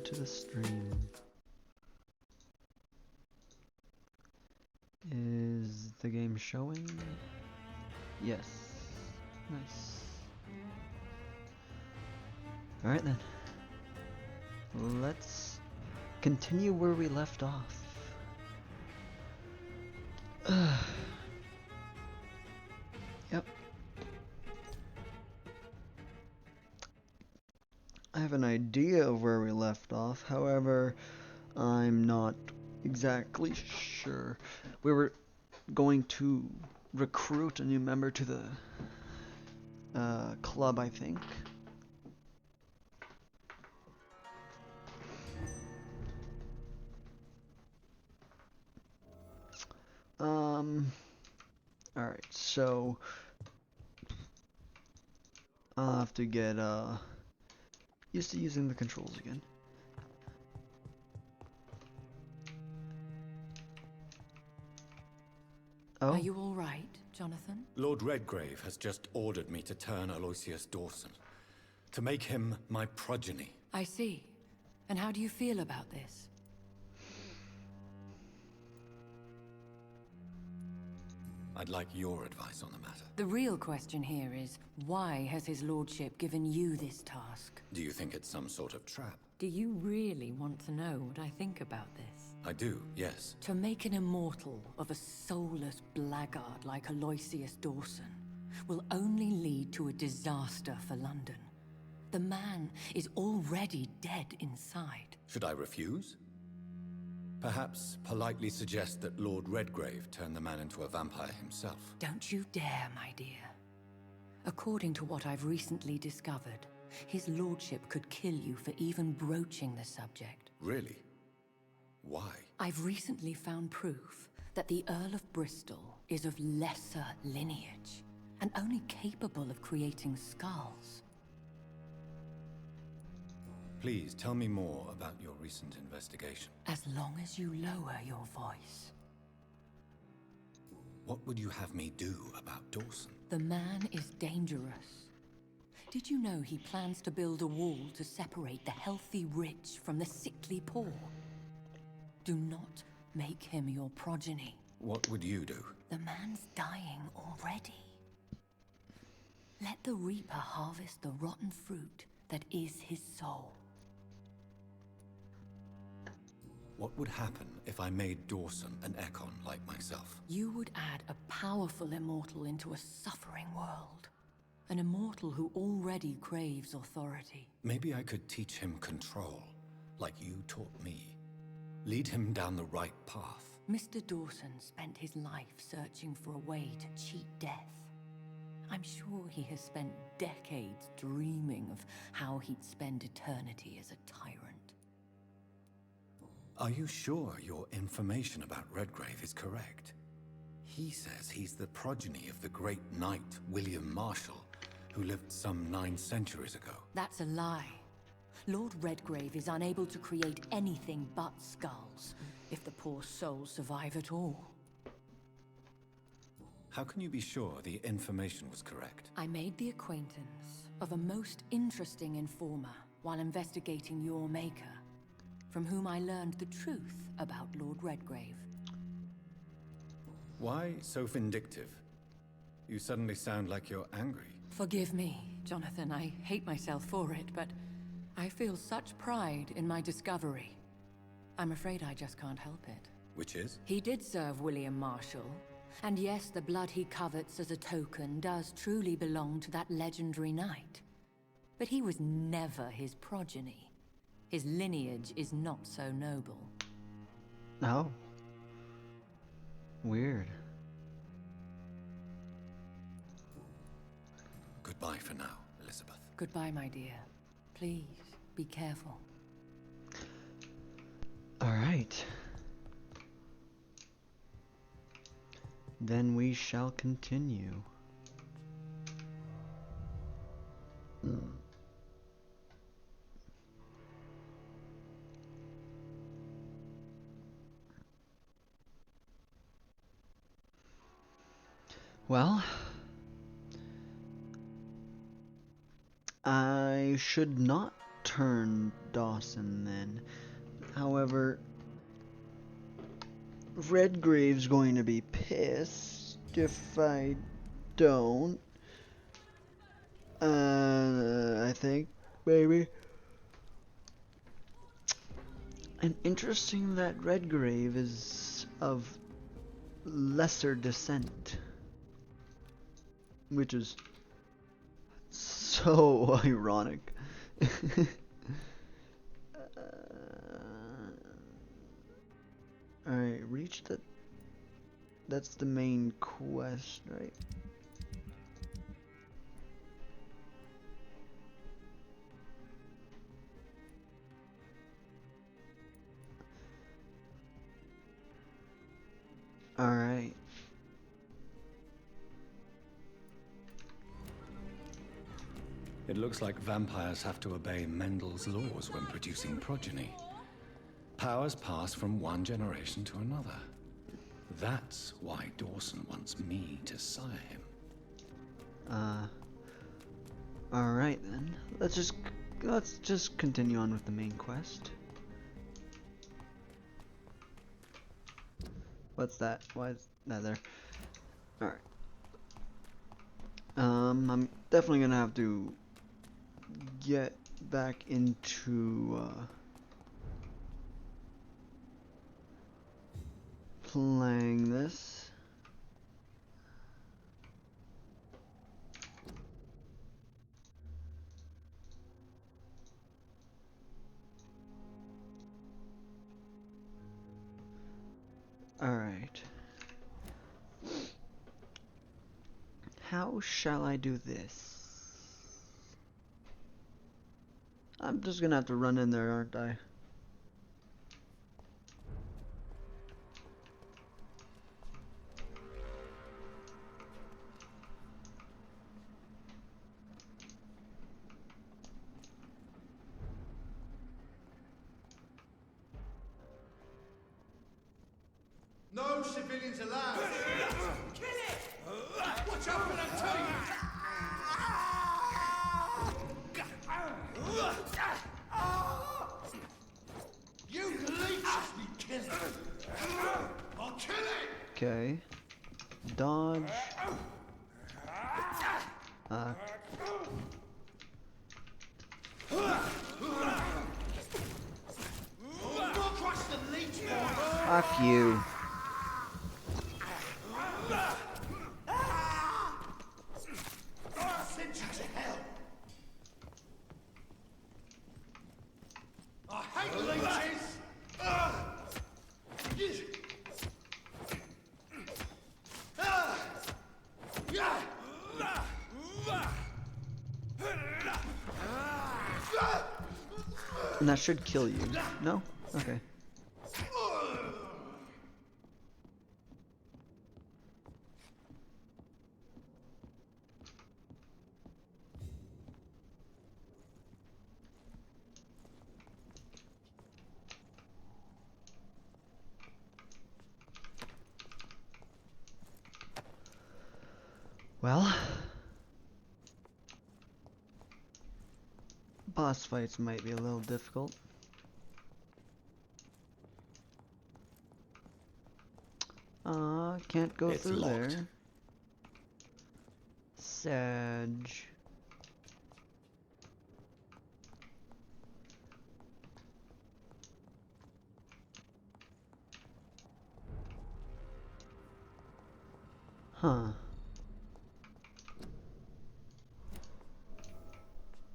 to the stream. Is the game showing? Yes. Nice. Alright then. Let's continue where we left off. Yep. I have an idea of where we left off, however, I'm not exactly sure. We were going to recruit a new member to the club, I think. Alright, so I'll have to get used to using the controls again. Oh. Are you all right, Jonathan? Lord Redgrave has just ordered me to turn Aloysius Dawson, to make him my progeny. I see. And how do you feel about this? I'd like your advice on the matter. The real question here is, why has his lordship given you this task? Do you think it's some sort of trap? Do you really want to know what I think about this? I do, yes. To make an immortal of a soulless blackguard like Aloysius Dawson will only lead to a disaster for London. The man is already dead inside. Should I refuse? Perhaps politely suggest that Lord Redgrave turn the man into a vampire himself. Don't you dare, my dear. According to what I've recently discovered, his lordship could kill you for even broaching the subject. Really? Why? I've recently found proof that the Earl of Bristol is of lesser lineage and only capable of creating skulls. Please tell me more about your recent investigation. As long as you lower your voice. What would you have me do about Dawson? The man is dangerous. Did you know he plans to build a wall to separate the healthy rich from the sickly poor? Do not make him your progeny. What would you do? The man's dying already. Let the Reaper harvest the rotten fruit that is his soul. What would happen if I made Dawson an Ekon like myself? You would add a powerful immortal into a suffering world. An immortal who already craves authority. Maybe I could teach him control, like you taught me. Lead him down the right path. Mr. Dawson spent his life searching for a way to cheat death. I'm sure he has spent decades dreaming of how he'd spend eternity as a tyrant. Are you sure your information about Redgrave is correct? He says he's the progeny of the great knight William Marshall, who lived some 9 centuries ago. That's a lie. Lord Redgrave is unable to create anything but skulls, if the poor souls survive at all. How can you be sure the information was correct? I made the acquaintance of a most interesting informer while investigating your maker, from whom I learned the truth about Lord Redgrave. Why so vindictive? You suddenly sound like you're angry. Forgive me, Jonathan. I hate myself for it, but I feel such pride in my discovery. I'm afraid I just can't help it. Which is? He did serve William Marshall. And yes, the blood he covets as a token does truly belong to that legendary knight. But he was never his progeny. His lineage is not so noble. Oh. Weird. Goodbye for now, Elizabeth. Goodbye, my dear. Please, be careful. Alright. Then we shall continue. Well, I should not turn Dawson then. However, Redgrave's going to be pissed if I don't. I think, maybe. And interesting that Redgrave is of lesser descent, which is so ironic. Alright, reach the... That's the main quest, right? Alright. It looks like vampires have to obey Mendel's laws when producing progeny. Powers pass from one generation to another. That's why Dawson wants me to sire him. Alright then. Let's just continue on with the main quest. What's that? Why is that there? Alright. I'm definitely gonna have to get back into playing this. Alright. How shall I do this? I'm just gonna have to run in there, aren't I? No civilians allowed! Kill it! Watch out for that tape! You leeches me, kill it! I'll kill it! Okay. Dodge. Crush the leech, boy! Fuck you. Send you to hell! I hate leeches! And that should kill you. No? Okay. Well, boss fights might be a little difficult. Can't go It's through locked. there. Sad. Huh.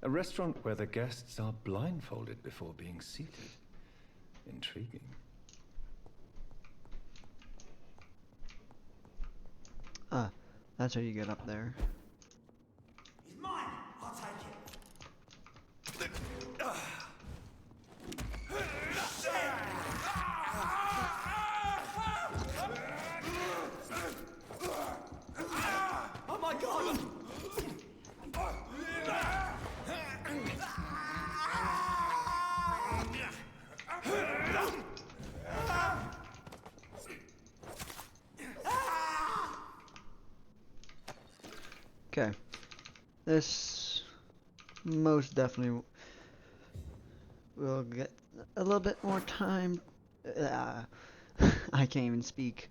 A restaurant where the guests are blindfolded before being seated. Intriguing. Ah, that's how you get up there. He's mine! I'll take it! Oh my god! Okay. This most definitely we'll get a little bit more time. Uh, I can't even speak.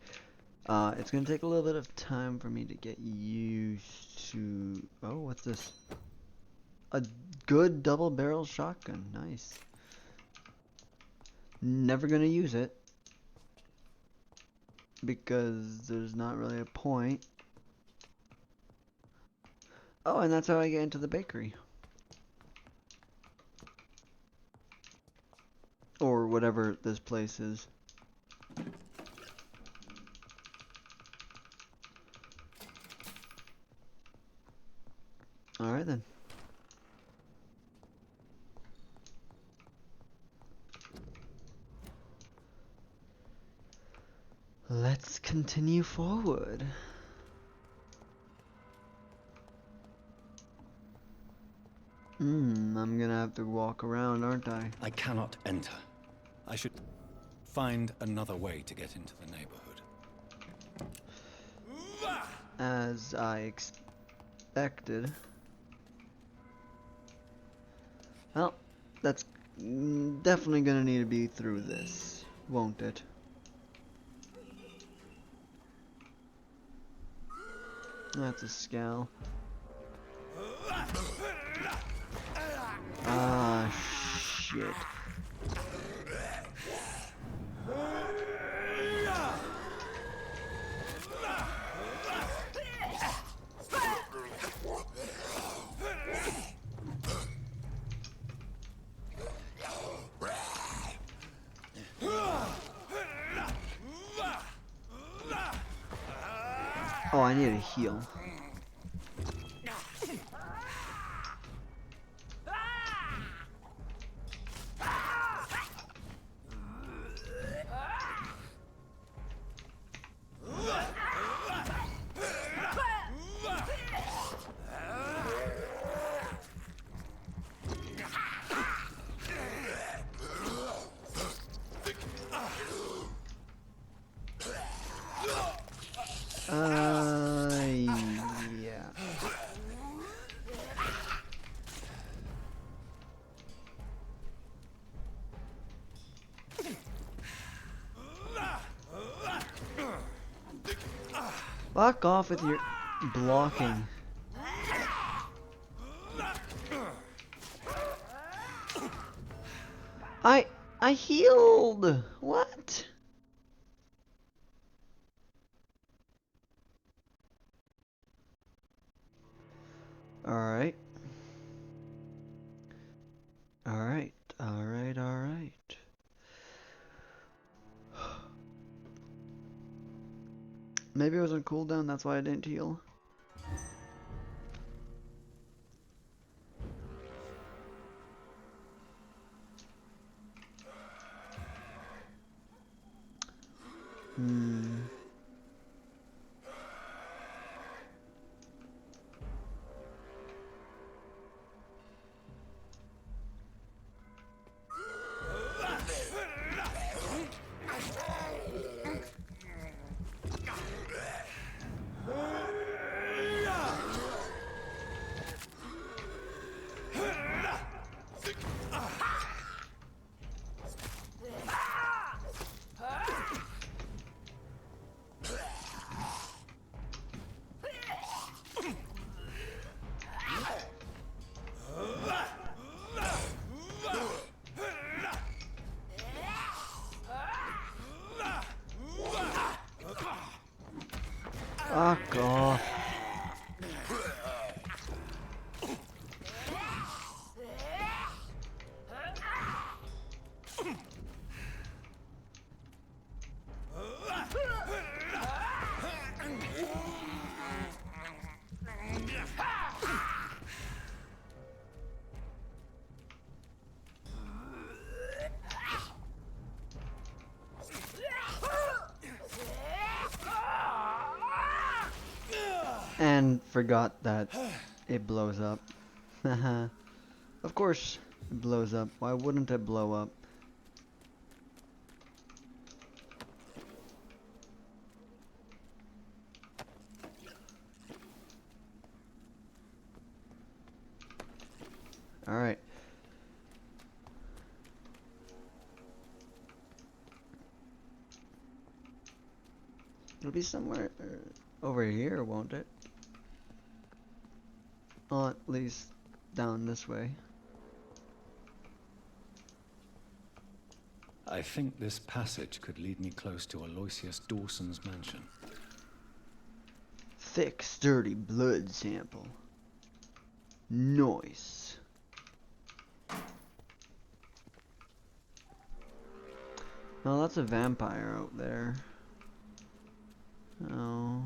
It's gonna take a little bit of time for me to get used to. Oh, what's this? A good double barrel shotgun. Nice. Never gonna use it because there's not really a point. Oh, and that's how I get into the bakery. Or whatever this place is. Alright then. Let's continue forward. I'm gonna have to walk around, aren't I? I cannot enter. I should find another way to get into the neighborhood. As I expected. Well, that's definitely gonna need to be through this, won't it? That's a scowl. Ah, shit. Oh, I need a heal. Yeah. Fuck off with your blocking. I healed. What? Alright. Alright. Alright. Alright. Maybe it was on cooldown, that's why I didn't heal. Fuck off. And forgot that it blows up. Haha. Of course it blows up. Why wouldn't it blow up? Alright. It'll be somewhere over here, won't it? Well, at least down this way. I think this passage could lead me close to Aloysius Dawson's mansion. Thick, sturdy blood sample. Nice. Well, that's a vampire out there. Oh.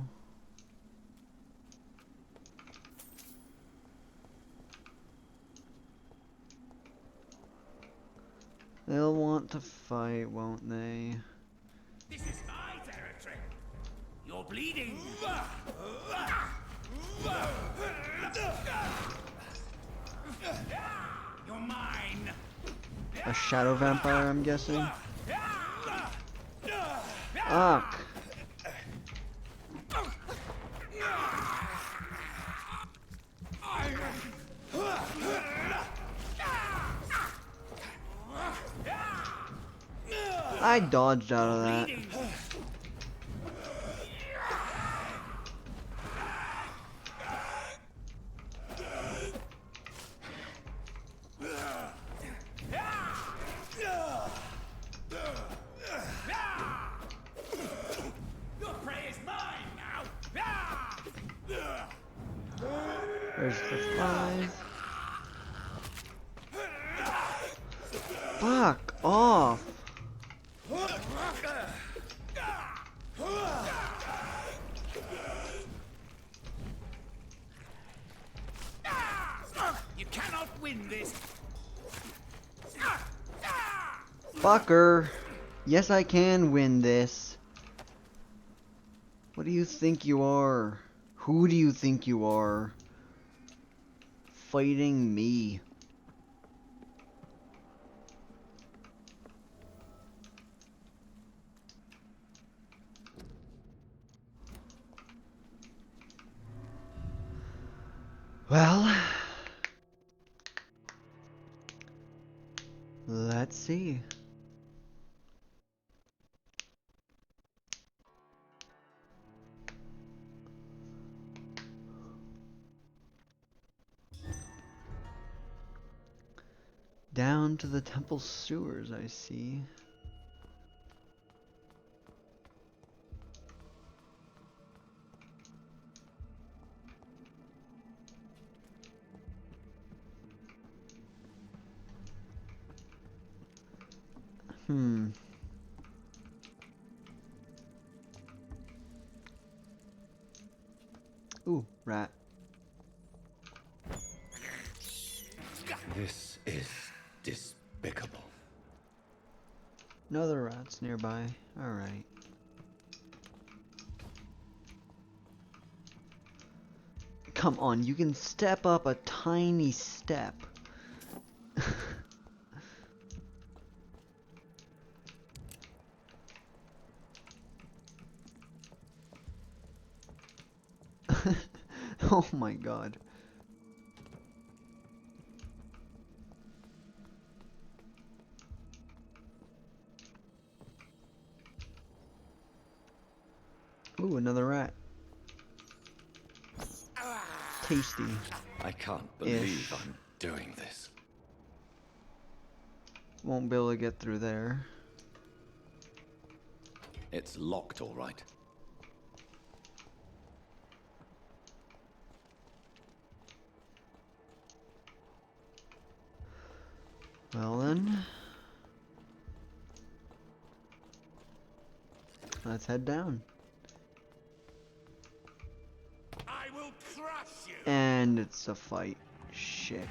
They'll want to fight, won't they? This is my territory. You're bleeding. You're mine. A shadow vampire, I'm guessing. Fuck. I dodged out of that. Your prey is mine now. There's the 5. Fuck off. You cannot win this. Fucker. Yes, I can win this. What do you think you are? Who do you think you are? Fighting me. Well, let's see. Down to the temple sewers, I see. Ooh, rat. This is despicable. Another rat's nearby. Alright. Come on, you can step up a tiny step. Oh my god. Ooh, another rat. Tasty. I can't believe I'm doing this. Won't be able to get through there. It's locked, all right. Well then. Let's head down. I will crush you. And it's a fight. Shit.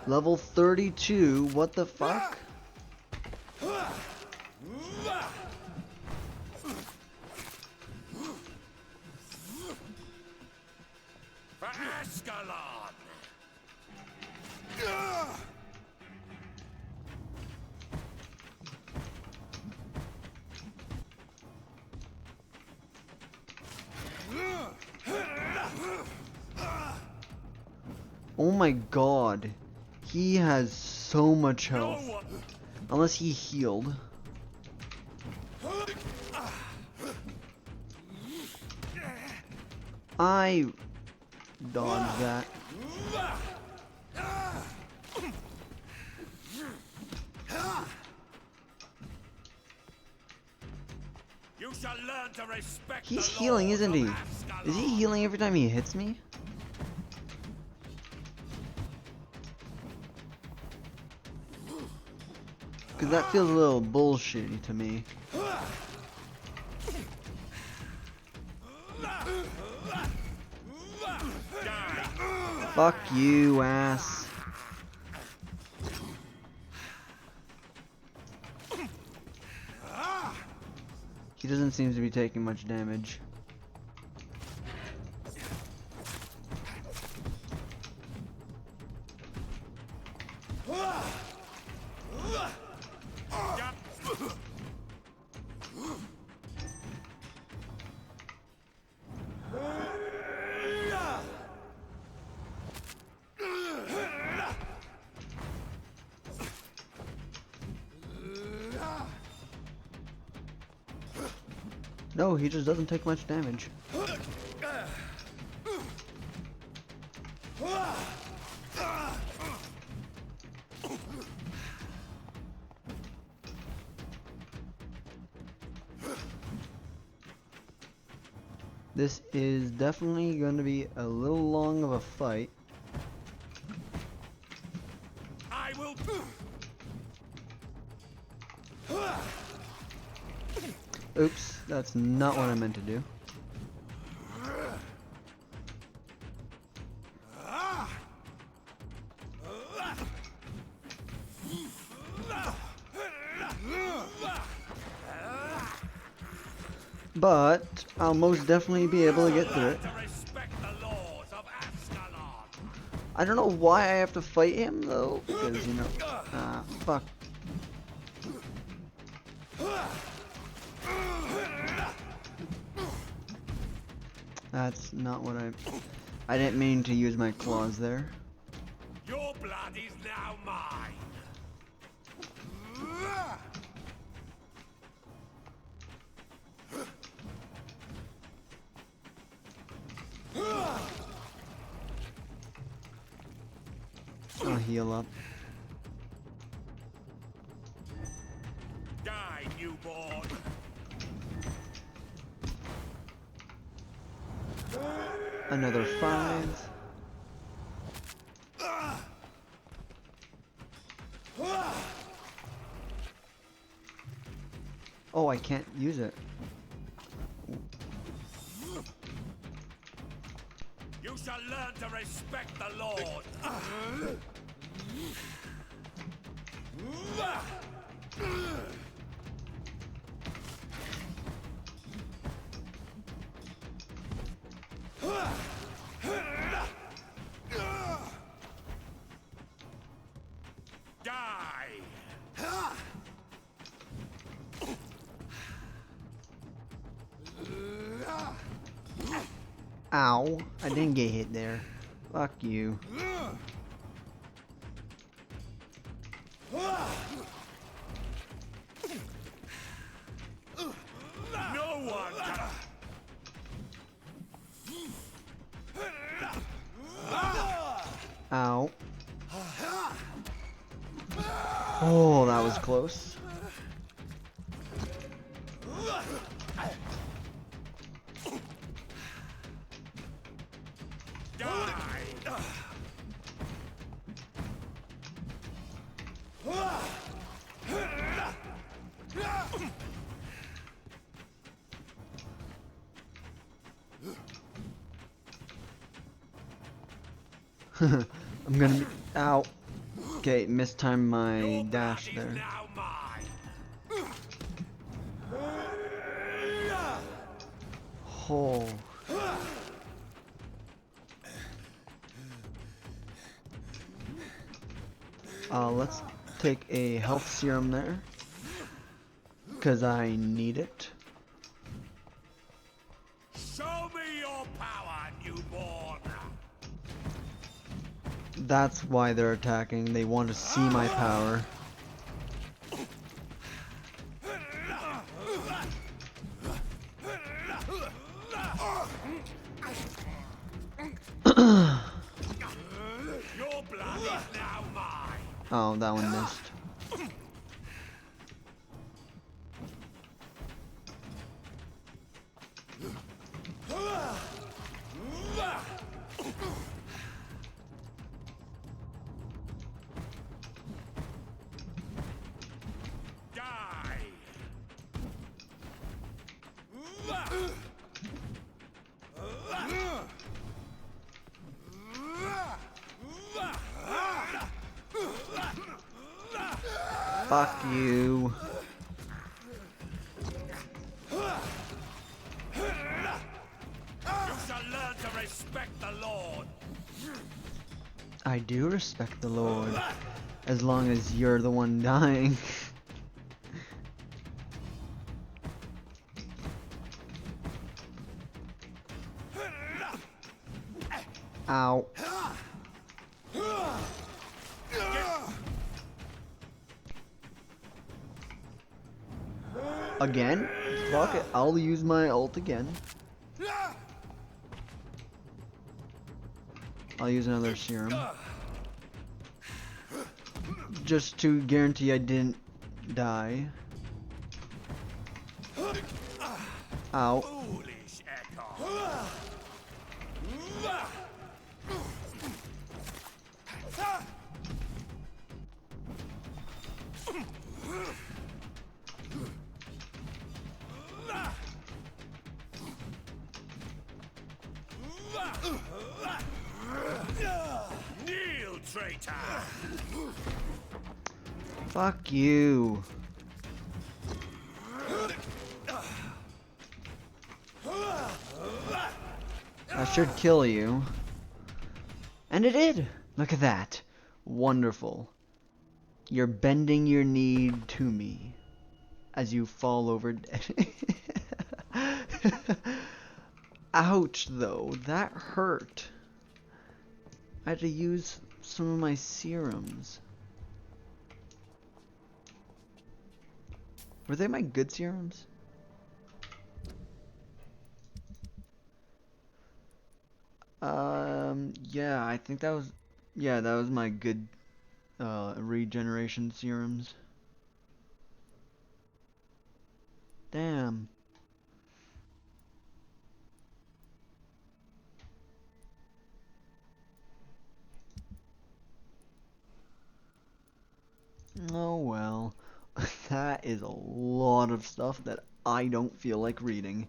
Level 32, what the fuck? For Ascalon. Oh my god. He has so much health. Unless he healed. I dodged that. You shall learn to respect He's the healing, laws isn't of he? Ascalon. Is he healing every time he hits me? Because that feels a little bullshitty to me. Fuck you, ass. He doesn't seem to be taking much damage. No, he just doesn't take much damage. This is definitely going to be a little long of a fight. I will. Oops, that's not what I meant to do. But I'll most definitely be able to get through it. To respect the laws of Ascalon. I don't know why I have to fight him though, because you know, fuck. That's not what I didn't mean to use my claws there. Your blood is now mine. I'll heal up. Die, newborn. Another 5. Oh, I can't use it. You shall learn to respect the Lord. Die. Ow, I didn't get hit there. Fuck you. No one can. Ow. Oh, that was close. Die. I'm gonna be. Ow. Okay, mistimed my Your dash blood is there. now mine. Oh. Let's take a health serum there. Because I need it. Show me your power, newborn. That's why they're attacking. They want to see my power. Your blood is now mine. Oh, that one missed. Die. Fuck you. You shall learn to respect the Lord. I do respect the Lord, as long as you're the one dying. Ow. Again? Fuck it, I'll use my ult again. I'll use another serum. Just to guarantee I didn't die. Ow. Foolish echo. Kneel, traitor! Fuck you. I should kill you. And it did! Look at that. Wonderful. You're bending your knee to me as you fall over dead. Ouch, though. That hurt. I had to use some of my serums. Were they my good serums? Yeah, I think that was... Yeah, that was my good, regeneration serums. Damn. Oh well. That is a lot of stuff that I don't feel like reading.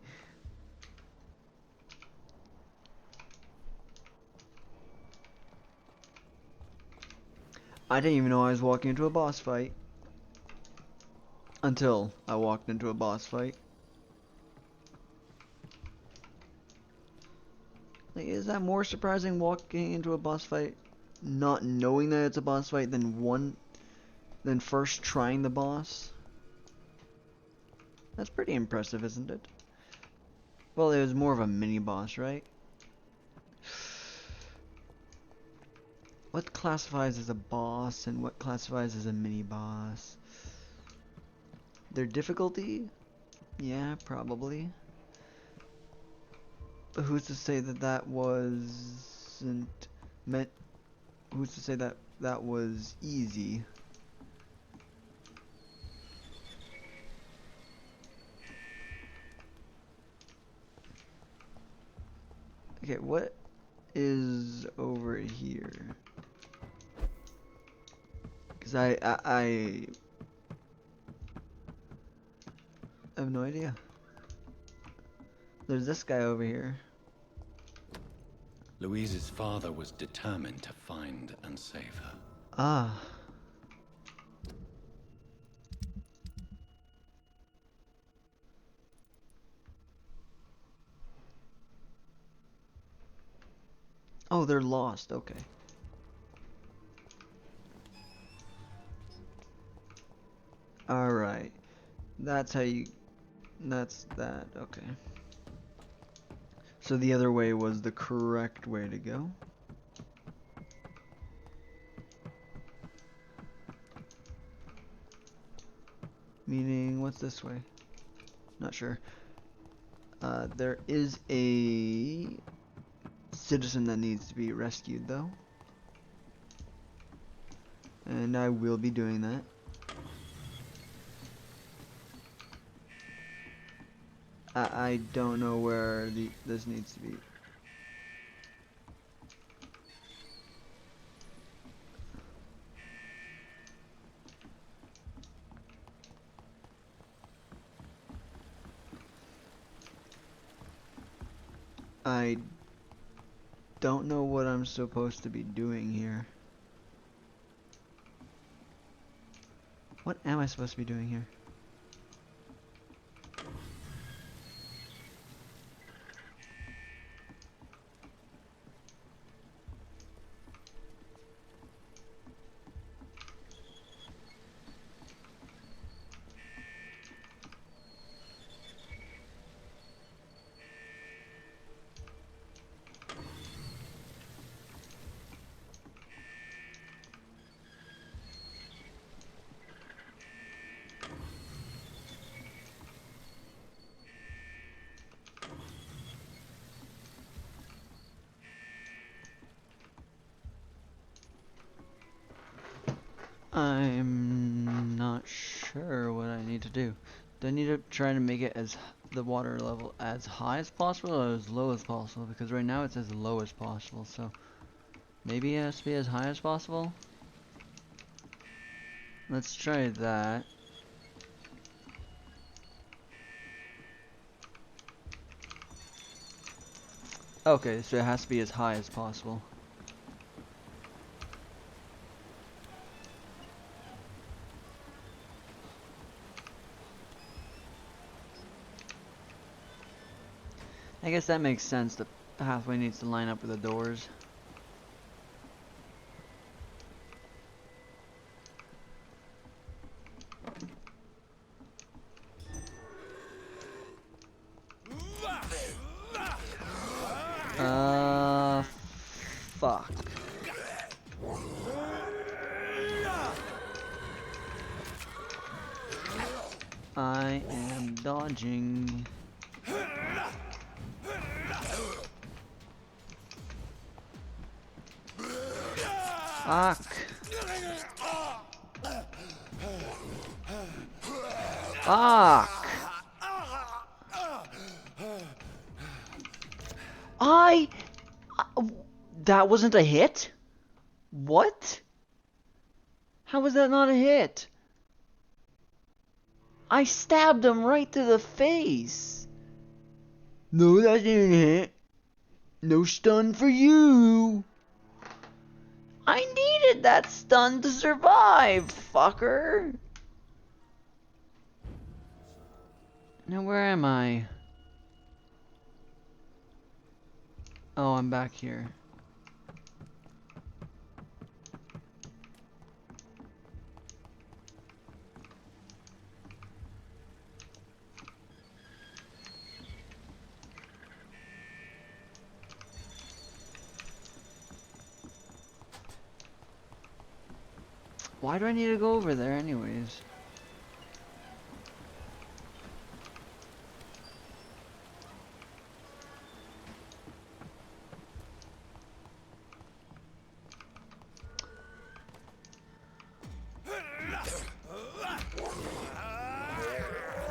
I didn't even know I was walking into a boss fight. Until I walked into a boss fight. Like, is that more surprising walking into a boss fight not knowing that it's a boss fight than first trying the boss? That's pretty impressive, isn't it? Well, it was more of a mini boss, right? What classifies as a boss and what classifies as a mini boss? Their difficulty? Yeah, probably. But who's to say that that wasn't meant? Who's to say that that was easy? Okay, what is over here? Because I have no idea. There's this guy over here. Louise's father was determined to find and save her. Ah. Oh, they're lost. Okay. Alright. That's how you... That's that. Okay. So the other way was the correct way to go. Meaning, what's this way? Not sure. There is a citizen that needs to be rescued, though. And I will be doing that. I don't know where this needs to be. I don't know what I'm supposed to be doing here. What am I supposed to be doing here? I'm not sure what I need to do. Do I need to try to make it as the water level as high as possible or as low as possible? Because right now it's as low as possible, so maybe it has to be as high as possible? Let's try that. Okay, so it has to be as high as possible. I guess that makes sense. The pathway needs to line up with the doors. Fuck. I am dodging. Fuck. Fuck. That wasn't a hit? What? How was that not a hit? I stabbed him right to the face. No, that didn't hit. No stun for you. I needed that stun to survive, fucker. Now where am I? Oh, I'm back here. Why do I need to go over there anyways?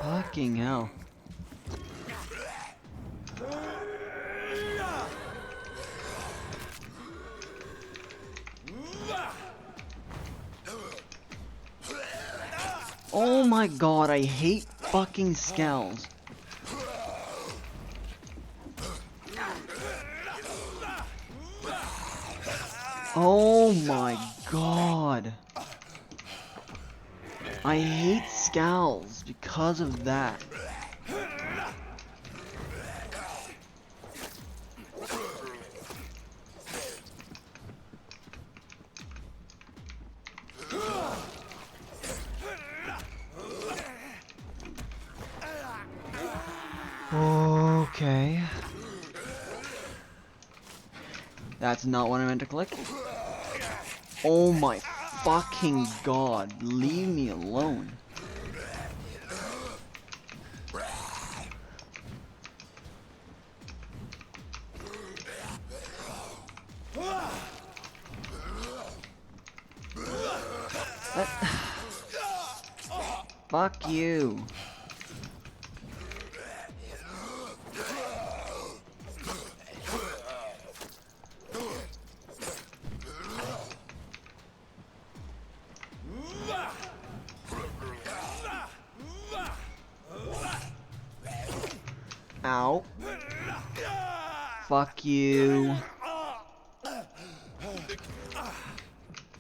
Fucking hell. Oh my god, I hate fucking scowls. Oh my god. I hate scowls because of that. Okay. That's not what I meant to click. Oh my fucking god. Leave me alone. Fuck you. Ow. Fuck you.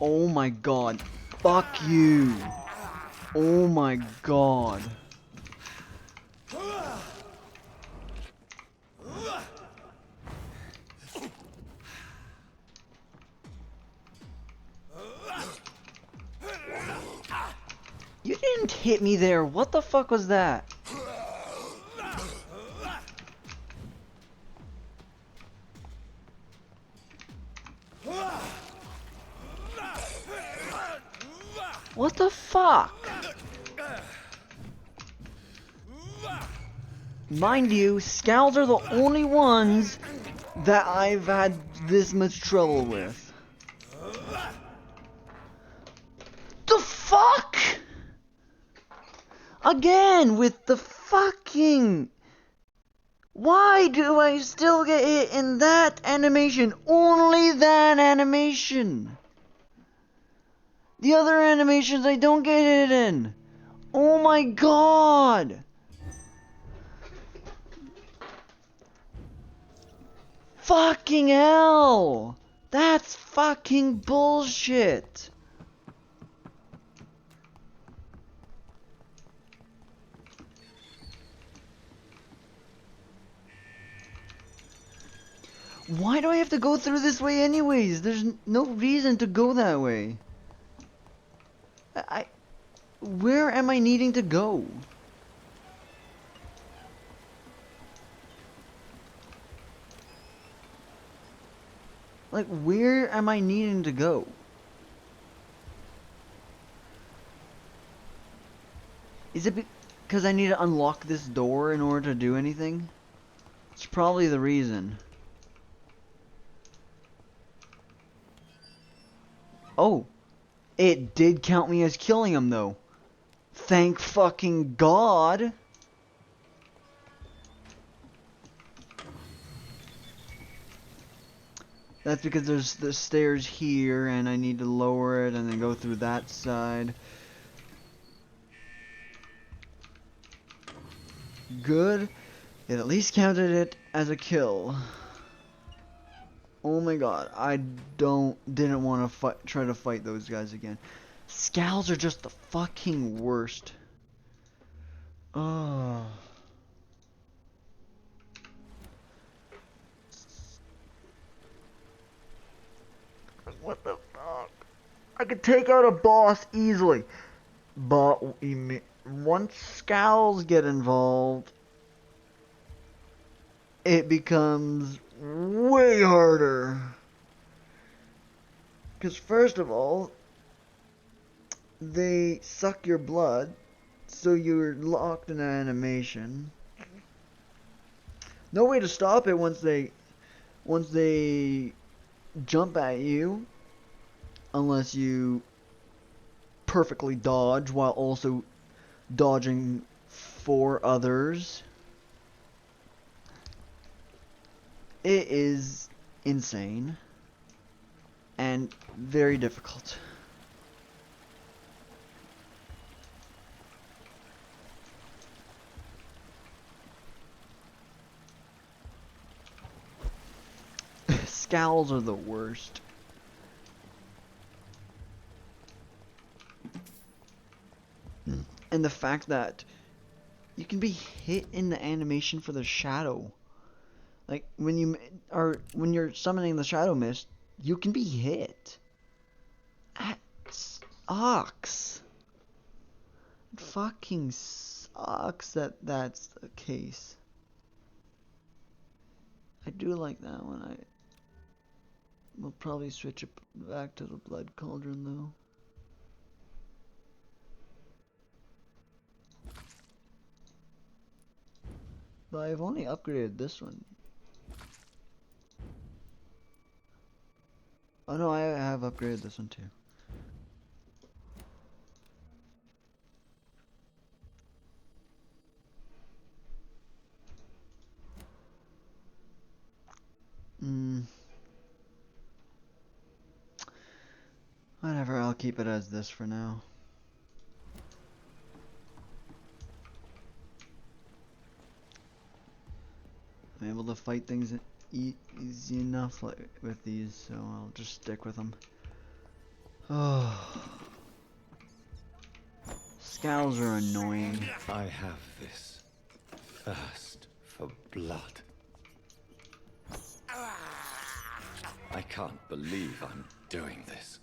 Oh my god. Fuck you. Oh my god. You didn't hit me there. What the fuck was that? What the fuck? Mind you, scowls are the only ones that I've had this much trouble with. The fuck? Again with the fucking... Why do I still get hit in that animation? Only that animation. The other animations I don't get hit in. Oh my god. Fucking hell. That's fucking bullshit. Why do I have to go through this way anyways? There's no reason to go that way. Where am I needing to go? Like, where am I needing to go? Is it because I need to unlock this door in order to do anything? It's probably the reason. Oh, it did count me as killing him though. Thank fucking God. That's because there's the stairs here and I need to lower it and then go through that side. Good. It at least counted it as a kill. Oh my god, I didn't want to try to fight those guys again. Scowls are just the fucking worst. Oh. What the fuck? I could take out a boss easily, but once scowls get involved, it becomes way harder. Because first of all, they suck your blood, so you're locked in an animation. No way to stop it once they jump at you, unless you perfectly dodge while also dodging for others. It is insane and very difficult. Scowls are the worst. And the fact that you can be hit in the animation for the shadow. Like when you're summoning the shadow mist, you can be hit. That sucks. It fucking sucks that that's the case. I do like that one. We'll probably switch it back to the blood cauldron though. But I've only upgraded this one. Oh no, I have upgraded this one too. keep it as this for now. I'm able to fight things easy enough like with these, so I'll just stick with them. Oh, scowls are annoying. I have this thirst for blood. I can't believe I'm doing this.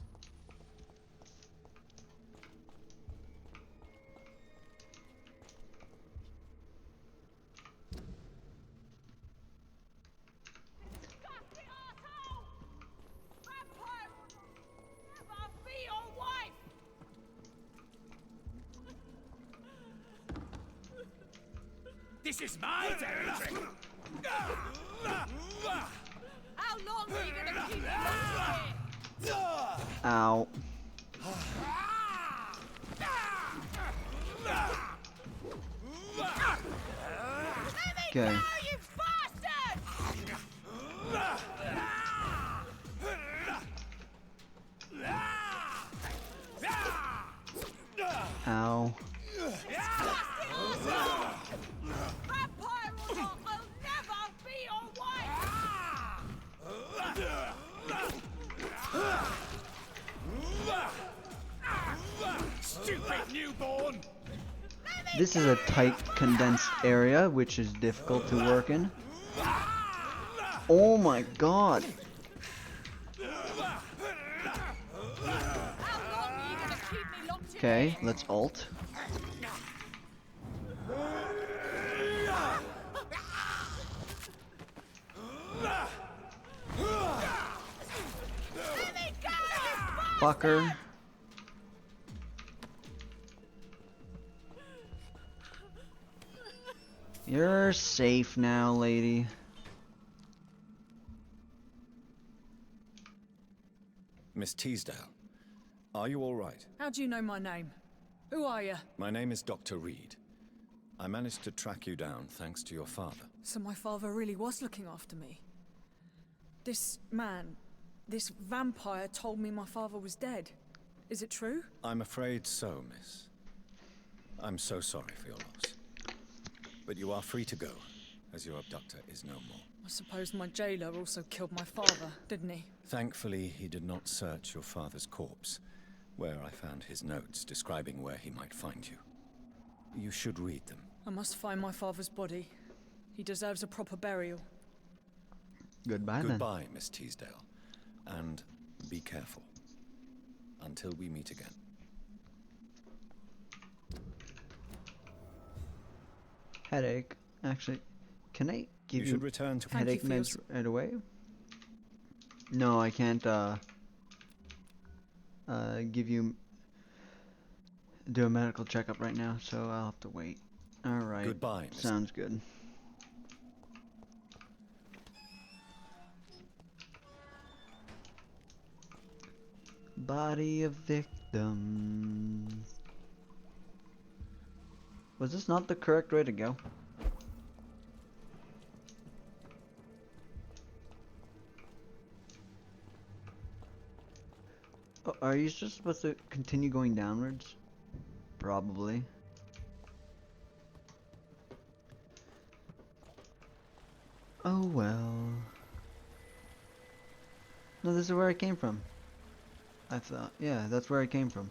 This is my territory! How long are you gonna keep me locked here? Ow. Okay. You bastard! Ow. Vampire or not, I'll never be your wife! Stupid newborn! This is a tight, condensed area, which is difficult to work in. Oh my god. How long are you gonna keep me locked in Okay, here? let's alt. Fucker. You're safe now, lady. Miss Teasdale, are you all right? How do you know my name? Who are you? My name is Dr. Reed. I managed to track you down thanks to your father. So my father really was looking after me. This man, this vampire told me my father was dead. Is it true? I'm afraid so, miss. I'm so sorry for your loss. But you are free to go, as your abductor is no more. I suppose my jailer also killed my father, didn't he? Thankfully, he did not search your father's corpse, where I found his notes describing where he might find you. You should read them. I must find my father's body. He deserves a proper burial. Goodbye then. Goodbye, Miss Teasdale. And be careful. Until we meet again. Headache. Actually, can I give You you should return to... Thank you headache for your meds right away? No, I can't give you do a medical checkup right now, so I'll have to wait. Alright. Goodbye, Miss... Sounds good. Body of victim. Was this not the correct way to go? Oh, are you just supposed to continue going downwards? Probably. Oh well. No, this is where I came from. I thought, yeah, that's where I came from.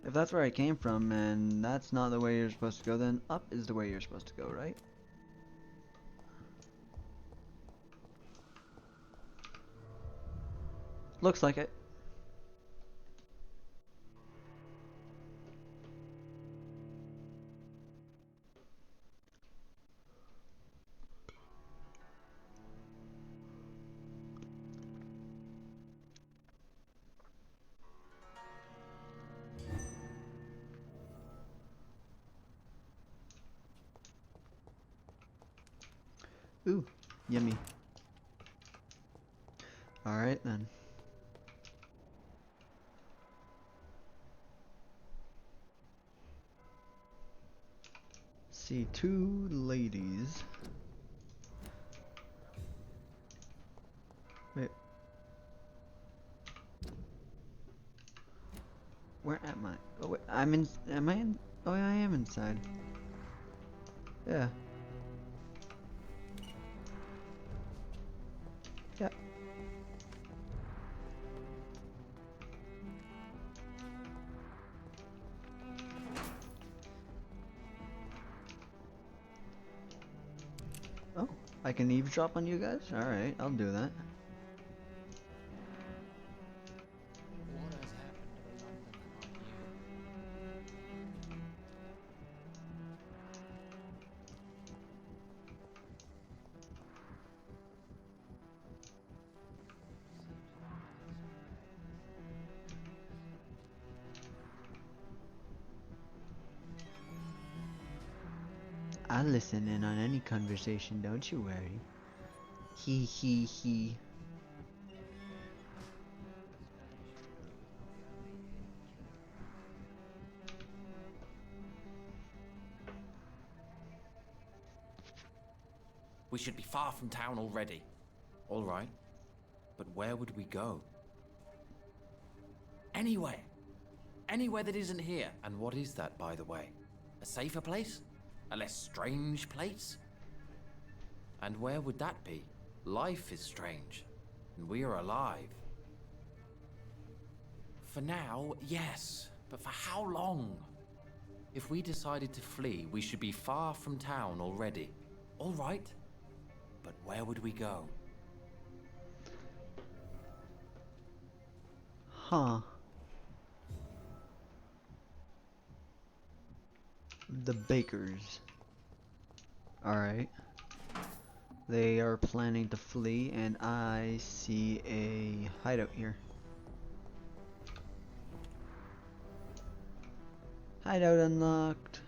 If that's where I came from and that's not the way you're supposed to go, then up is the way you're supposed to go, right? Looks like it. Ooh, yummy. Alright then. See, two ladies. Wait. Where am I? Oh, wait, I'm in. Am I in? Oh, yeah, I am inside. Yeah. Yeah. Oh, I can eavesdrop on you guys? Alright, I'll do that. What has happened to the Londoner like you? I'll listen in on any conversation, don't you worry. He, he. We should be far from town already. All right. But where would we go? Anywhere. Anywhere that isn't here. And what is that, by the way? A safer place? A less strange place? And where would that be? Life is strange. And we are alive. For now, yes. But for how long? If we decided to flee, we should be far from town already. All right. But where would we go? Huh. The bakers. Alright. They are planning to flee, and I see a hideout here. Hideout unlocked.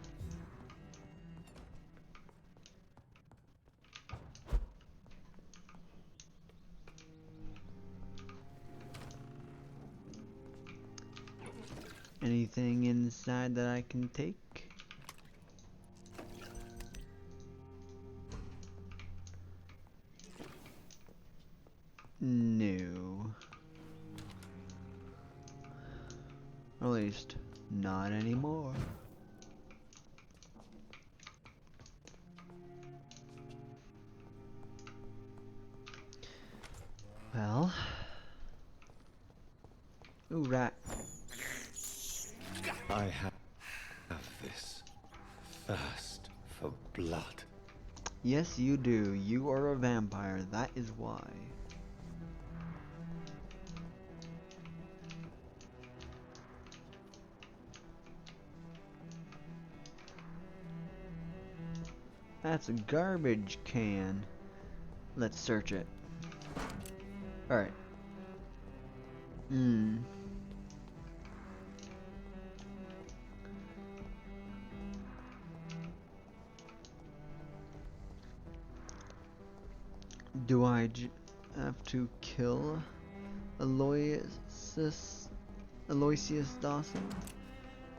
Anything inside that I can take? No. Or at least, not anymore. Well. Ooh, rat. I have this thirst for blood. Yes, you do. You are a vampire. That is why. That's a garbage can. Let's search it. Alright. Do I have to kill Aloysius Dawson?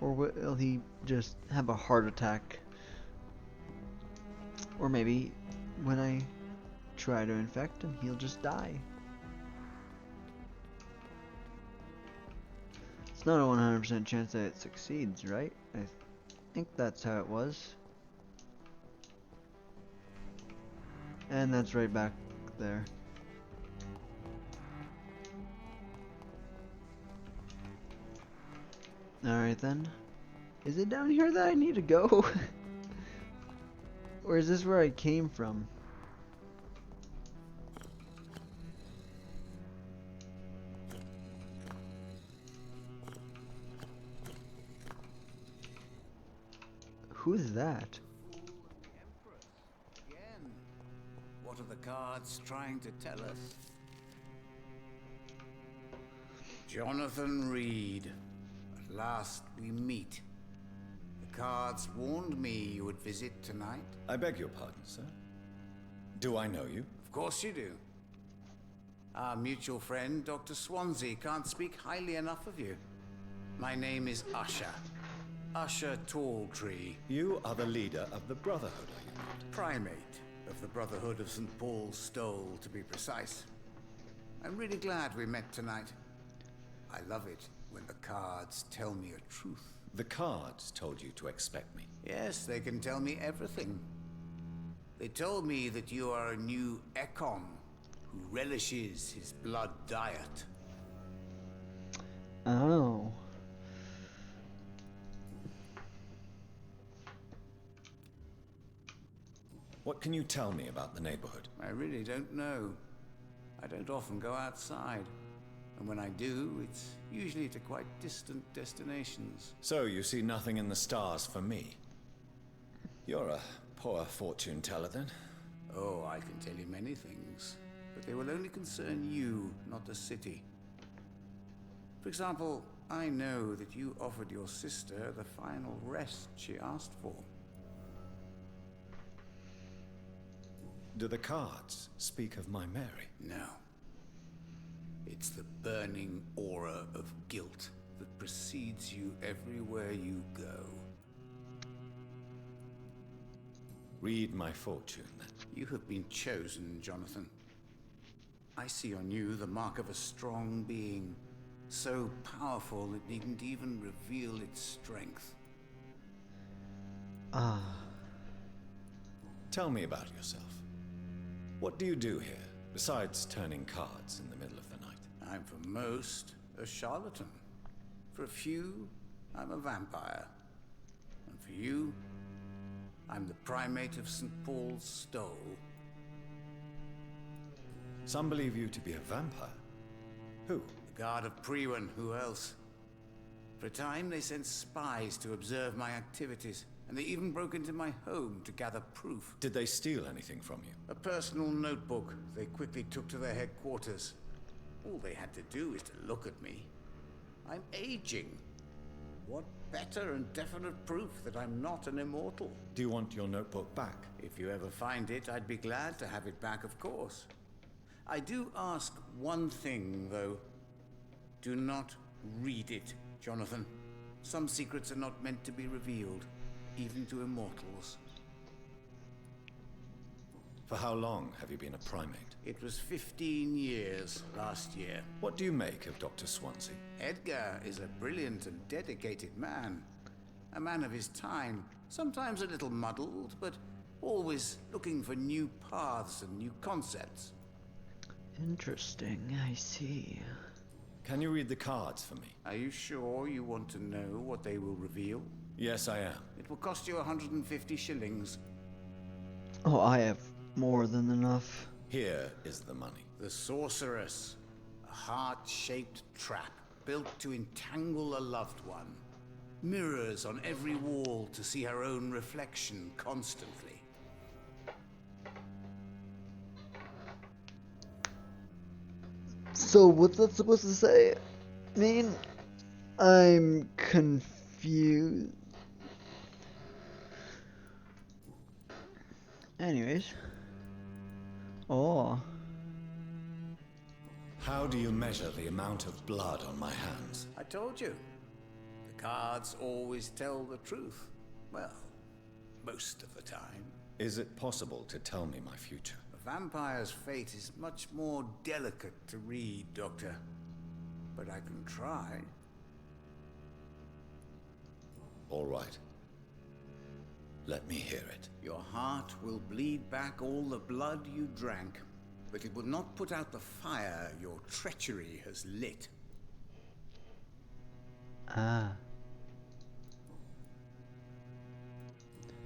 Or will he just have a heart attack? Or maybe when I try to infect him, he'll just die. It's not a 100% chance that it succeeds, right? I think that's how it was. And that's right back there. Alright then. Is it down here that I need to go? Or is this where I came from? Who's that? Empress, again. What are the cards trying to tell us? Jonathan Reed. At last we meet. The cards warned me you would visit tonight. I beg your pardon, sir. Do I know you? Of course you do. Our mutual friend, Dr. Swansea, can't speak highly enough of you. My name is Usher. Usher Talltree. You are the leader of the Brotherhood, are you not? Primate of the Brotherhood of St. Paul's Stole, to be precise. I'm really glad we met tonight. I love it when the cards tell me a truth. The cards told you to expect me. Yes, they can tell me everything. They told me that you are a new Ekon who relishes his blood diet. Oh. What can you tell me about the neighborhood? I really don't know. I don't often go outside. And when I do, it's usually to quite distant destinations. So you see nothing in the stars for me? You're a poor fortune teller then. Oh, I can tell you many things, but they will only concern you, not the city. For example, I know that you offered your sister the final rest she asked for. Do the cards speak of my Mary? No. It's the burning aura of guilt that precedes you everywhere you go. Read my fortune, then. You have been chosen, Jonathan. I see on you the mark of a strong being, so powerful it needn't even reveal its strength. Ah. Tell me about yourself. What do you do here, besides turning cards in the middle of the night? I'm for most a charlatan. For a few, I'm a vampire. And for you, I'm the primate of St. Paul's Stole. Some believe you to be a vampire. Who? The guard of Priwen, who else? For a time, they sent spies to observe my activities, and they even broke into my home to gather proof. Did they steal anything from you? A personal notebook they quickly took to their headquarters. All they had to do is to look at me. I'm aging. What better and definite proof that I'm not an immortal? Do you want your notebook back? If you ever find it, I'd be glad to have it back, of course. I do ask one thing, though. Do not read it, Jonathan. Some secrets are not meant to be revealed, even to immortals. For how long have you been a primate? It was 15 years last year. What do you make of Dr. Swansea? Edgar is a brilliant and dedicated man. A man of his time, sometimes a little muddled, but always looking for new paths and new concepts. Interesting, I see. Can you read the cards for me? Are you sure you want to know what they will reveal? Yes, I am. It will cost you 150 shillings. Oh, I have more than enough. Here is the money. The Sorceress. A heart-shaped trap built to entangle a loved one. Mirrors on every wall to see her own reflection constantly. So, what's that supposed to say? I'm confused. Anyways. Oh. How do you measure the amount of blood on my hands? I told you. The cards always tell the truth. Well, most of the time. Is it possible to tell me my future? A vampire's fate is much more delicate to read, Doctor. But I can try. All right. Let me hear it. Your heart will bleed back all the blood you drank, but it will not put out the fire your treachery has lit. Ah.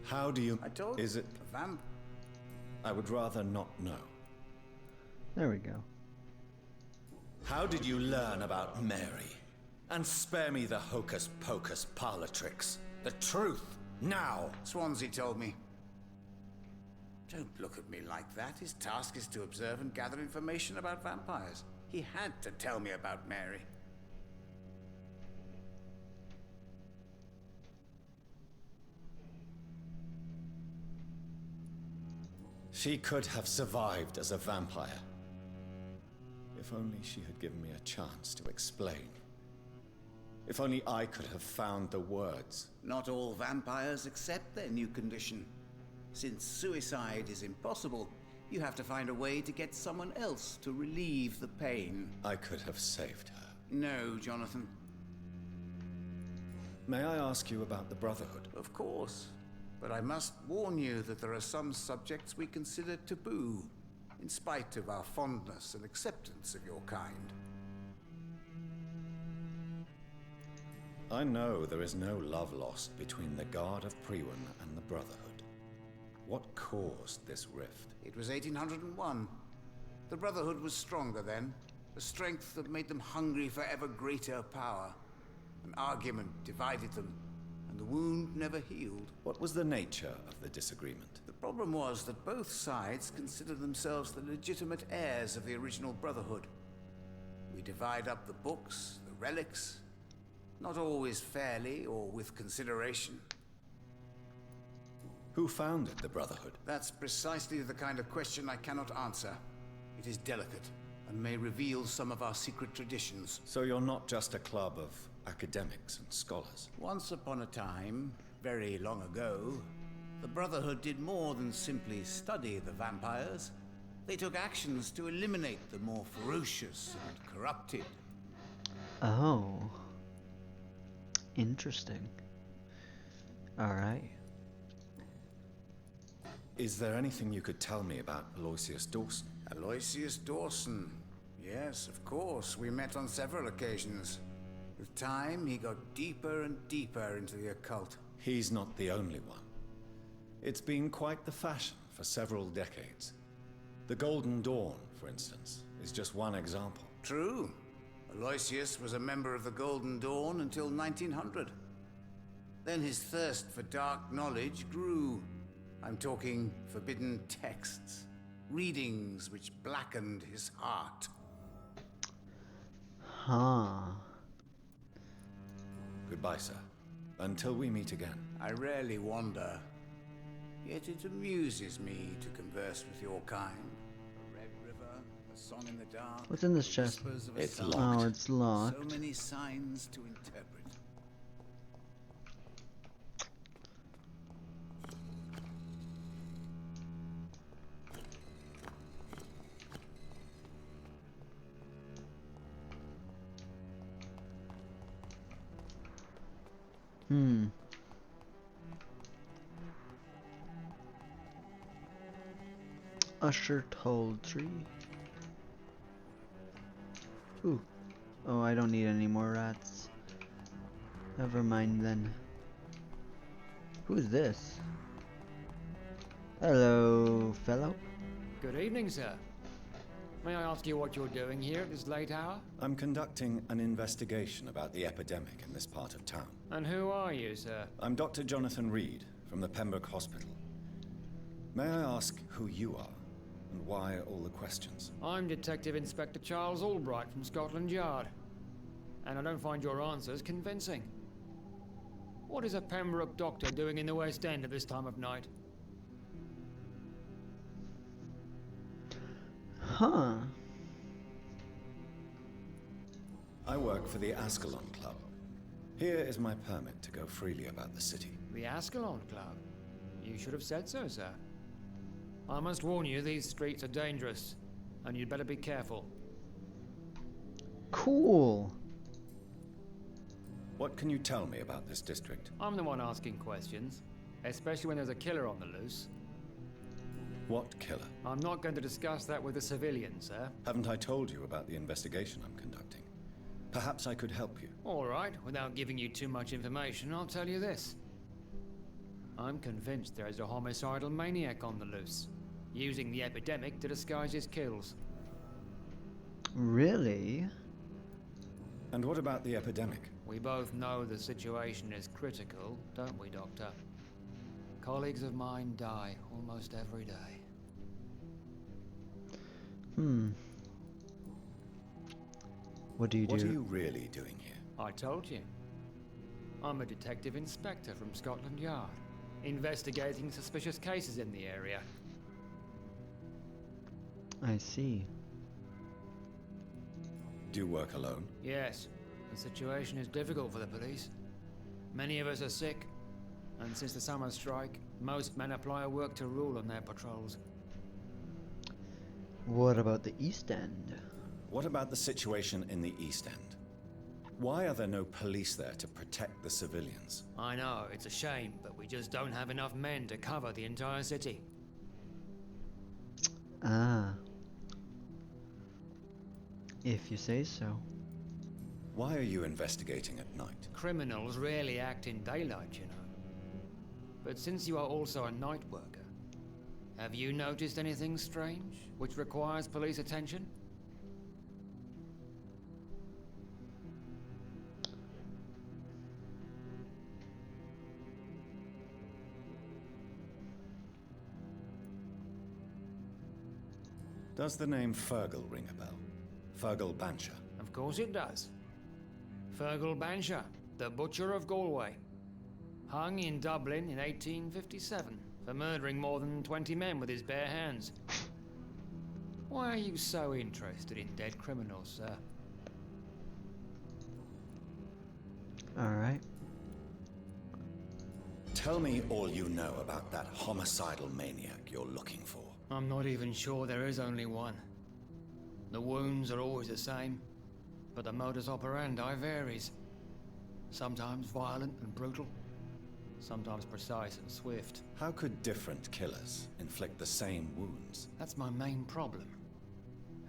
How do you... I told Is it... a I would rather not know. There we go. How did you learn about Mary? And spare me the hocus-pocus parlor tricks. The truth, now! Swansea told me. Don't look at me like that. His task is to observe and gather information about vampires. He had to tell me about Mary. She could have survived as a vampire. If only she had given me a chance to explain. If only I could have found the words. Not all vampires accept their new condition. Since suicide is impossible, you have to find a way to get someone else to relieve the pain. I could have saved her. No, Jonathan. May I ask you about the Brotherhood? Of course. But I must warn you that there are some subjects we consider taboo, in spite of our fondness and acceptance of your kind. I know there is no love lost between the Guard of Priwen and the Brotherhood. What caused this rift? It was 1801. The Brotherhood was stronger then, a strength that made them hungry for ever greater power. An argument divided them, and the wound never healed. What was the nature of the disagreement? The problem was that both sides considered themselves the legitimate heirs of the original Brotherhood. We divide up the books, the relics, not always fairly or with consideration. Who founded the Brotherhood? That's precisely the kind of question I cannot answer. It is delicate, and may reveal some of our secret traditions. So you're not just a club of academics and scholars? Once upon a time, very long ago, the Brotherhood did more than simply study the vampires. They took actions to eliminate the more ferocious and corrupted. Oh. Interesting. Alright. Is there anything you could tell me about Aloysius Dawson? Aloysius Dawson. Yes, of course. We met on several occasions. With time, he got deeper and deeper into the occult. He's not the only one. It's been quite the fashion for several decades. The Golden Dawn, for instance, is just one example. True. Aloysius was a member of the Golden Dawn until 1900. Then his thirst for dark knowledge grew. I'm talking forbidden texts, readings which blackened his heart. Huh. Goodbye, sir. Until we meet again. I rarely wander, yet it amuses me to converse with your kind. A red river, a song in the dark. What's in this chest? whispers of a It's sound. locked. Oh, it's locked. So many signs to interpret. Usher told tree. Ooh. Oh, I don't need any more rats. Never mind then. Who's this? Hello, fellow. Good evening, sir. May I ask you what you're doing here at this late hour? I'm conducting an investigation about the epidemic in this part of town. And who are you, sir? I'm Dr. Jonathan Reed from the Pembroke Hospital. May I ask who you are and why all the questions? I'm Detective Inspector Charles Albright from Scotland Yard. And I don't find your answers convincing. What is a Pembroke doctor doing in the West End at this time of night? Huh. I work for the Ascalon Club. Here is my permit to go freely about the city. The Ascalon Club? You should have said so, sir. I must warn you, these streets are dangerous, and you'd better be careful. Cool. What can you tell me about this district? I'm the one asking questions, especially when there's a killer on the loose. What killer? I'm not going to discuss that with the civilians, sir. Haven't I told you about the investigation I'm conducting? Perhaps I could help you. All right, without giving you too much information, I'll tell you this. I'm convinced there is a homicidal maniac on the loose, using the epidemic to disguise his kills. Really? And what about the epidemic? We both know the situation is critical, don't we, Doctor? Colleagues of mine die almost every day. What do you do? What are you really doing here? I told you. I'm a detective inspector from Scotland Yard, investigating suspicious cases in the area. I see. Do you work alone? Yes, the situation is difficult for the police. Many of us are sick, and since the summer strike, most men apply a work to rule on their patrols. What about the East End? What about the situation in the East End? Why are there no police there to protect the civilians? I know, it's a shame, but we just don't have enough men to cover the entire city. Ah. If you say so. Why are you investigating at night? Criminals rarely act in daylight, you know. But since you are also a night worker, have you noticed anything strange which requires police attention? Does the name Fergal ring a bell? Fergal Bansha. Of course it does. Fergal Bansha, the Butcher of Galway. Hung in Dublin in 1857 for murdering more than 20 men with his bare hands. Why are you so interested in dead criminals, sir? Alright. Tell me all you know about that homicidal maniac you're looking for. I'm not even sure there is only one. The wounds are always the same, but the modus operandi varies. Sometimes violent and brutal, sometimes precise and swift. How could different killers inflict the same wounds? That's my main problem.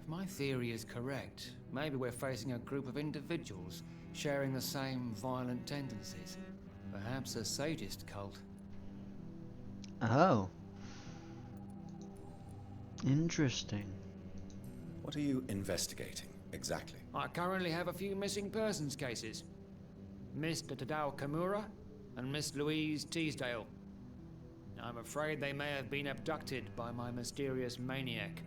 If my theory is correct, maybe we're facing a group of individuals sharing the same violent tendencies. Perhaps a sadist cult. Oh. Interesting. What are you investigating, exactly? I currently have a few missing persons cases. Mr. Tadao Kimura and Miss Louise Teasdale. I'm afraid they may have been abducted by my mysterious maniac.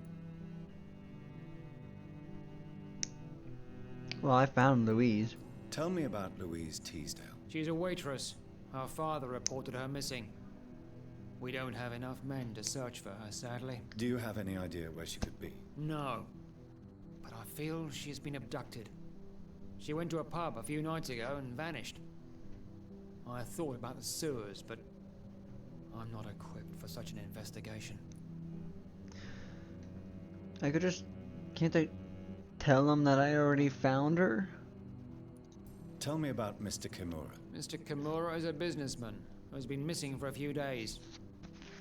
Well, I found Louise. Tell me about Louise Teasdale. She's a waitress. Her father reported her missing. We don't have enough men to search for her, sadly. Do you have any idea where she could be? No. But I feel she's been abducted. She went to a pub a few nights ago and vanished. I thought about the sewers, but I'm not equipped for such an investigation. I could just... Can't I tell them that I already found her? Tell me about Mr. Kimura. Mr. Kimura is a businessman who has been missing for a few days.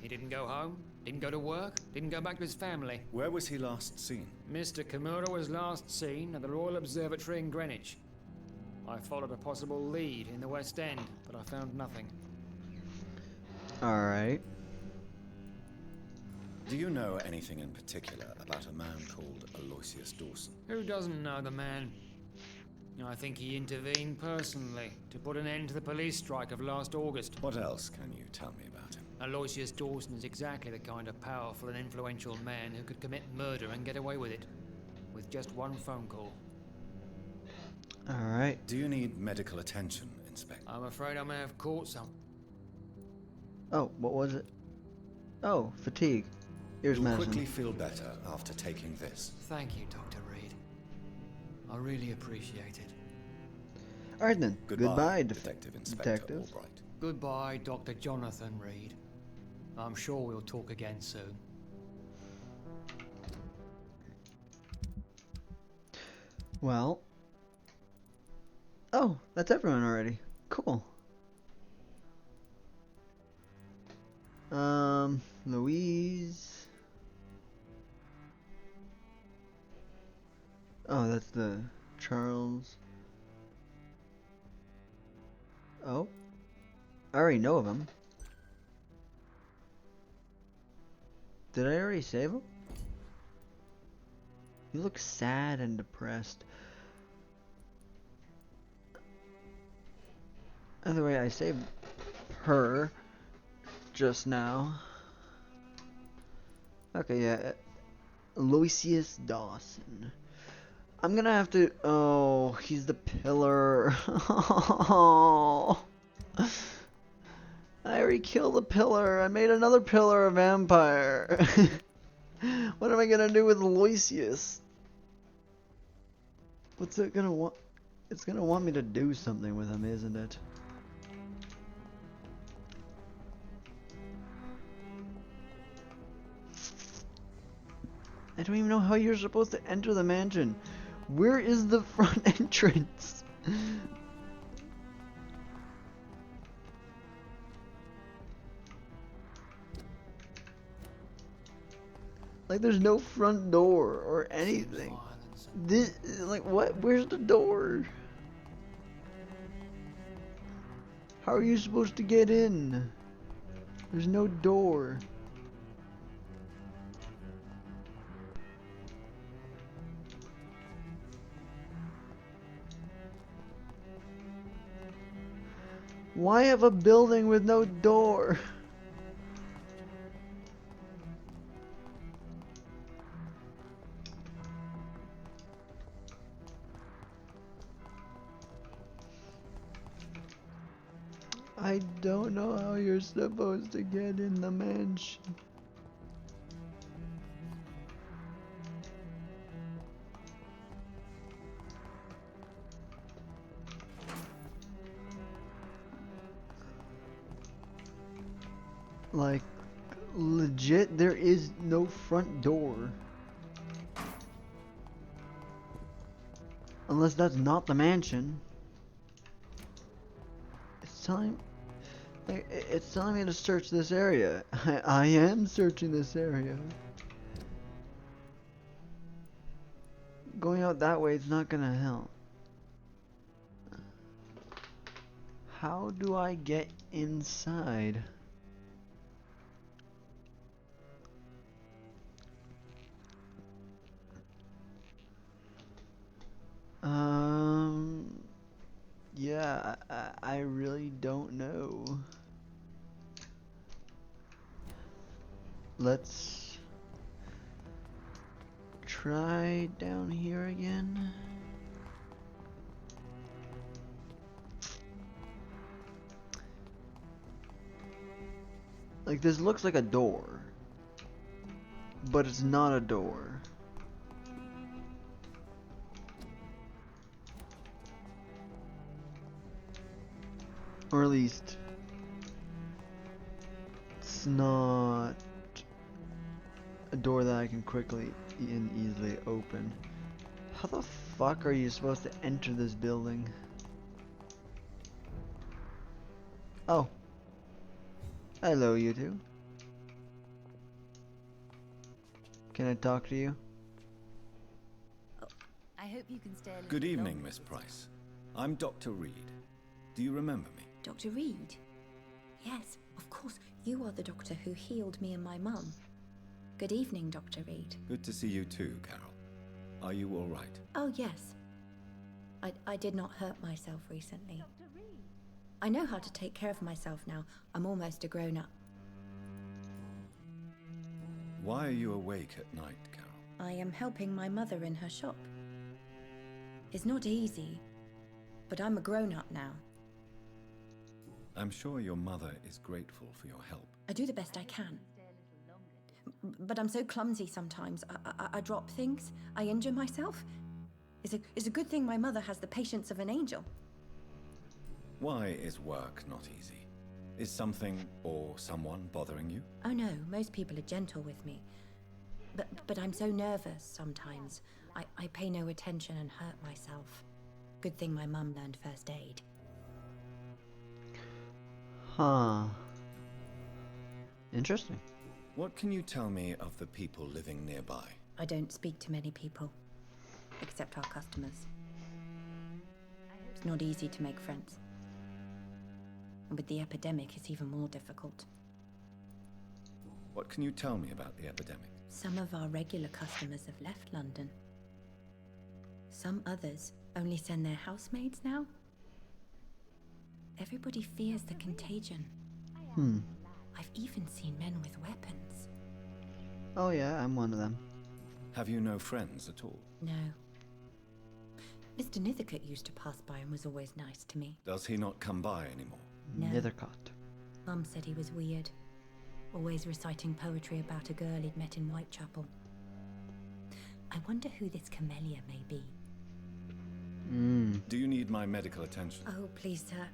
He didn't go home, didn't go to work, didn't go back to his family. Where was he last seen? Mr. Kimura was last seen at the Royal Observatory in Greenwich. I followed a possible lead in the West End, but I found nothing. Alright. Do you know anything in particular about a man called Aloysius Dawson? Who doesn't know the man? I think he intervened personally to put an end to the police strike of last August. What else can you tell me about him? Aloysius Dawson is exactly the kind of powerful and influential man who could commit murder and get away with it, with just one phone call. Alright. Do you need medical attention, Inspector? I'm afraid I may have caught some. Oh, what was it? Oh, fatigue. Here's You'll medicine. quickly feel better after taking this. Thank you, Dr. Reed. I really appreciate it. Alright then. Goodbye, Detective Inspector Albright. Goodbye, Dr. Jonathan Reed. I'm sure we'll talk again soon. Well. Oh, that's everyone already. Cool. Louise. Oh, that's the Charles. Oh. I already know of him. Did I already save him? You look sad and depressed. Either way, I saved her just now. Okay, yeah. Aloysius Dawson. I'm gonna have to... Oh, he's the pillar. Oh. I already killed the pillar. I made another pillar a vampire. What am I gonna do with Aloysius? What's it gonna want? It's gonna want me to do something with him, isn't it? I don't even know how you're supposed to enter the mansion. Where is the front entrance? Like, there's no front door or anything. This, like, what? Where's the door? How are you supposed to get in? There's no door. Why have a building with no door? I don't know how you're supposed to get in the mansion. Like, legit, there is no front door. Unless that's not the mansion. It's telling me to search this area. I am searching this area. Going out that way is not gonna help. How do I get inside? Yeah, I really don't know. Let's try down here again. Like, this looks like a door, but it's not a door. Or at least, it's not a door that I can quickly and easily open. How the fuck are you supposed to enter this building? Oh. Hello, you two. Can I talk to you? Oh, I hope you can stay a little Good bit evening, longer. Miss Price. I'm Dr. Reed. Do you remember me? Dr. Reed? Yes, of course. You are the doctor who healed me and my mum. Good evening, Dr. Reed. Good to see you too, Carol. Are you all right? Oh, yes. I did not hurt myself recently. I know how to take care of myself now. I'm almost a grown-up. Why are you awake at night, Carol? I am helping my mother in her shop. It's not easy, but I'm a grown-up now. I'm sure your mother is grateful for your help. I do the best I can. But I'm so clumsy sometimes. I drop things. I injure myself. It's a good thing my mother has the patience of an angel. Why is work not easy? Is something or someone bothering you? Oh no, most people are gentle with me. But I'm so nervous sometimes. I pay no attention and hurt myself. Good thing my mum learned first aid. Huh. Interesting. What can you tell me of the people living nearby? I don't speak to many people, except our customers. It's not easy to make friends. And with the epidemic, it's even more difficult. What can you tell me about the epidemic? Some of our regular customers have left London. Some others only send their housemaids now. Everybody fears the contagion. I've even seen men with weapons. Oh yeah, I'm one of them. Have you no friends at all? No. Mr. Nithercott used to pass by and was always nice to me. Does he not come by anymore? No. Nithercott. Mum said he was weird. Always reciting poetry about a girl he'd met in Whitechapel. I wonder who this camellia may be. Do you need my medical attention? Oh, please, sir.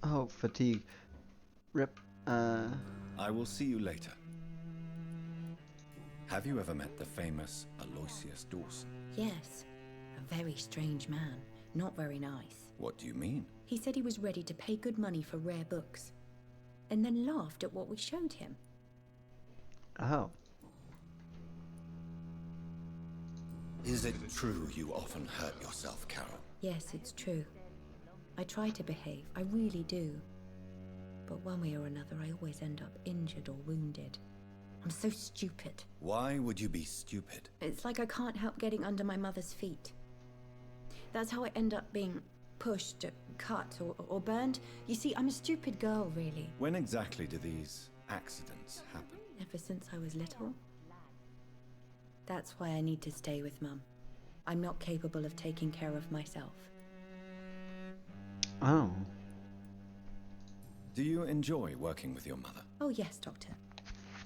Oh, fatigue. Rip. I will see you later. Have you ever met the famous Aloysius Dawson? Yes, a very strange man. Not very nice. What do you mean? He said he was ready to pay good money for rare books, and then laughed at what we showed him. Oh. Is it true you often hurt yourself, Carol? Yes, it's true. I try to behave, I really do. But one way or another, I always end up injured or wounded. I'm so stupid. Why would you be stupid? It's like I can't help getting under my mother's feet. That's how I end up being pushed, cut, or burned. You see, I'm a stupid girl, really. When exactly do these accidents happen? Ever since I was little. That's why I need to stay with Mum. I'm not capable of taking care of myself. Oh. Do you enjoy working with your mother? Oh yes, Doctor.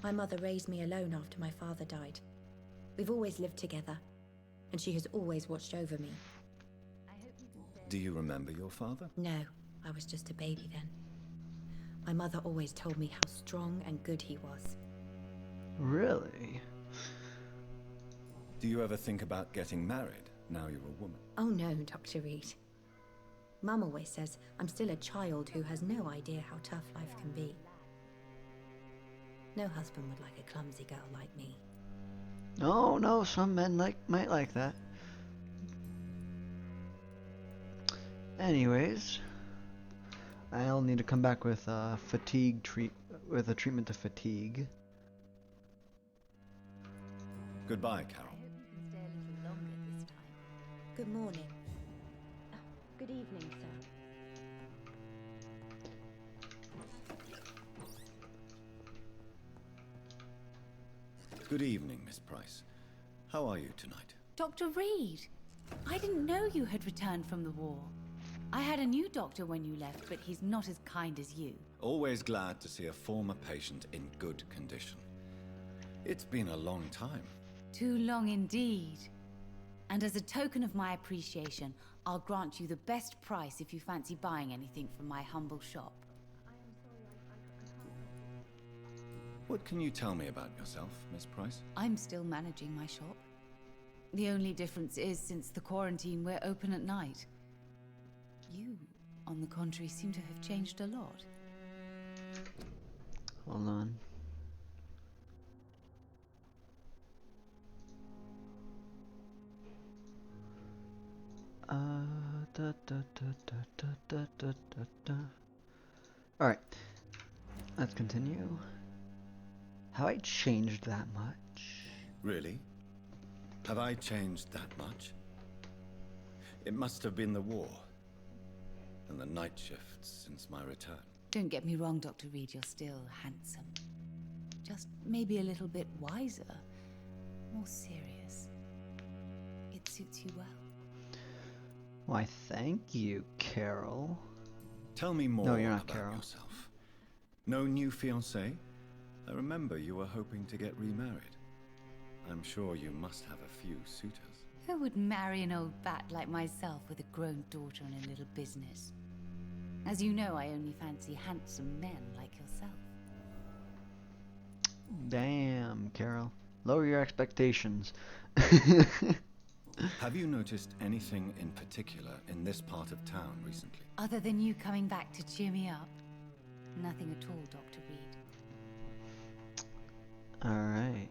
My mother raised me alone after my father died. We've always lived together, and she has always watched over me. Do you remember your father? No, I was just a baby then. My mother always told me how strong and good he was. Really? Do you ever think about getting married now you're a woman? Oh no, Dr. Reed. Mum always says I'm still a child who has no idea how tough life can be. No husband would like a clumsy girl like me. Oh no, some men might like that. Anyways, I'll need to come back with a treatment to fatigue. Goodbye, Carol. Good morning. Good evening, sir. Good evening, Miss Price. How are you tonight? Dr. Reed, I didn't know you had returned from the war. I had a new doctor when you left, but he's not as kind as you. Always glad to see a former patient in good condition. It's been a long time. Too long indeed. And as a token of my appreciation, I'll grant you the best price if you fancy buying anything from my humble shop. What can you tell me about yourself, Miss Price? I'm still managing my shop. The only difference is, since the quarantine, we're open at night. You, on the contrary, seem to have changed a lot. Hold on. Alright. Let's continue. Have I changed that much? Really? Have I changed that much? It must have been the war and the night shifts since my return. Don't get me wrong, Dr. Reed, you're still handsome. Just maybe a little bit wiser, more serious. It suits you well. Why, thank you, Carol. Tell me more No, you're not about Carol. yourself. No new fiancé? I remember you were hoping to get remarried. I'm sure you must have a few suitors. Who would marry an old bat like myself with a grown daughter and a little business? As you know, I only fancy handsome men like yourself. Damn, Carol. Lower your expectations. Have you noticed anything in particular in this part of town recently? Other than you coming back to cheer me up? Nothing at all, Dr. Reed. Alright.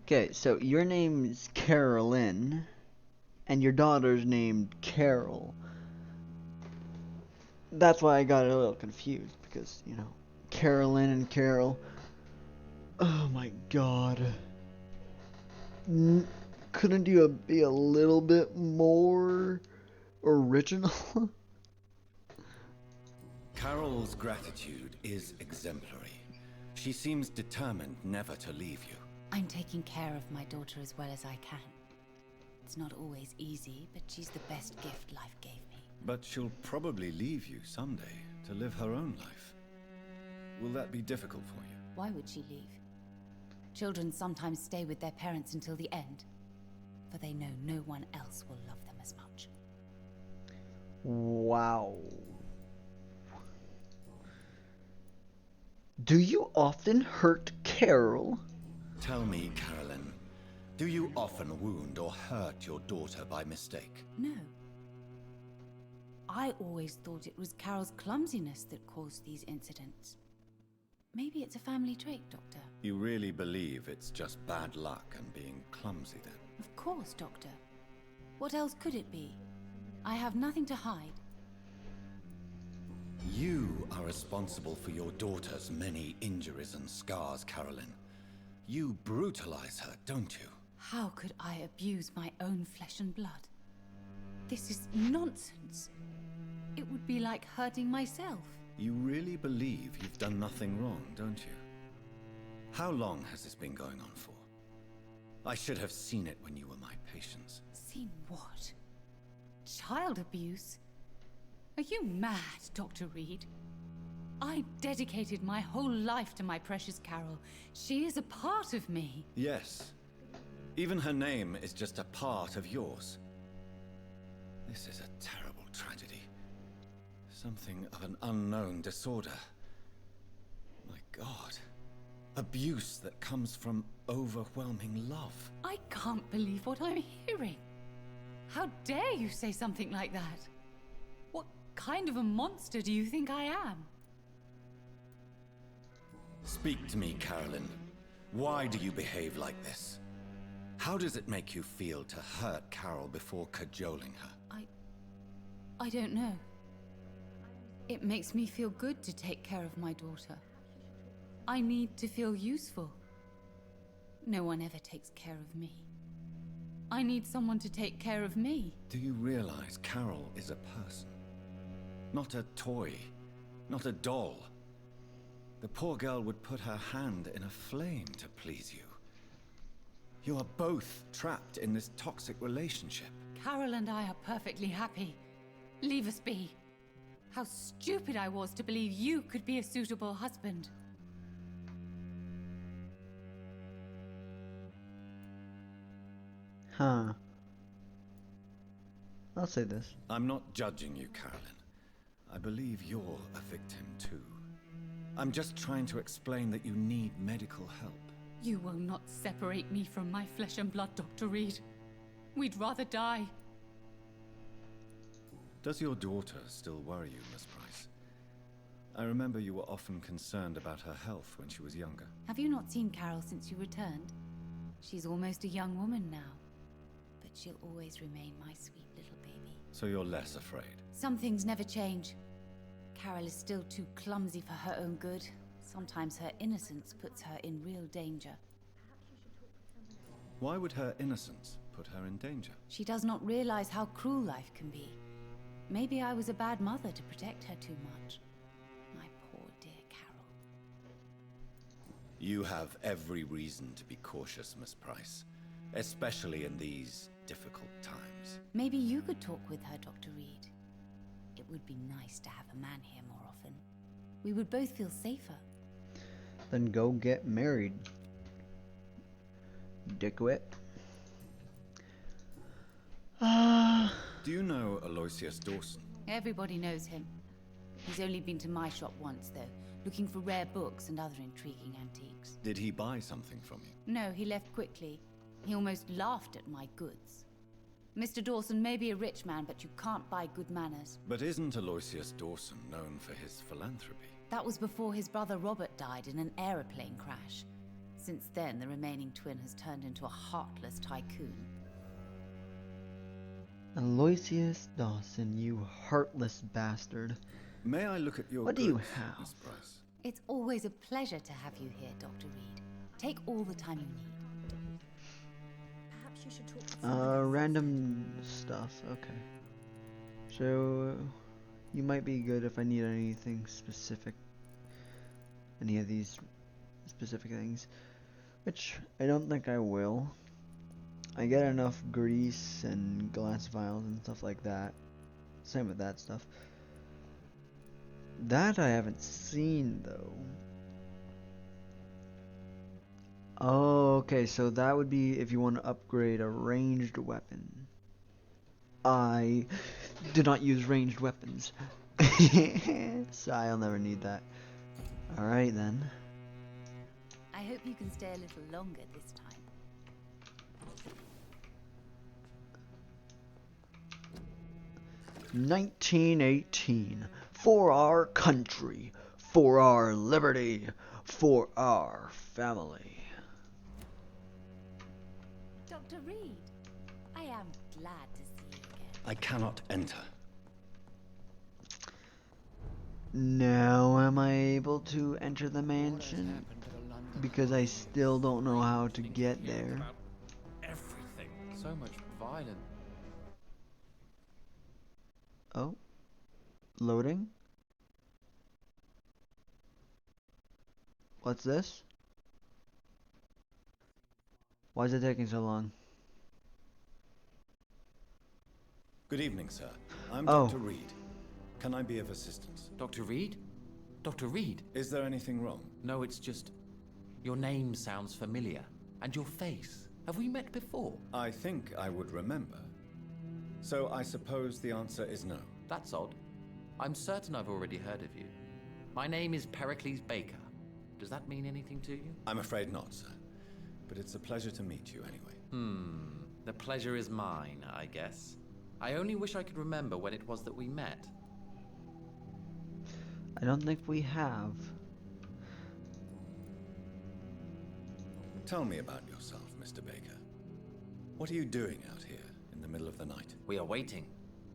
Okay, so your name's Carolyn, and your daughter's named Carol. That's why I got a little confused, because, you know, Carolyn and Carol. Oh my god. Couldn't you be a little bit more original? Carol's gratitude is exemplary. She seems determined never to leave you. I'm taking care of my daughter as well as I can. It's not always easy, but she's the best gift life gave me. But she'll probably leave you someday to live her own life. Will that be difficult for you? Why would she leave? Children sometimes stay with their parents until the end, for they know no one else will love them as much. Wow. Do you often hurt Carol? Tell me, Carolyn, do you often wound or hurt your daughter by mistake? No. I always thought it was Carol's clumsiness that caused these incidents. Maybe it's a family trait, Doctor. You really believe it's just bad luck and being clumsy then? Of course, Doctor. What else could it be? I have nothing to hide. You are responsible for your daughter's many injuries and scars, Carolyn. You brutalize her, don't you? How could I abuse my own flesh and blood? This is nonsense. It would be like hurting myself. You really believe you've done nothing wrong, don't you? How long has this been going on for? I should have seen it when you were my patients. Seen what? Child abuse? Are you mad, Dr. Reed? I dedicated my whole life to my precious Carol. She is a part of me. Yes. Even her name is just a part of yours. This is a terrible tragedy. Something of an unknown disorder. My God. Abuse that comes from overwhelming love. I can't believe what I'm hearing. How dare you say something like that? What kind of a monster do you think I am? Speak to me, Carolyn. Why do you behave like this? How does it make you feel to hurt Carol before cajoling her? I don't know. It makes me feel good to take care of my daughter. I need to feel useful. No one ever takes care of me. I need someone to take care of me. Do you realize Carol is a person? Not a toy. Not a doll. The poor girl would put her hand in a flame to please you. You are both trapped in this toxic relationship. Carol and I are perfectly happy. Leave us be. How stupid I was to believe you could be a suitable husband. Huh. I'll say this. I'm not judging you, Carolyn. I believe you're a victim too. I'm just trying to explain that you need medical help. You will not separate me from my flesh and blood, Dr. Reed. We'd rather die. Does your daughter still worry you, Miss Price? I remember you were often concerned about her health when she was younger. Have you not seen Carol since you returned? She's almost a young woman now. But she'll always remain my sweet little baby. So you're less afraid? Some things never change. Carol is still too clumsy for her own good. Sometimes her innocence puts her in real danger. Why would her innocence put her in danger? She does not realize how cruel life can be. Maybe I was a bad mother to protect her too much. My poor dear Carol. You have every reason to be cautious, Miss Price. Especially in these difficult times. Maybe you could talk with her, Dr. Reed. It would be nice to have a man here more often. We would both feel safer. Then go get married, dickwit. Do you know Aloysius Dawson? Everybody knows him. He's only been to my shop once, though, looking for rare books and other intriguing antiques. Did he buy something from you? No, he left quickly. He almost laughed at my goods. Mr. Dawson may be a rich man, but you can't buy good manners. But isn't Aloysius Dawson known for his philanthropy? That was before his brother Robert died in an aeroplane crash. Since then, the remaining twin has turned into a heartless tycoon. Aloysius Dawson, you heartless bastard. May I look at your What goods, do you have? Miss Price? It's always a pleasure to have you here, Dr. Reed. Take all the time you need. Perhaps you should talk to Random stuff. Okay. So, you might be good if I need anything specific. Any of these specific things. Which, I don't think I will. I get enough grease and glass vials and stuff like that. Same with that stuff. That I haven't seen, though. Oh, okay, so that would be if you want to upgrade a ranged weapon. I do not use ranged weapons. So I'll never need that. Alright then. I hope you can stay a little longer this time. 1918. For our country. For our liberty. For our family. Dr. Reed, I am glad to see you again. I cannot enter. Now am I able to enter the mansion? Because I still don't know how to get there. Everything. So much violence. Oh. Loading? What's this? Why is it taking so long? Good evening, sir. I'm Oh. Dr. Reed. Can I be of assistance? Dr. Reed? Dr. Reed? Is there anything wrong? No, it's just... Your name sounds familiar. And your face. Have we met before? I think I would remember. So I suppose the answer is no. That's odd. I'm certain I've already heard of you. My name is Pericles Baker. Does that mean anything to you? I'm afraid not, sir. But it's a pleasure to meet you anyway. The pleasure is mine, I guess. I only wish I could remember when it was that we met. I don't think we have. Tell me about yourself, Mr. Baker. What are you doing out here in the middle of the night? We are waiting.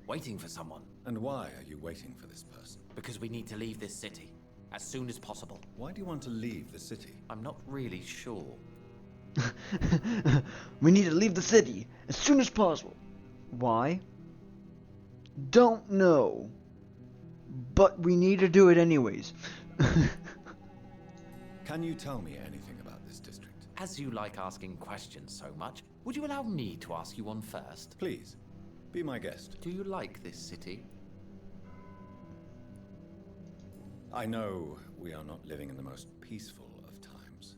Waiting for someone. And why are you waiting for this person? Because we need to leave this city. As soon as possible. Why do you want to leave the city? I'm not really sure. We need to leave the city as soon as possible. Why? Don't know. But we need to do it anyways. Can you tell me anything about this district? As you like asking questions so much, would you allow me to ask you one first? Please, be my guest. Do you like this city? I know we are not living in the most peaceful of times,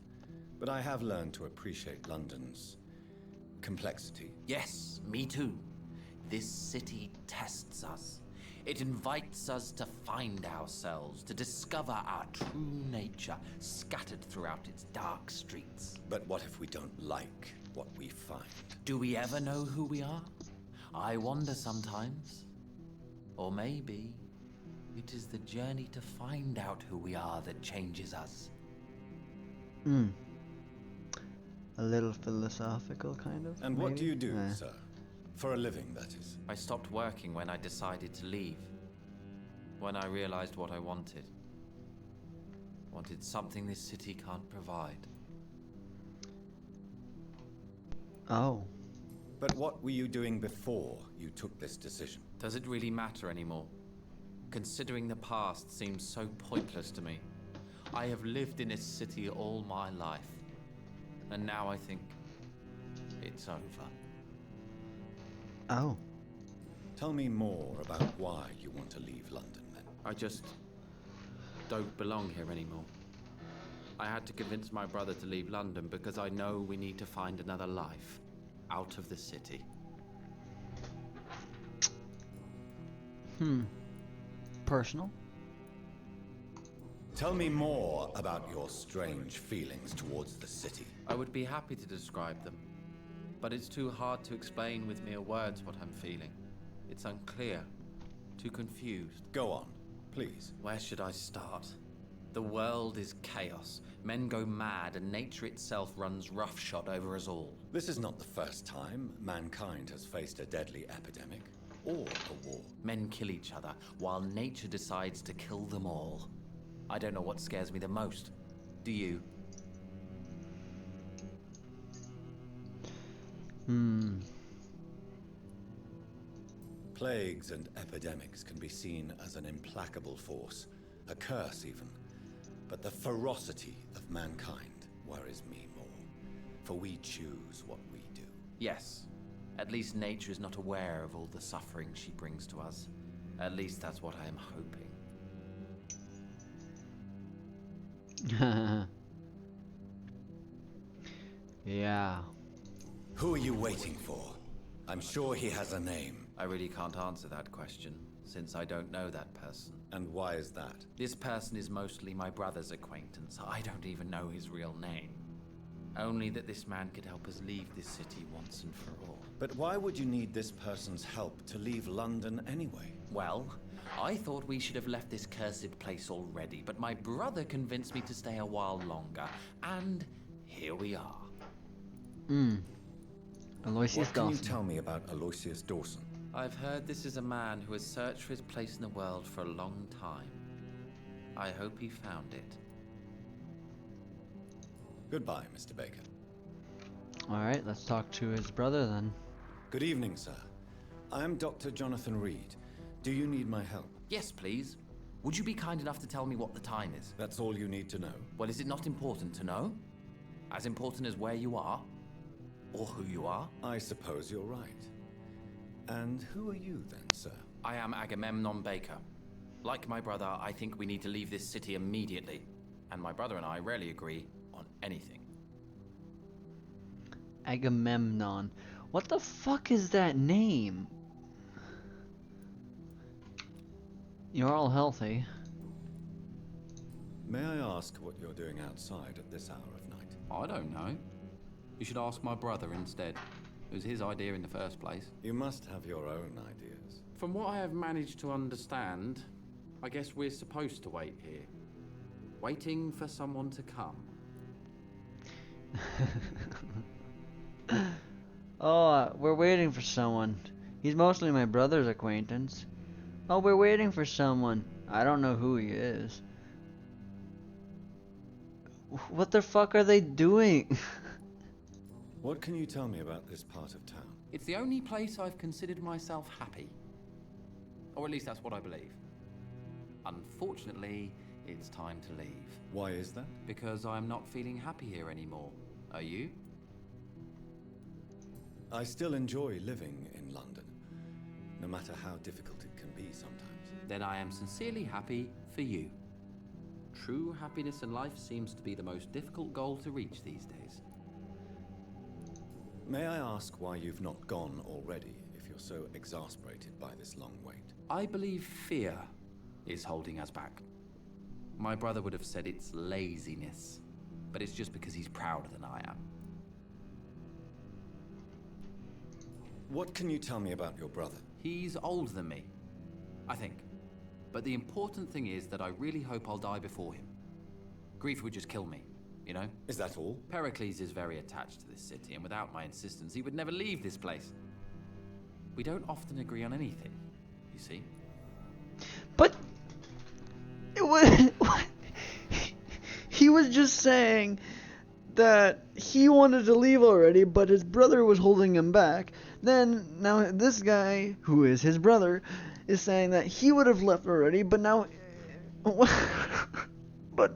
but I have learned to appreciate London's complexity. Yes, me too. This city tests us. It invites us to find ourselves, to discover our true nature scattered throughout its dark streets. But what if we don't like what we find? Do we ever know who we are? I wonder sometimes. Or maybe it is the journey to find out who we are that changes us. A little philosophical, kind of. And what do you do, maybe? sir? For a living, that is. I stopped working when I decided to leave. When I realized what I wanted. Wanted something this city can't provide. Oh. But what were you doing before you took this decision? Does it really matter anymore? Considering the past seems so pointless to me. I have lived in this city all my life. And now I think it's over. Oh. Tell me more about why you want to leave London, then. I just don't belong here anymore. I had to convince my brother to leave London because I know we need to find another life out of the city. Personal? Tell me more about your strange feelings towards the city. I would be happy to describe them, but it's too hard to explain with mere words what I'm feeling. It's unclear, too confused. Go on, please. Where should I start? The world is chaos. Men go mad, and nature itself runs roughshod over us all. This is not the first time mankind has faced a deadly epidemic or a war. Men kill each other, while nature decides to kill them all. I don't know what scares me the most. Do you? Plagues and epidemics can be seen as an implacable force, a curse even. But the ferocity of mankind worries me more, for we choose what we do. Yes. At least nature is not aware of all the suffering she brings to us. At least that's what I am hoping. Yeah. Who are you waiting for? I'm sure he has a name. I really can't answer that question. since I don't know that person. And why is that? This person is mostly my brother's acquaintance. I don't even know his real name. Only that this man could help us leave this city once and for all. But why would you need this person's help to leave London anyway? Well, I thought we should have left this cursed place already, but my brother convinced me to stay a while longer, and here we are. Aloysius What can you Dawson. tell me about Aloysius Dawson? I've heard this is a man who has searched for his place in the world for a long time. I hope he found it. Goodbye, Mr. Baker. Alright, let's talk to his brother then. Good evening, sir. I am Dr. Jonathan Reed. Do you need my help? Yes, please. Would you be kind enough to tell me what the time is? That's all you need to know. Well, is it not important to know? As important as where you are? Or who you are? I suppose you're right. And who are you then, sir? I am Agamemnon Baker. Like my brother, I think we need to leave this city immediately. And my brother and I rarely agree on anything. Agamemnon. What the fuck is that name? You're all healthy. May I ask what you're doing outside at this hour of night? I don't know. You should ask my brother instead. It was his idea in the first place. You must have your own ideas. From what I have managed to understand, I guess we're supposed to wait here. Waiting for someone to come. Oh, we're waiting for someone. He's mostly my brother's acquaintance. Oh, we're waiting for someone. I don't know who he is. What the fuck are they doing? What can you tell me about this part of town? It's the only place I've considered myself happy. Or at least that's what I believe. Unfortunately, it's time to leave. Why is that? Because I'm not feeling happy here anymore. Are you? I still enjoy living in London, no matter how difficult it can be sometimes. Then I am sincerely happy for you. True happiness in life seems to be the most difficult goal to reach these days. May I ask why you've not gone already, if you're so exasperated by this long wait? I believe fear is holding us back. My brother would have said it's laziness, but it's just because he's prouder than I am. What can you tell me about your brother? He's older than me, I think. But the important thing is that I really hope I'll die before him. Grief would just kill me, you know? Is that all? Pericles is very attached to this city, and without my insistence, he would never leave this place. We don't often agree on anything, you see? But it was he was just saying that he wanted to leave already, but his brother was holding him back. Then now this guy, who is his brother, is saying that he would have left already, but now but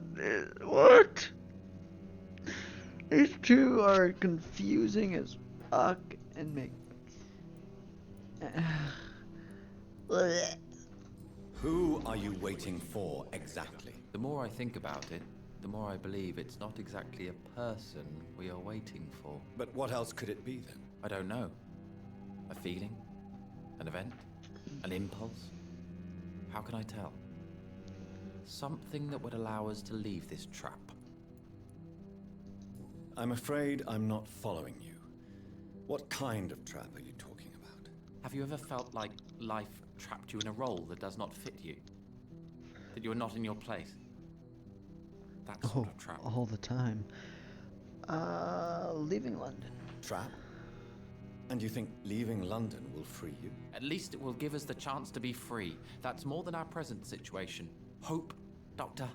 what? These two are confusing as fuck and make Who are you waiting for exactly? The more I think about it, the more I believe it's not exactly a person we are waiting for. But what else could it be then? I don't know. A feeling? An event? An impulse? How can I tell? Something that would allow us to leave this trap. I'm afraid I'm not following you. What kind of trap are you talking about? Have you ever felt like life trapped you in a role that does not fit you? That you are not in your place? That sort of trap. All the time. Leaving London. Trap? And you think leaving London will free you? At least it will give us the chance to be free. That's more than our present situation. Hope, Doctor.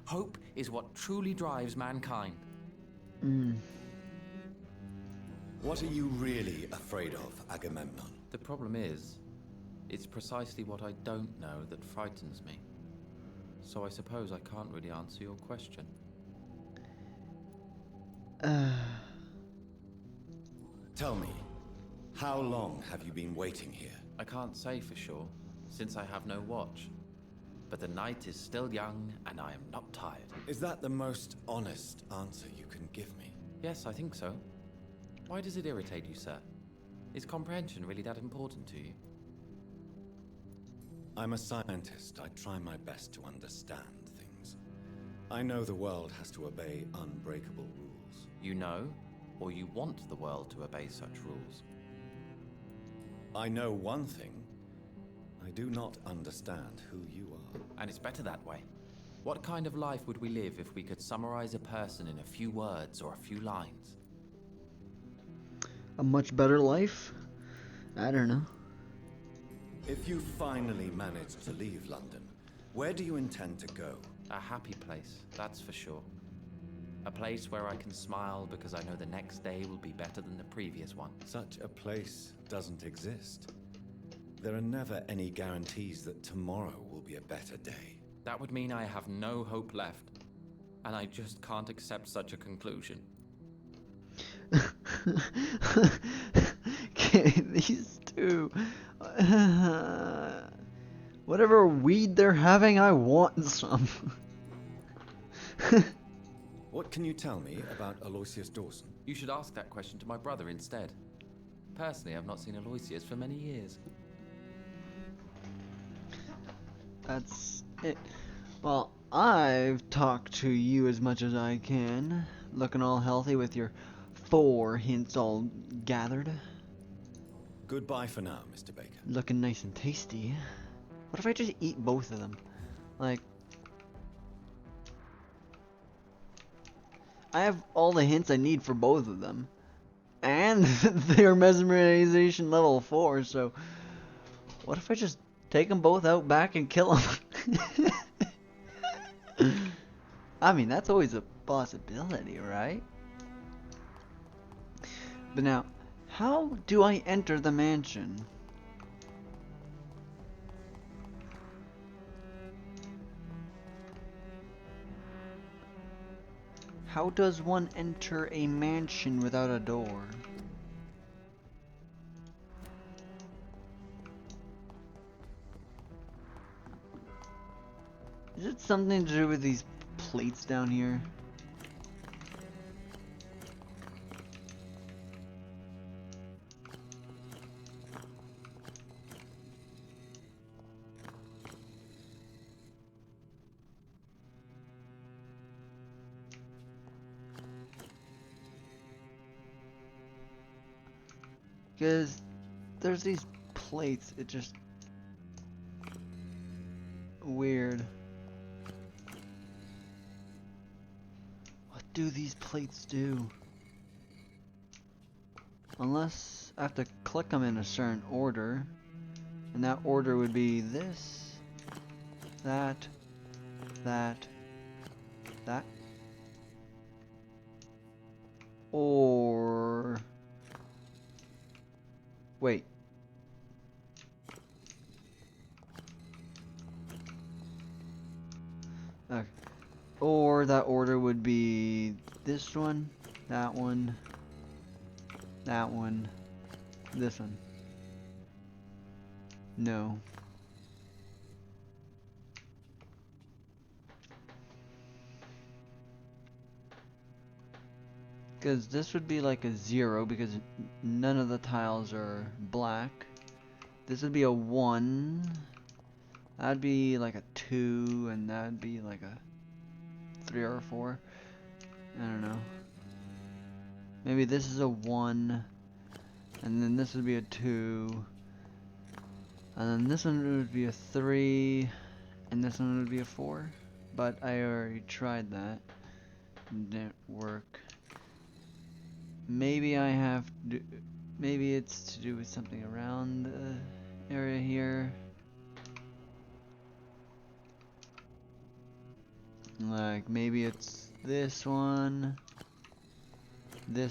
Hope is what truly drives mankind. What are you really afraid of, Agamemnon? The problem is, it's precisely what I don't know that frightens me. So I suppose I can't really answer your question. Tell me, how long have you been waiting here? I can't say for sure, since I have no watch. But the night is still young, and I am not tired. Is that the most honest answer you can give me? Yes, I think so. Why does it irritate you, sir? Is comprehension really that important to you? I'm a scientist. I try my best to understand things. I know the world has to obey unbreakable rules. You know, or you want the world to obey such rules? I know one thing. I do not understand who you are. And it's better that way. What kind of life would we live if we could summarize a person in a few words or a few lines? A much better life? I don't know. If you finally manage to leave London, where do you intend to go? A happy place, that's for sure. A place where I can smile because I know the next day will be better than the previous one. Such a place doesn't exist. There are never any guarantees that tomorrow will be a better day. That would mean I have no hope left, and I just can't accept such a conclusion. Okay, these two. Whatever weed they're having, I want some. What can you tell me about Aloysius Dawson? You should ask that question to my brother instead. Personally, I've not seen Aloysius for many years. That's it. Well, I've talked to you as much as I can. Looking all healthy with your 4 hints all gathered. Goodbye for now, Mr. Baker. Looking nice and tasty. What if I just eat both of them? Like, I have all the hints I need for both of them. And they're mesmerization level 4, so what if I just take them both out back and kill them? I mean, that's always a possibility, right? But now, how do I enter the mansion? How does one enter a mansion without a door? Is it something to do with these plates down here? Because there's these plates, it just weird. What do these plates do? Unless I have to click them in a certain order, and that order would be this, that, that, that, or wait. Okay. Or that order would be this one, that one, that one, this one. No. Because this would be like a 0 because none of the tiles are black. This would be a 1. That'd be like a 2, and that'd be like a 3 or a 4. I don't know. Maybe this is a 1, and then this would be a 2, and then this one would be a 3, and this one would be a 4. But I already tried that. It didn't work. Maybe I have to, maybe it's to do with something around the area here. Like maybe it's this one, that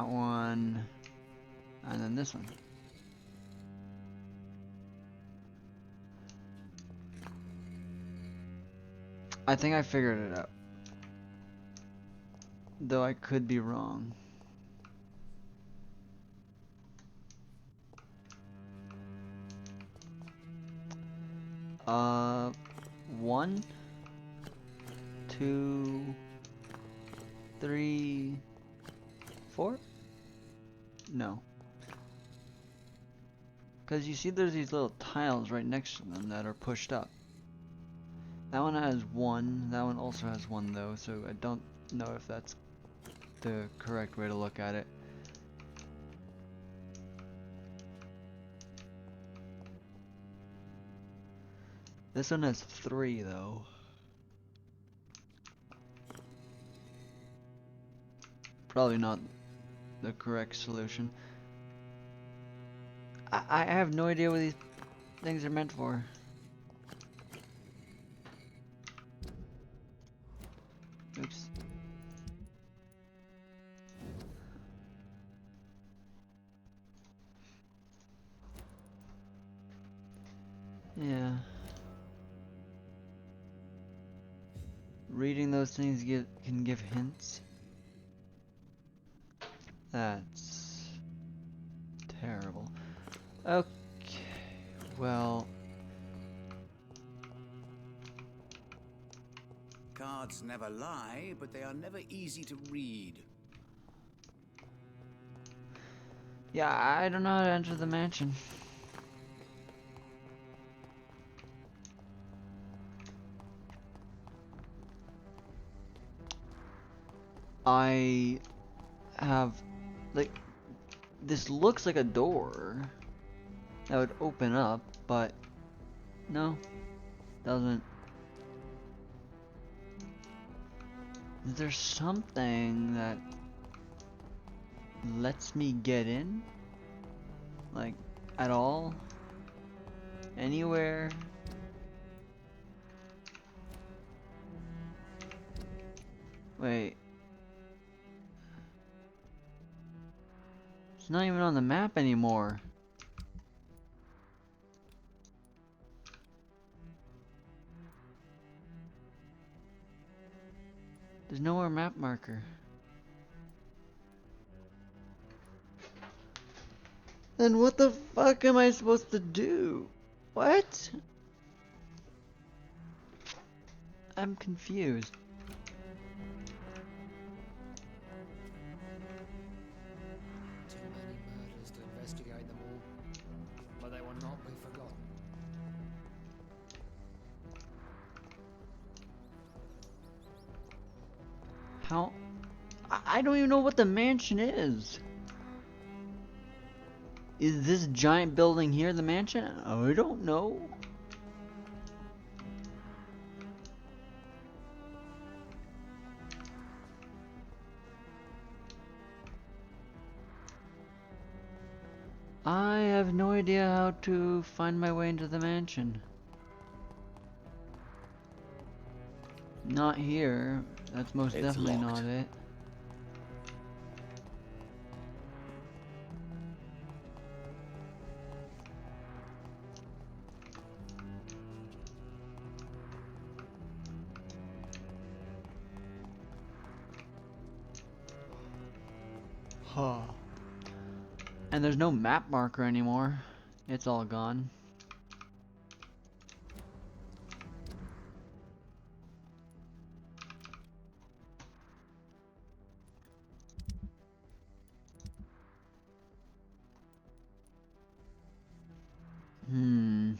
one, and then this one. I think I figured it out. Though I could be wrong. One, 2, 3, 4? No. Because you see there's these little tiles right next to them that are pushed up. That one has one, that one also has one though, so I don't know if that's the correct way to look at it. This one has 3 though. Probably not the correct solution. I have no idea what these things are meant for. Oops. Yeah. Reading those things can give hints. That's terrible. Okay, well. Cards never lie, but they are never easy to read. Yeah, I don't know how to enter the mansion. I have, like, this looks like a door that would open up, but no, doesn't. Is there something that lets me get in? Like, at all? Anywhere? Wait. It's not even on the map anymore. There's no more map marker. Then what the fuck am I supposed to do? What? I'm confused. Too many murders to investigate them all, but they will not be forgotten. How? I don't even know what the mansion is. Is this giant building here the mansion? I don't know. I have no idea how to find my way into the mansion. Not here. That's most It's definitely locked. not it. Huh. And there's no map marker anymore. It's all gone. Hmm.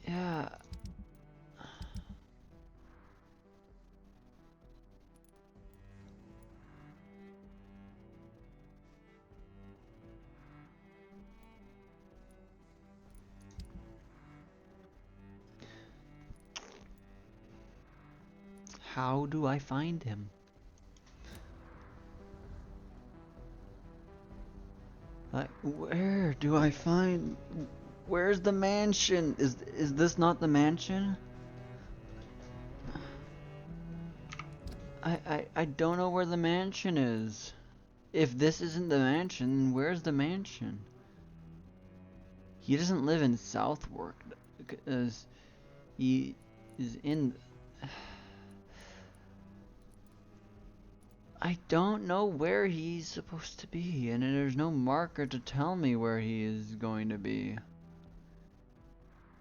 Yeah. How do I find him? Where do I find? Where's the mansion? Is this not the mansion? I don't know where the mansion is. If this isn't the mansion, where's the mansion? He doesn't live in Southwark, because he is in. I don't know where he's supposed to be, and there's no marker to tell me where he is going to be.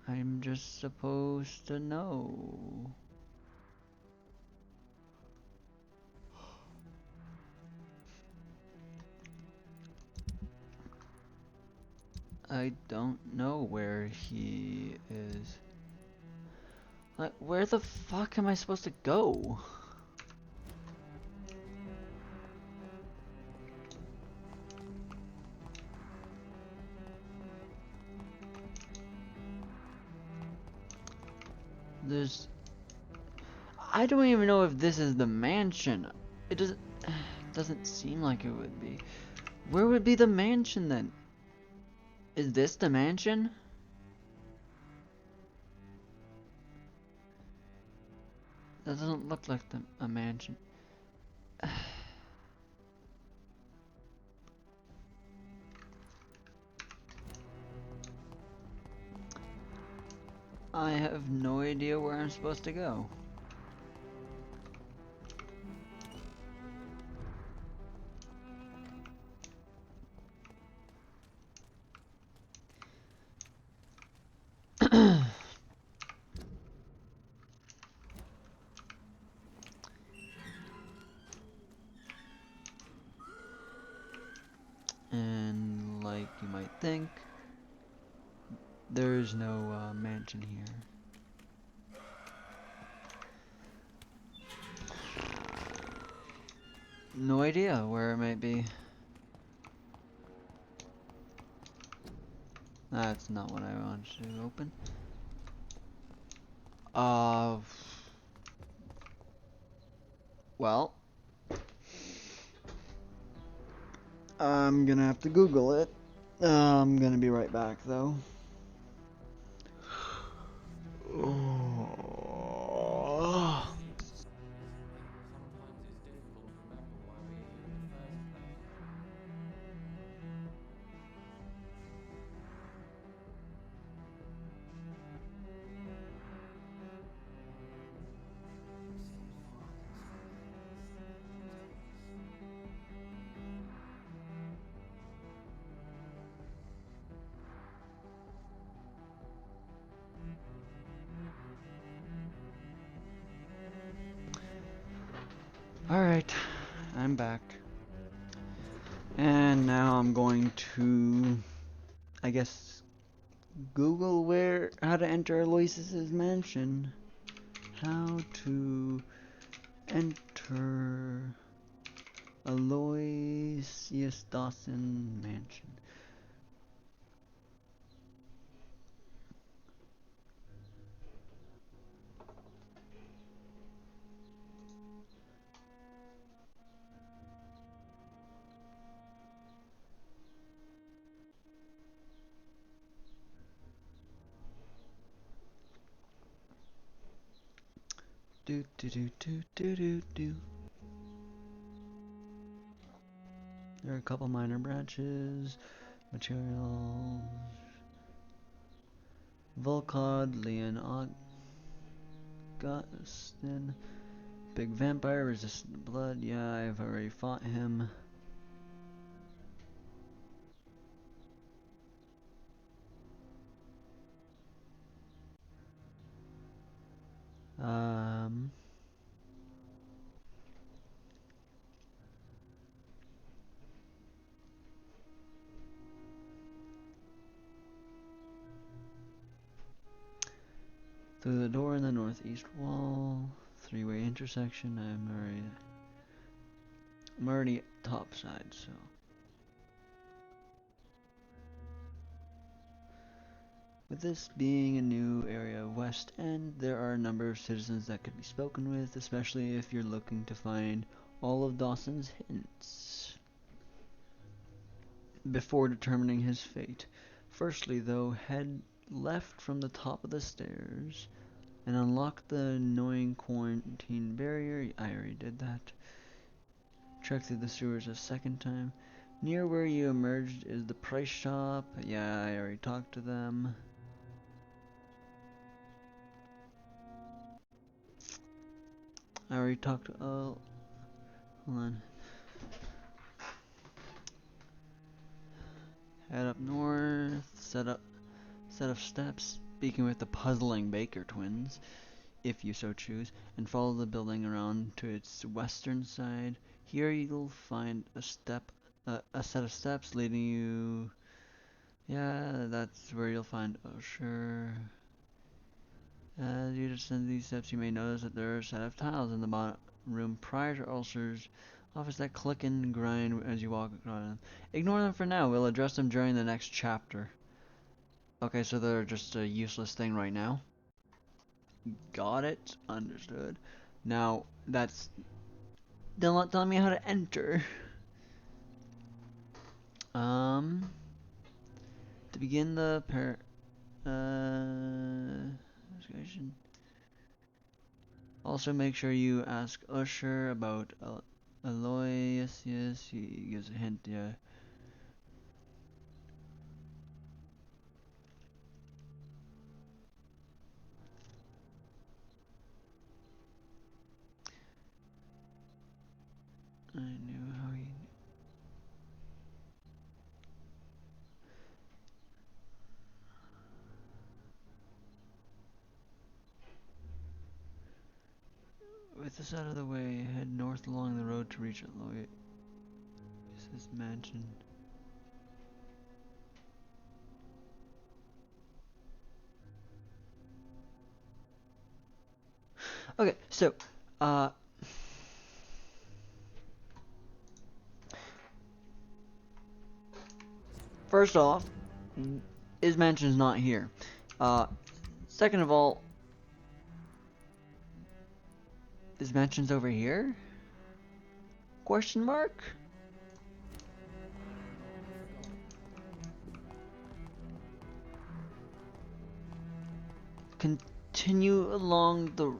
I'm just supposed to know. I don't know where he is. Like, where the fuck am I supposed to go? I don't even know if this is the mansion. It doesn't seem like it would be. Where would be the mansion then? Is this the mansion? That doesn't look like a mansion. I have no idea where I'm supposed to go. And like you might think, there's no mansion here. No idea where it might be. That's not what I wanted to open. Well, I'm gonna have to Google it. I'm gonna be right back though. Alright, I'm back. And now I'm going to, I guess, Google how to enter Aloysius's mansion. How to enter Aloysius Dawson mansion. Do do do do do do do. There are a couple minor branches. Materials. Volcod, Leon Augustin. Big vampire, resistant to blood. Yeah, I've already fought him. Through the door in the northeast wall, three-way intersection. I'm already top side, so. With this being a new area of West End, there are a number of citizens that could be spoken with, especially if you're looking to find all of Dawson's hints before determining his fate. Firstly, though, head left from the top of the stairs and unlock the annoying quarantine barrier. I already did that. Trek through the sewers a second time. Near where you emerged is the price shop. Yeah, I already talked to them. I already talked to, oh, hold on. Head up north, set of steps, speaking with the puzzling Baker twins, if you so choose, and follow the building around to its western side. Here you'll find a set of steps leading you. Yeah, that's where you'll find Usher. As you descend these steps, you may notice that there are a set of tiles in the bottom room prior to Usher's office that click and grind as you walk across them. Ignore them for now. We'll address them during the next chapter. Okay, so they're just a useless thing right now. Got it. Understood. Now, that's... They're not telling me how to enter. To begin the investigation. Also make sure you ask Usher about Aloysius. Yes, he gives a hint, yeah. I knew how he... With this out of the way, head north along the road to reach Aloysius' mansion. Okay, so, first off, his mansion's not here. Second of all, his mansion's over here? Question mark? Continue along the...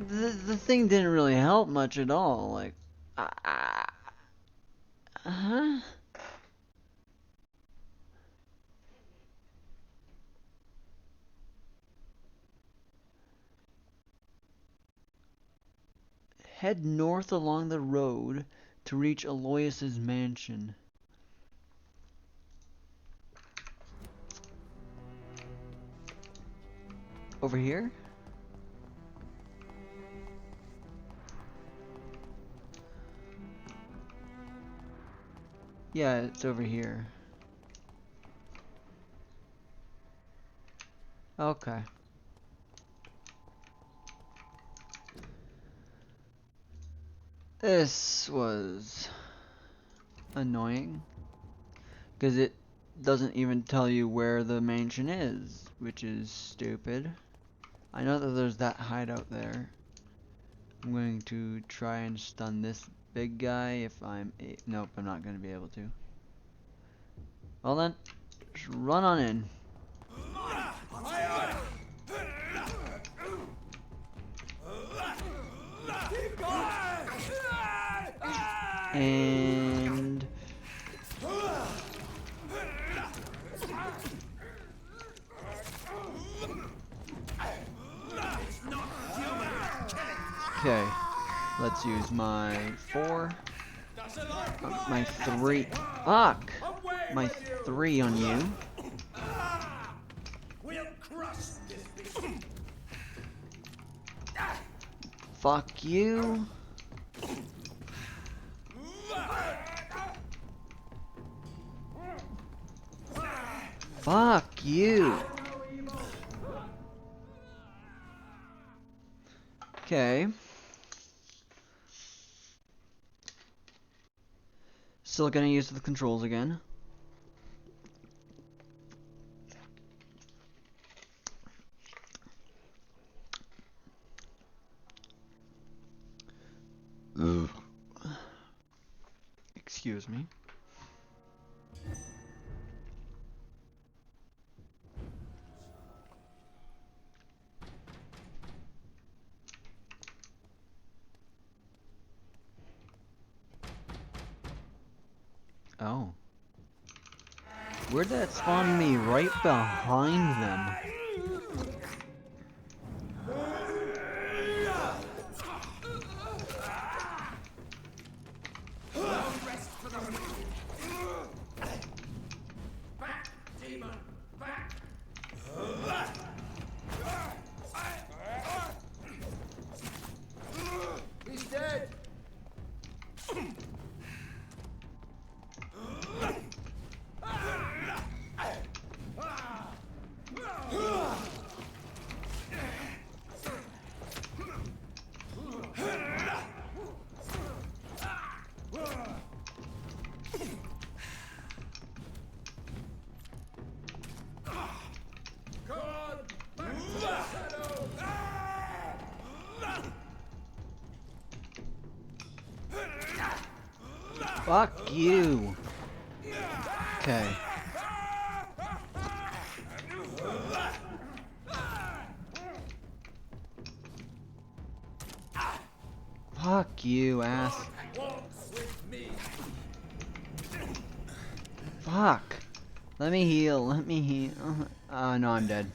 the thing didn't really help much at all, like... Head north along the road to reach Aloysius' mansion. Over here? Yeah, it's over here. Okay. This was annoying because it doesn't even tell you where the mansion is, which is stupid. I know that there's that hideout there. I'm going to try and stun this big guy if I'm... Nope, I'm not going to be able to. Well then, just run on in. And... Okay, let's use my 4. My 3. Fuck! My 3 on you. Fuck you. Fuck you. Okay. Still getting used to the controls again. Excuse me. Oh. Where'd that spawn me? Right behind them. Fuck you. Okay. Fuck you, ass. Fuck. Let me heal. Let me heal. No, I'm dead.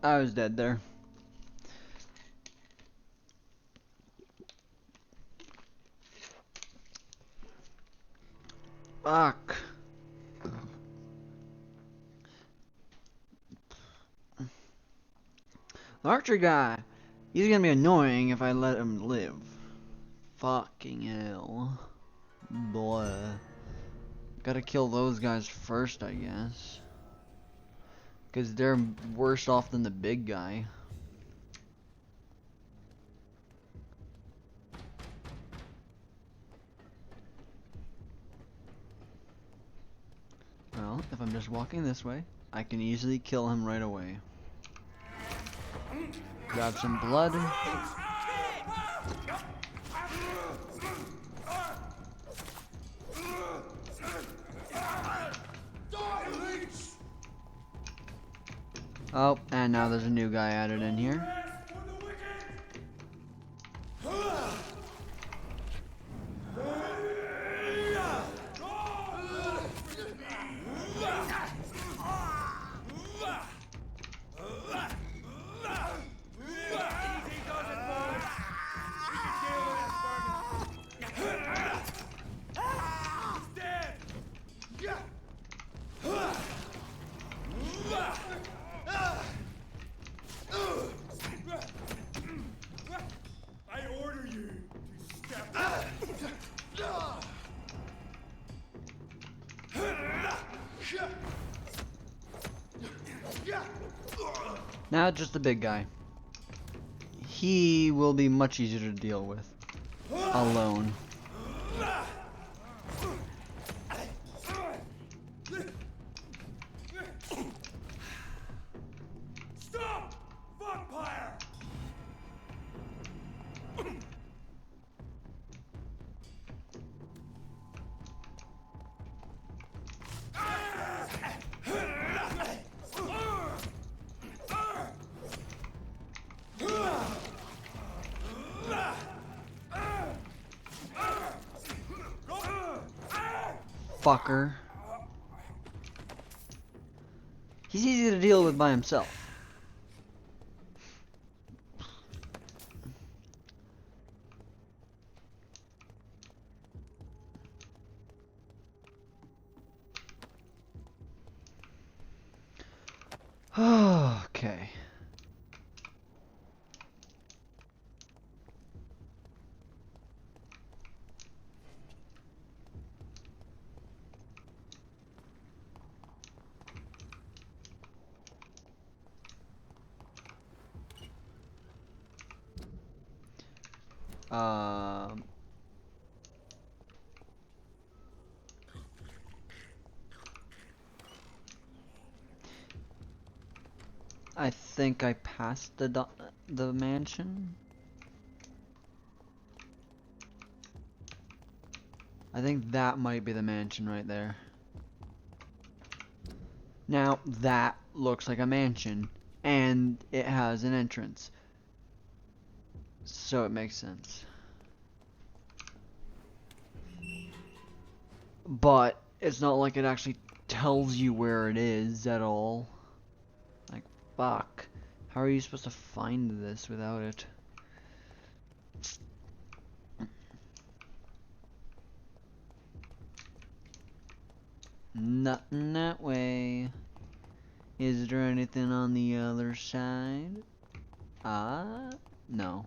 I was dead there. Fuck. The archer guy. He's gonna be annoying if I let him live. Fucking hell. Boy. Gotta kill those guys first, I guess. Because they're worse off than the big guy. Well, if I'm just walking this way, I can easily kill him right away. Grab some blood. Oh, and now there's a new guy added in here. Now just the big guy. He will be much easier to deal with alone. Stop! Vampire! Fucker. He's easy to deal with by himself. Okay. I think I passed the mansion. I think that might be the mansion right there. Now that looks like a mansion, and it has an entrance, so it makes sense. But it's not like it actually tells you where it is at all. Like, fuck. How are you supposed to find this without it? Nothing that way. Is there anything on the other side? No.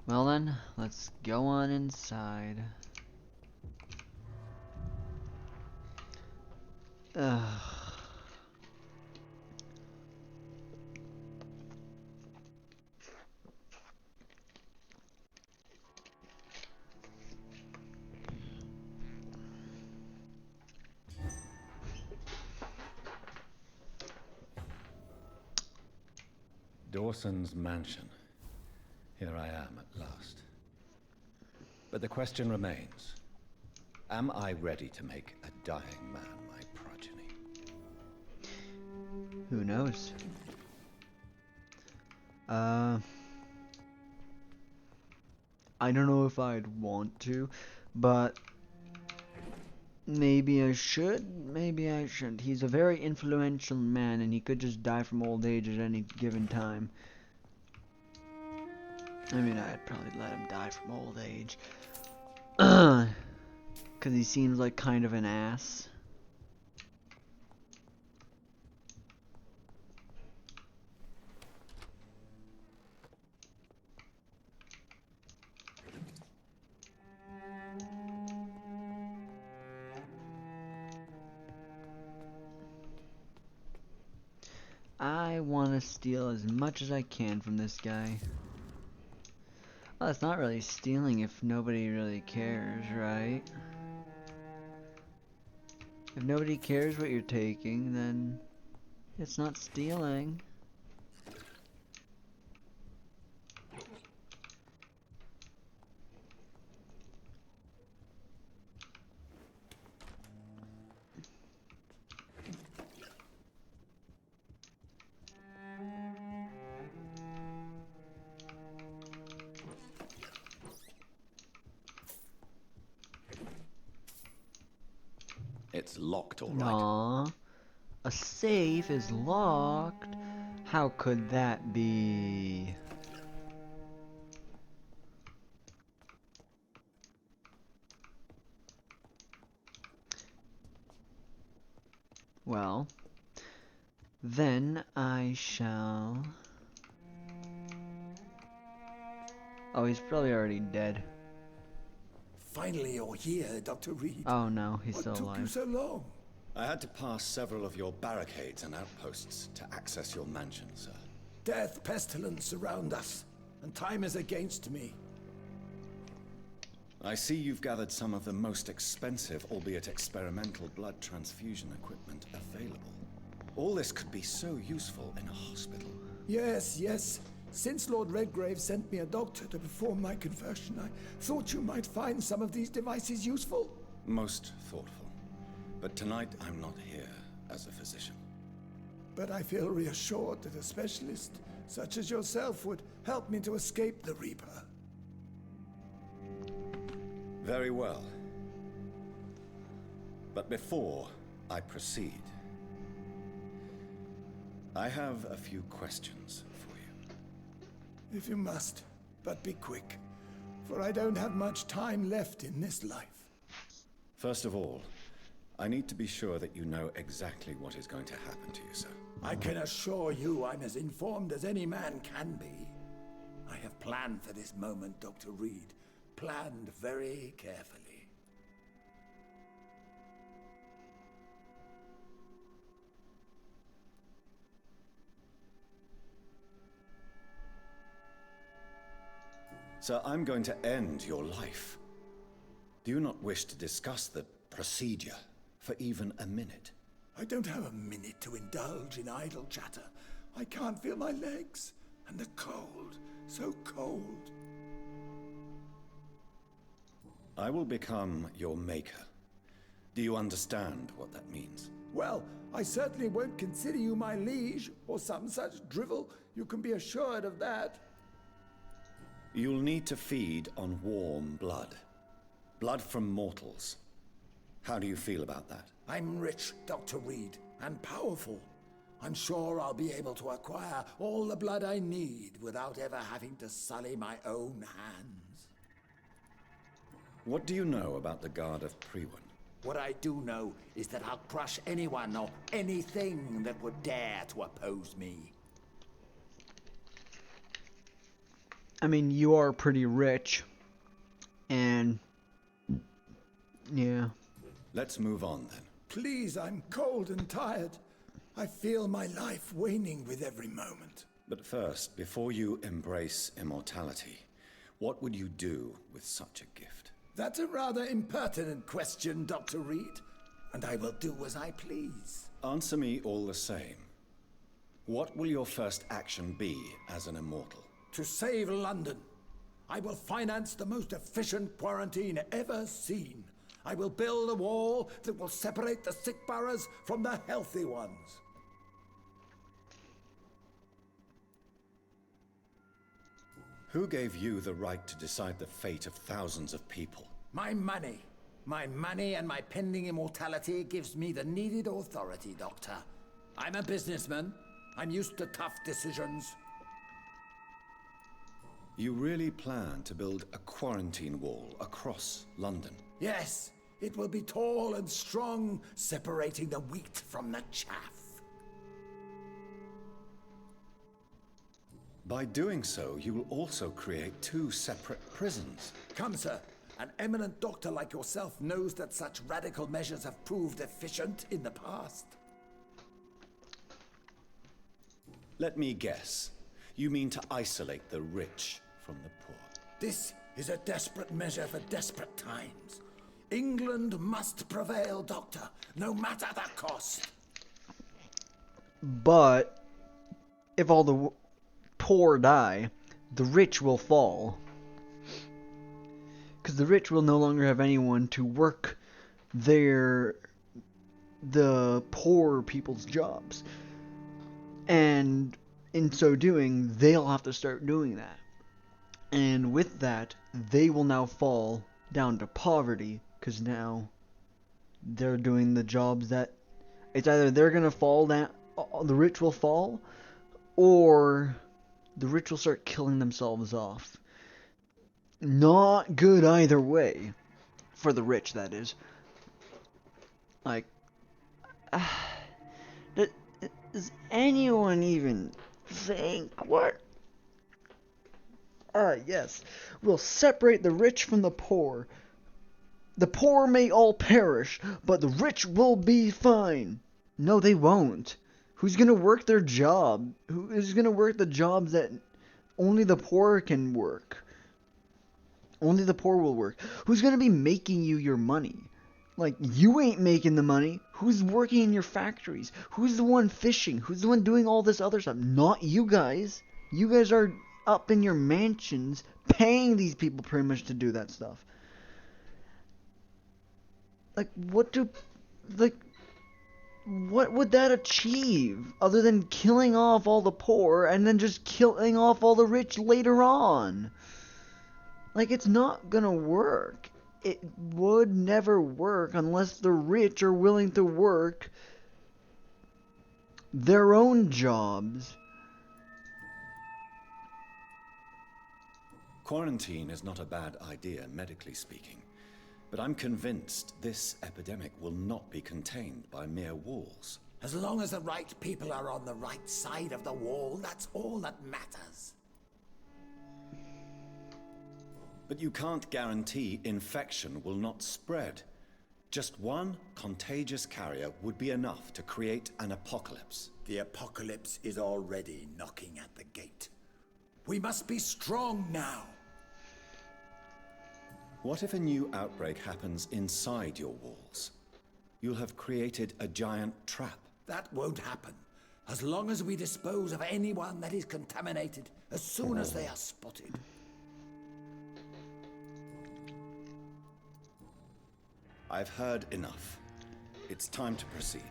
Well then, let's go on inside. Ugh. Dawson's mansion. Here I am at last. But the question remains. Am I ready to make a dying man my progeny? Who knows? I don't know if I'd want to, but maybe I should, maybe I shouldn't. He's a very influential man, and he could just die from old age at any given time. I mean, I'd probably let him die from old age. Because he seems like kind of an ass. I want to steal as much as I can from this guy. Well, it's not really stealing if nobody really cares, right? If nobody cares what you're taking, then it's not stealing. It's locked, all right. Aww. A safe is locked? How could that be? Well, then I shall... Oh, he's probably already dead. Finally, you're here, Dr. Reed. Oh no, he's still What took you alive. so long? I had to pass several of your barricades and outposts to access your mansion, sir. Death, pestilence surround us, and time is against me. I see you've gathered some of the most expensive, albeit experimental, blood transfusion equipment available. All this could be so useful in a hospital. Yes, yes. Since Lord Redgrave sent me a doctor to perform my conversion, I thought you might find some of these devices useful. Most thoughtful. But tonight I'm not here as a physician. But I feel reassured that a specialist such as yourself would help me to escape the Reaper. Very well. But before I proceed, I have a few questions for you. If you must, but be quick, for I don't have much time left in this life. First of all, I need to be sure that you know exactly what is going to happen to you, sir. I can assure you I'm as informed as any man can be. I have planned for this moment, Dr. Reed. Planned very carefully. Sir, I'm going to end your life. Do you not wish to discuss the procedure for even a minute? I don't have a minute to indulge in idle chatter. I can't feel my legs, and the cold, so cold. I will become your maker. Do you understand what that means? Well, I certainly won't consider you my liege, or some such drivel. You can be assured of that. You'll need to feed on warm blood. Blood from mortals. How do you feel about that? I'm rich, Dr. Reed, and powerful. I'm sure I'll be able to acquire all the blood I need without ever having to sully my own hands. What do you know about the Guard of Priwen? What I do know is that I'll crush anyone or anything that would dare to oppose me. I mean, you are pretty rich. And... yeah. Let's move on then. Please, I'm cold and tired. I feel my life waning with every moment. But first, before you embrace immortality, what would you do with such a gift? That's a rather impertinent question, Dr. Reed. And I will do as I please. Answer me all the same. What will your first action be as an immortal? To save London, I will finance the most efficient quarantine ever seen. I will build a wall that will separate the sick boroughs from the healthy ones. Who gave you the right to decide the fate of thousands of people? My money. My money and my pending immortality gives me the needed authority, Doctor. I'm a businessman. I'm used to tough decisions. You really plan to build a quarantine wall across London? Yes, it will be tall and strong, separating the wheat from the chaff. By doing so, you will also create 2 separate prisons. Come, sir. An eminent doctor like yourself knows that such radical measures have proved efficient in the past. Let me guess. You mean to isolate the rich from the poor? This is a desperate measure for desperate times. England must prevail, Doctor, no matter the cost. But if all the poor die, the rich will fall. Because the rich will no longer have anyone to work the poor people's jobs. And in so doing, they'll have to start doing that. And with that, they will now fall down to poverty, because now they're doing the jobs that it's either they're going to fall down, the rich will fall, or the rich will start killing themselves off. Not good either way. For the rich, that is. Like, does anyone even think what? Yes. We'll separate the rich from the poor. The poor may all perish, but the rich will be fine. No, they won't. Who's gonna work their job? Who is gonna work the jobs that only the poor can work? Only the poor will work. Who's gonna be making you your money? Like, you ain't making the money. Who's working in your factories? Who's the one fishing? Who's the one doing all this other stuff? Not you guys. You guys are up in your mansions paying these people pretty much to do that stuff. Like, what would that achieve other than killing off all the poor and then just killing off all the rich later on? Like, it's not gonna work. It would never work unless the rich are willing to work their own jobs. Quarantine is not a bad idea, medically speaking. But I'm convinced this epidemic will not be contained by mere walls. As long as the right people are on the right side of the wall, that's all that matters. But you can't guarantee infection will not spread. Just one contagious carrier would be enough to create an apocalypse. The apocalypse is already knocking at the gate. We must be strong now. What if a new outbreak happens inside your walls? You'll have created a giant trap. That won't happen. As long as we dispose of anyone that is contaminated as soon as they are spotted. I've heard enough. It's time to proceed.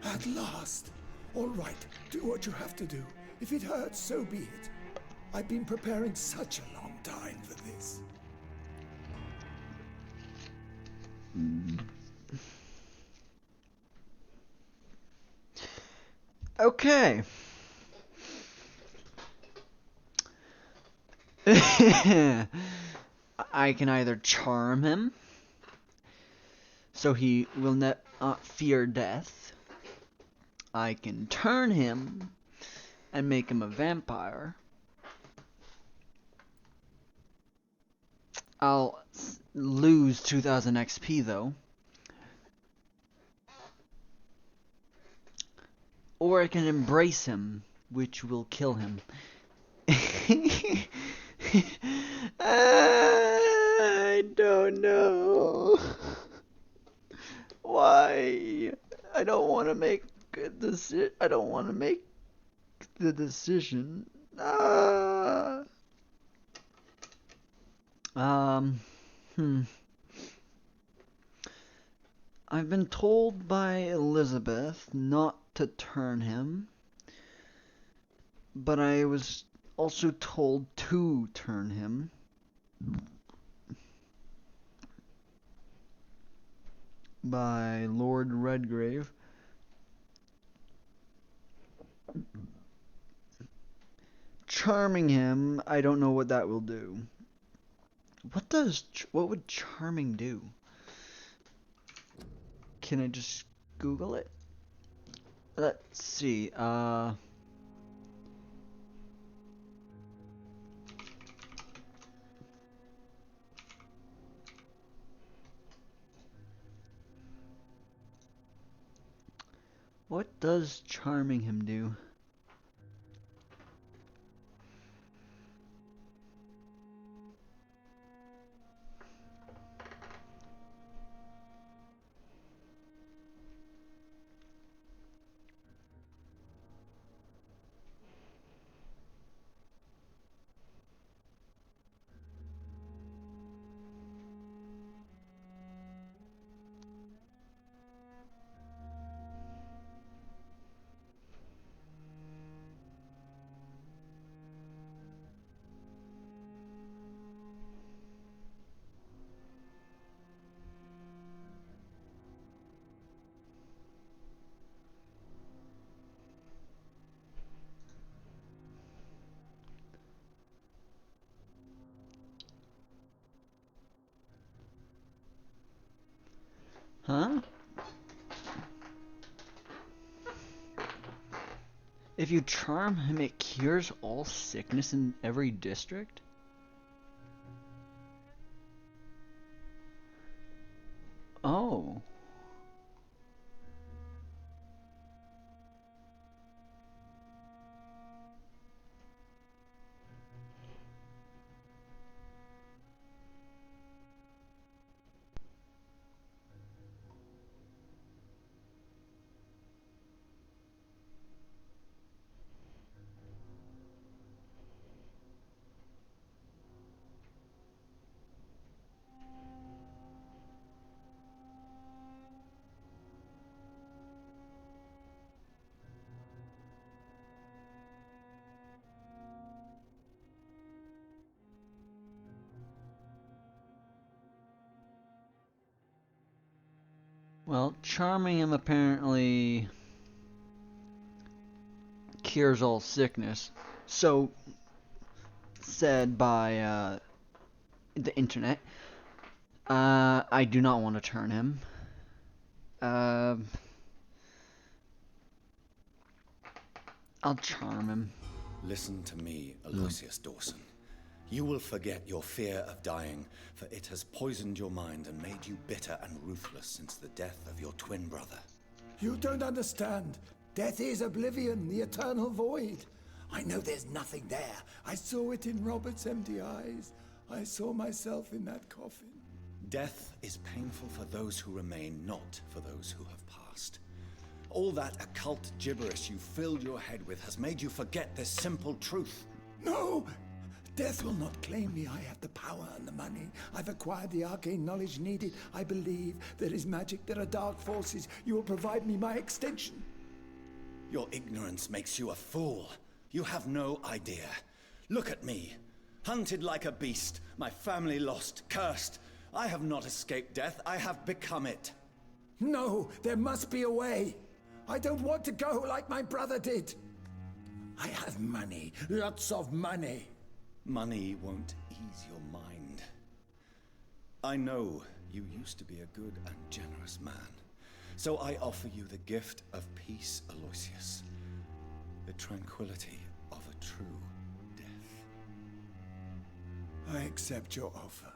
At last. All right, do what you have to do. If it hurts, so be it. I've been preparing such a long time for this. Okay. I can either charm him, so he will not fear death. I can turn him and make him a vampire. I'll lose 2000 XP though. Or I can embrace him, which will kill him. I don't know. Why? I don't want to make I don't want to make the decision. Ah. Hmm. I've been told by Elizabeth not to turn him, but I was also told to turn him. By Lord Redgrave. Charming him, I don't know what that will do. What would charming do? Can I just Google it? Let's see. What does charming him do? Huh? If you charm him, it cures all sickness in every district? Oh. Well, charming him apparently cures all sickness. So, said by the internet. I do not want to turn him. I'll charm him. Listen to me, Aloysius Dawson. You will forget your fear of dying, for it has poisoned your mind and made you bitter and ruthless since the death of your twin brother. You don't understand. Death is oblivion, the eternal void. I know there's nothing there. I saw it in Robert's empty eyes. I saw myself in that coffin. Death is painful for those who remain, not for those who have passed. All that occult gibberish you filled your head with has made you forget this simple truth. No! Death will not claim me. I have the power and the money. I've acquired the arcane knowledge needed. I believe there is magic, there are dark forces. You will provide me my extension. Your ignorance makes you a fool. You have no idea. Look at me. Hunted like a beast, my family lost, cursed. I have not escaped death, I have become it. No, there must be a way. I don't want to go like my brother did. I have money, lots of money. Money won't ease your mind. I know you used to be a good and generous man. So I offer you the gift of peace, Aloysius. The tranquility of a true death. I accept your offer.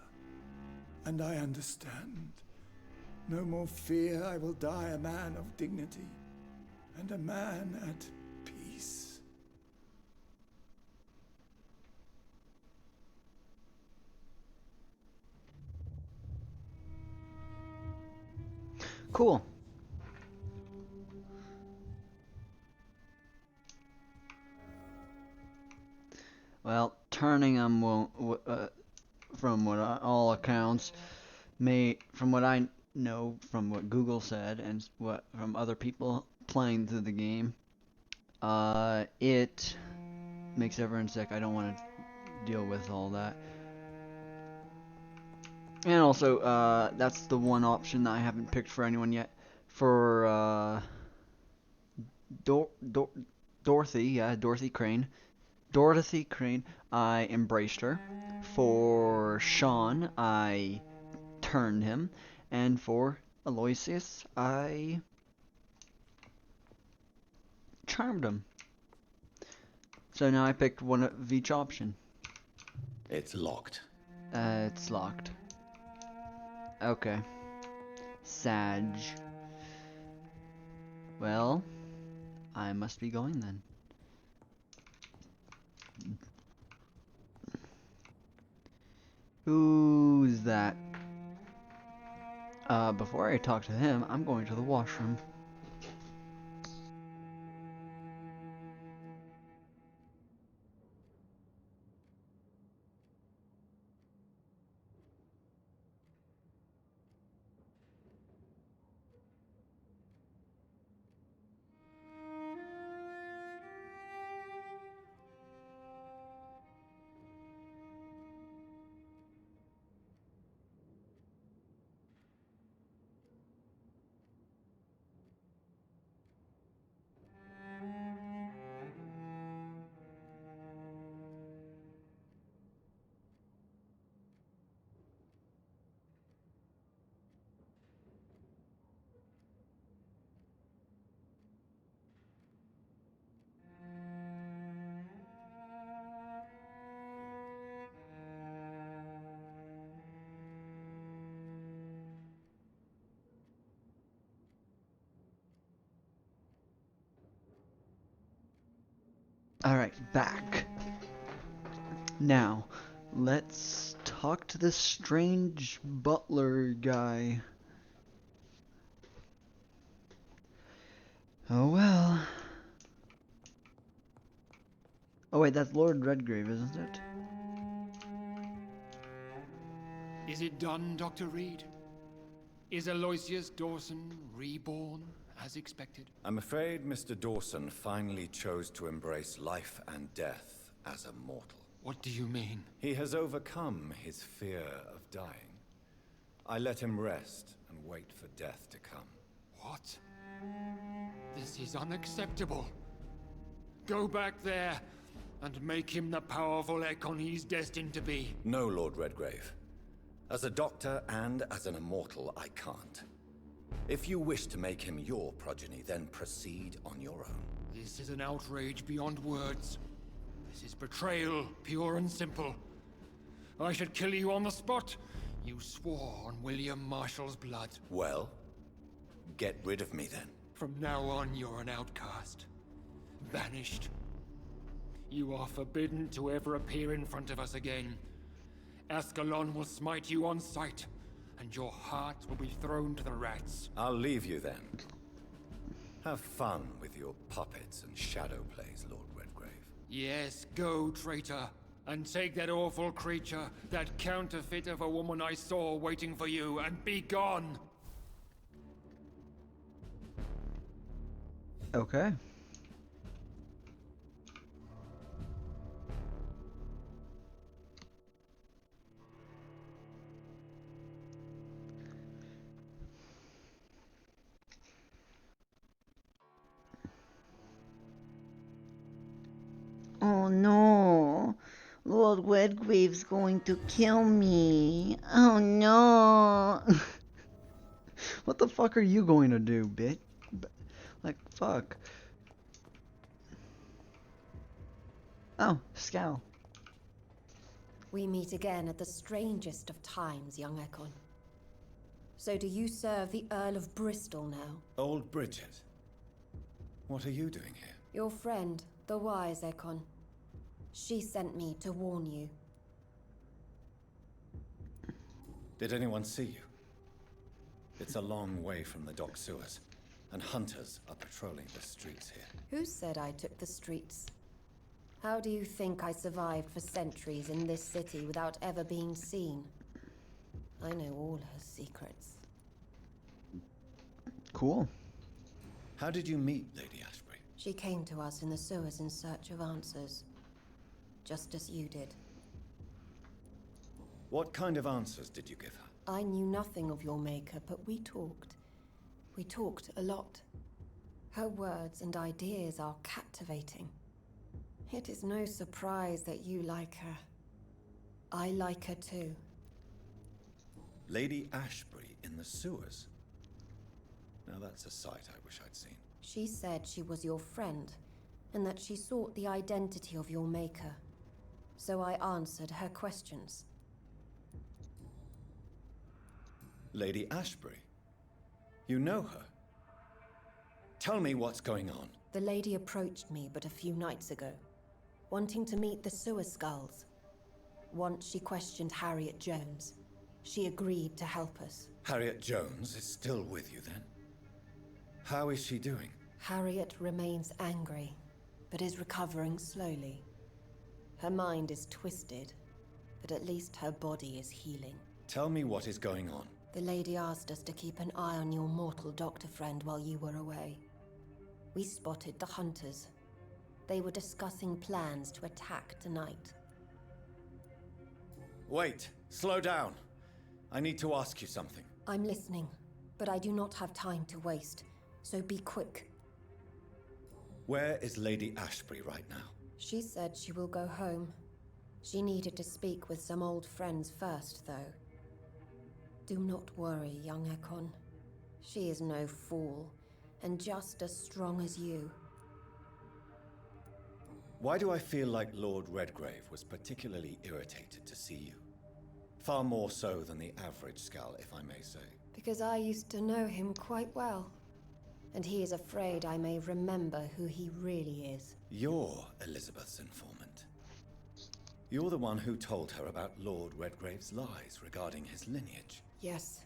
And I understand. No more fear, I will die a man of dignity. And a man at peace. Cool. Well, turning them won't, from all accounts, from what I know, from what Google said, and what from other people playing through the game, it makes everyone sick. I don't want to deal with all that. And also, that's the one option that I haven't picked for anyone yet. For Dorothy Crane. Dorothy Crane, I embraced her. For Sean, I turned him. And for Aloysius, I charmed him. So now I picked one of each option. It's locked. It's locked. Okay. Sag. Well, I must be going then. Who's that? Before I talk to him, I'm going to the washroom. Alright, back. Now, let's talk to this strange butler guy. Oh well. Oh wait, that's Lord Redgrave, isn't it? Is it done, Dr. Reed? Is Aloysius Dawson reborn, as expected? I'm afraid Mr. Dawson finally chose to embrace life and death as a mortal. What do you mean? He has overcome his fear of dying. I let him rest and wait for death to come. What? This is unacceptable. Go back there and make him the powerful Ekon he's destined to be. No, Lord Redgrave. As a doctor and as an immortal, I can't. If you wish to make him your progeny, then proceed on your own. This is an outrage beyond words. This is betrayal, pure and simple. I should kill you on the spot. You swore on William Marshall's blood. Well, get rid of me then. From now on, you're an outcast. Banished. You are forbidden to ever appear in front of us again. Ascalon will smite you on sight, and your heart will be thrown to the rats. I'll leave you then. Have fun with your puppets and shadow plays, Lord Redgrave. Yes, go, traitor, and take that awful creature, that counterfeit of a woman I saw waiting for you, and be gone! Okay. Oh no, Lord Redgrave's going to kill me. Oh no. What the fuck are you going to do, bitch? Like, fuck. Oh, Scowl. We meet again at the strangest of times, young Ekon. So do you serve the Earl of Bristol now? Old Bridget. What are you doing here? Your friend, the wise Ekon. She sent me to warn you. Did anyone see you? It's a long way from the dock sewers, and hunters are patrolling the streets here. Who said I took the streets? How do you think I survived for centuries in this city without ever being seen? I know all her secrets. Cool. How did you meet Lady Ashbury? She came to us in the sewers in search of answers. Just as you did. What kind of answers did you give her? I knew nothing of your maker, but we talked. We talked a lot. Her words and ideas are captivating. It is no surprise that you like her. I like her too. Lady Ashbury in the sewers? Now that's a sight I wish I'd seen. She said she was your friend, and that she sought the identity of your maker. So I answered her questions. Lady Ashbury? You know her? Tell me what's going on. The lady approached me but a few nights ago, wanting to meet the sewer skulls. Once she questioned Harriet Jones. She agreed to help us. Harriet Jones is still with you then? How is she doing? Harriet remains angry, but is recovering slowly. Her mind is twisted, but at least her body is healing. Tell me what is going on. The lady asked us to keep an eye on your mortal doctor friend while you were away. We spotted the hunters. They were discussing plans to attack tonight. Wait, slow down. I need to ask you something. I'm listening, but I do not have time to waste, so be quick. Where is Lady Ashbury right now? She said she will go home. She needed to speak with some old friends first, though. Do not worry, young Ekon. She is no fool, and just as strong as you. Why do I feel like Lord Redgrave was particularly irritated to see you? Far more so than the average Skull, if I may say. Because I used to know him quite well. And he is afraid I may remember who he really is. You're Elizabeth's informant. You're the one who told her about Lord Redgrave's lies regarding his lineage. Yes,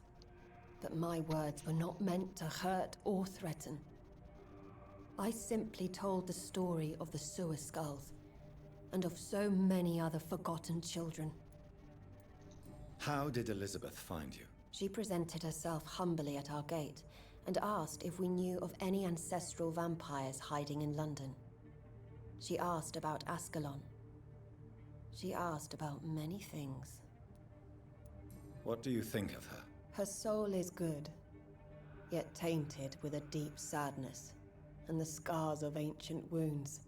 but my words were not meant to hurt or threaten. I simply told the story of the sewer skulls, and of so many other forgotten children. How did Elizabeth find you? She presented herself humbly at our gate, and asked if we knew of any ancestral vampires hiding in London. She asked about Ascalon. She asked about many things. What do you think of her? Her soul is good, yet tainted with a deep sadness, and the scars of ancient wounds.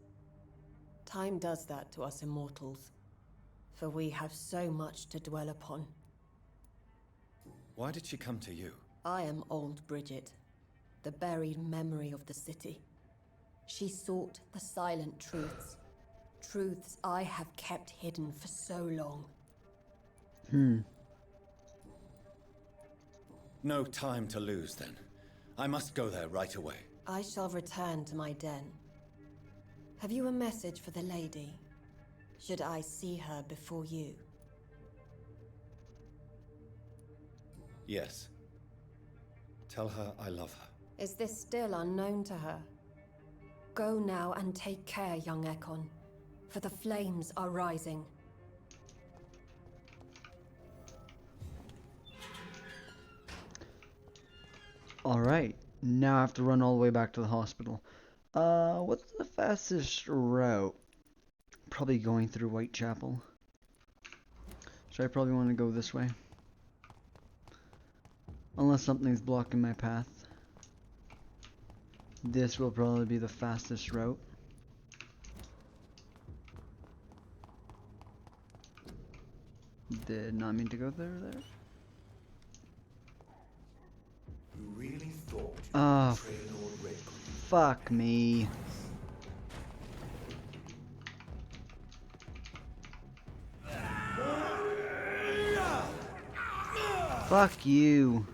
Time does that to us immortals, for we have so much to dwell upon. Why did she come to you? I am old Bridget, the buried memory of the city. She sought the silent truths. Truths I have kept hidden for so long. No time to lose, then. I must go there right away. I shall return to my den. Have you a message for the lady? Should I see her before you? Yes. Tell her I love her. Is this still unknown to her? Go now and take care, young Ekon, for the flames are rising. Alright, now I have to run all the way back to the hospital. What's the fastest route? Probably going through Whitechapel. So I probably want to go this way. Unless something's blocking my path. This will probably be the fastest route. Did not mean to go there. You really thought you Oh, could betray Lord Redgrave? fuck me. Fuck you.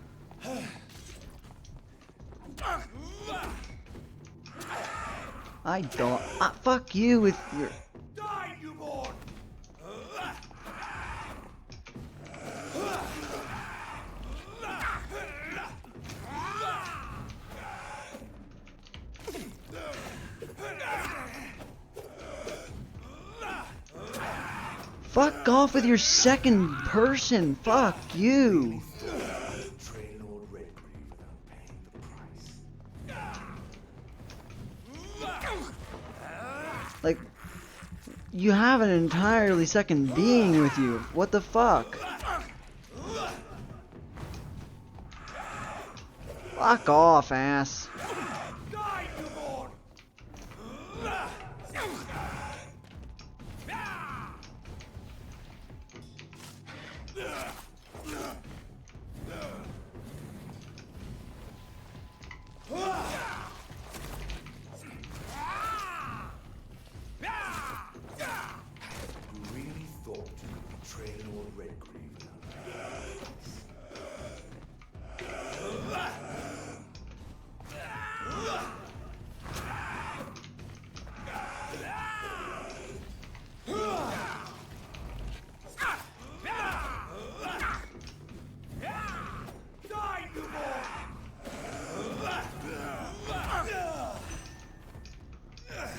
I don't. Fuck you with your. Die, newborn! Fuck off with your second person. Fuck you. Like, you have an entirely second being with you. What the fuck? Fuck off, ass.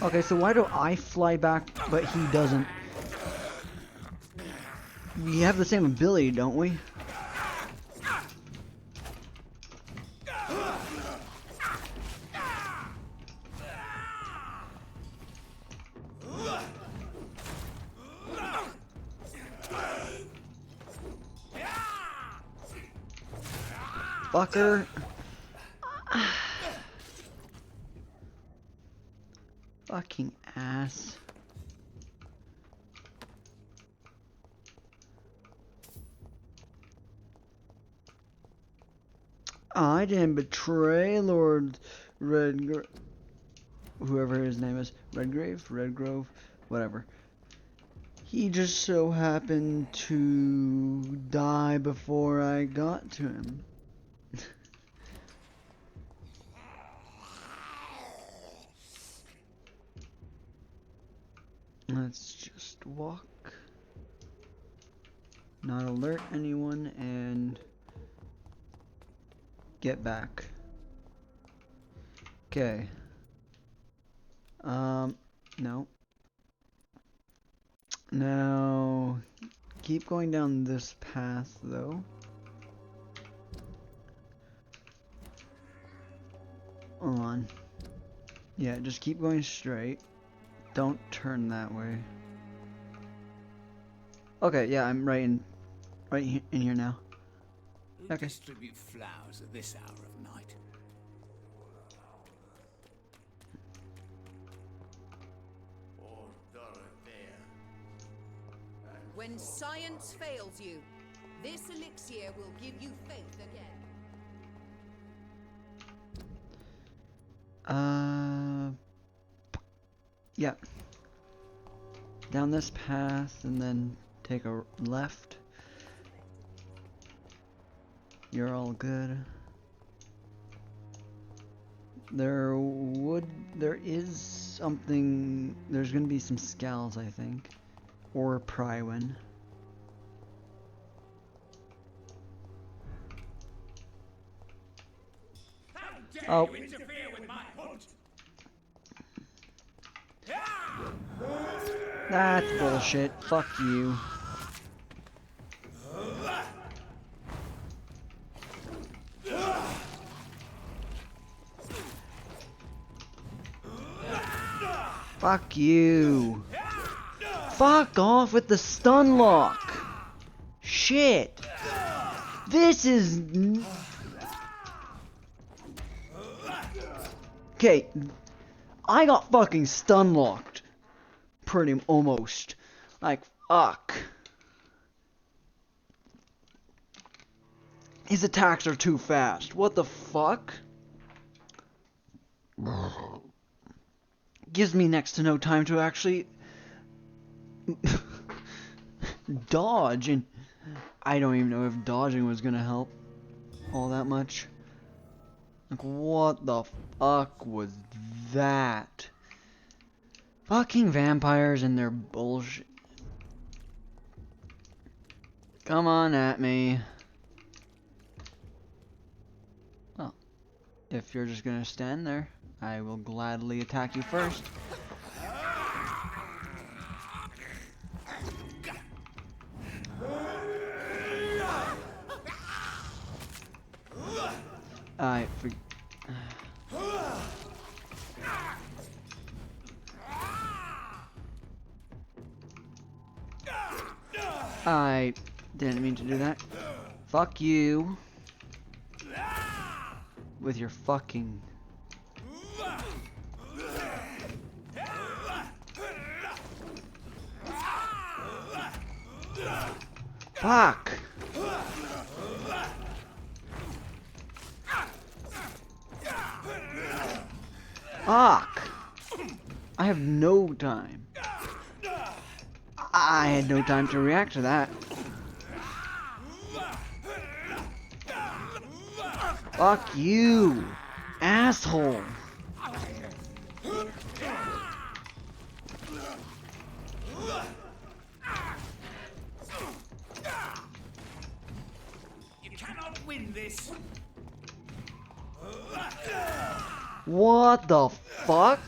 Okay, so why do I fly back, but he doesn't? We have the same ability, don't we? Fucker. Fucking ass. I didn't betray Lord Redgrave, whoever his name is. Redgrove, whatever. He just so happened to die before I got to him. Let's just walk, not alert anyone, and get back. Okay. No. Now, keep going down this path, though. Hold on. Yeah, just keep going straight. Don't turn that way. Okay, yeah, I'm right in here now. Who Okay. distribute flowers at this hour of night? When science fails you, this elixir will give you faith again. Yeah. Down this path and then take a left. You're all good. There is something, there's gonna be some scowls, I think. Or Prywin. Oh. You interfere with my hunt. That's bullshit. Fuck you. Fuck you. Fuck off with the stun lock. Shit. This is... Okay. I got fucking stun locked. Pretty almost. Like, fuck. His attacks are too fast. What the fuck? Gives me next to no time to actually dodge, and I don't even know if dodging was gonna help all that much. Like, what the fuck was that? Fucking vampires and their bullshit. Come on at me. Well, if you're just gonna stand there, I will gladly attack you first. I didn't mean to do that. Fuck you. With your fucking... Fuck! Fuck! I have no time. I had no time to react to that. Fuck you, asshole. You cannot win this. What the fuck?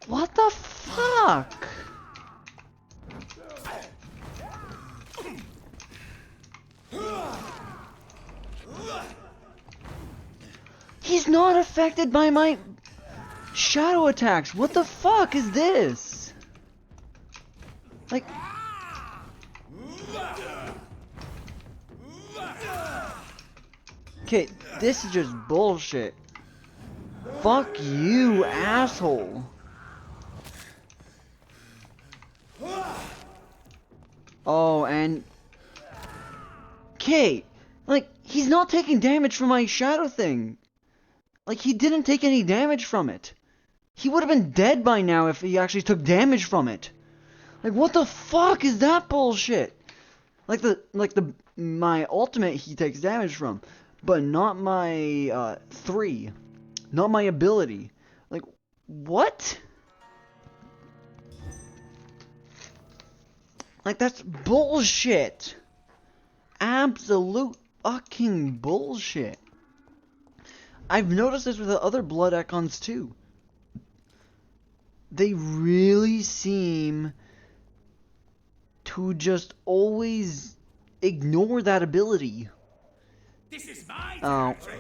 What the fuck? He's not affected by my shadow attacks. What the fuck is this? Like... Okay, this is just bullshit. Fuck you, asshole. Oh, and... Okay, like, he's not taking damage from my shadow thing. Like, he didn't take any damage from it. He would have been dead by now if he actually took damage from it. Like, what the fuck is that bullshit? Like my ultimate he takes damage from, but not my, 3. Not my ability. Like, what? Like, that's bullshit. Absolute fucking bullshit. I've noticed this with the other blood icons too. They really seem to just always ignore that ability. This is my territory.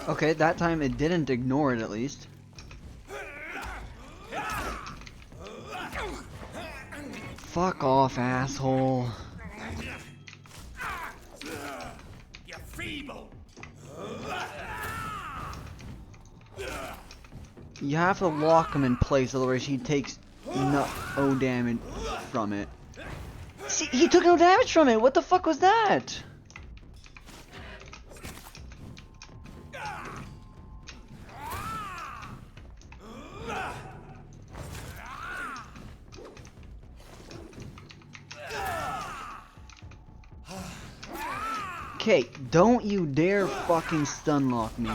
Okay, that time it didn't ignore it at least. Fuck off, asshole. You're feeble. You have to lock him in place, otherwise he takes no damage from it. See, he took no damage from it! What the fuck was that? Okay, don't you dare fucking stun lock me.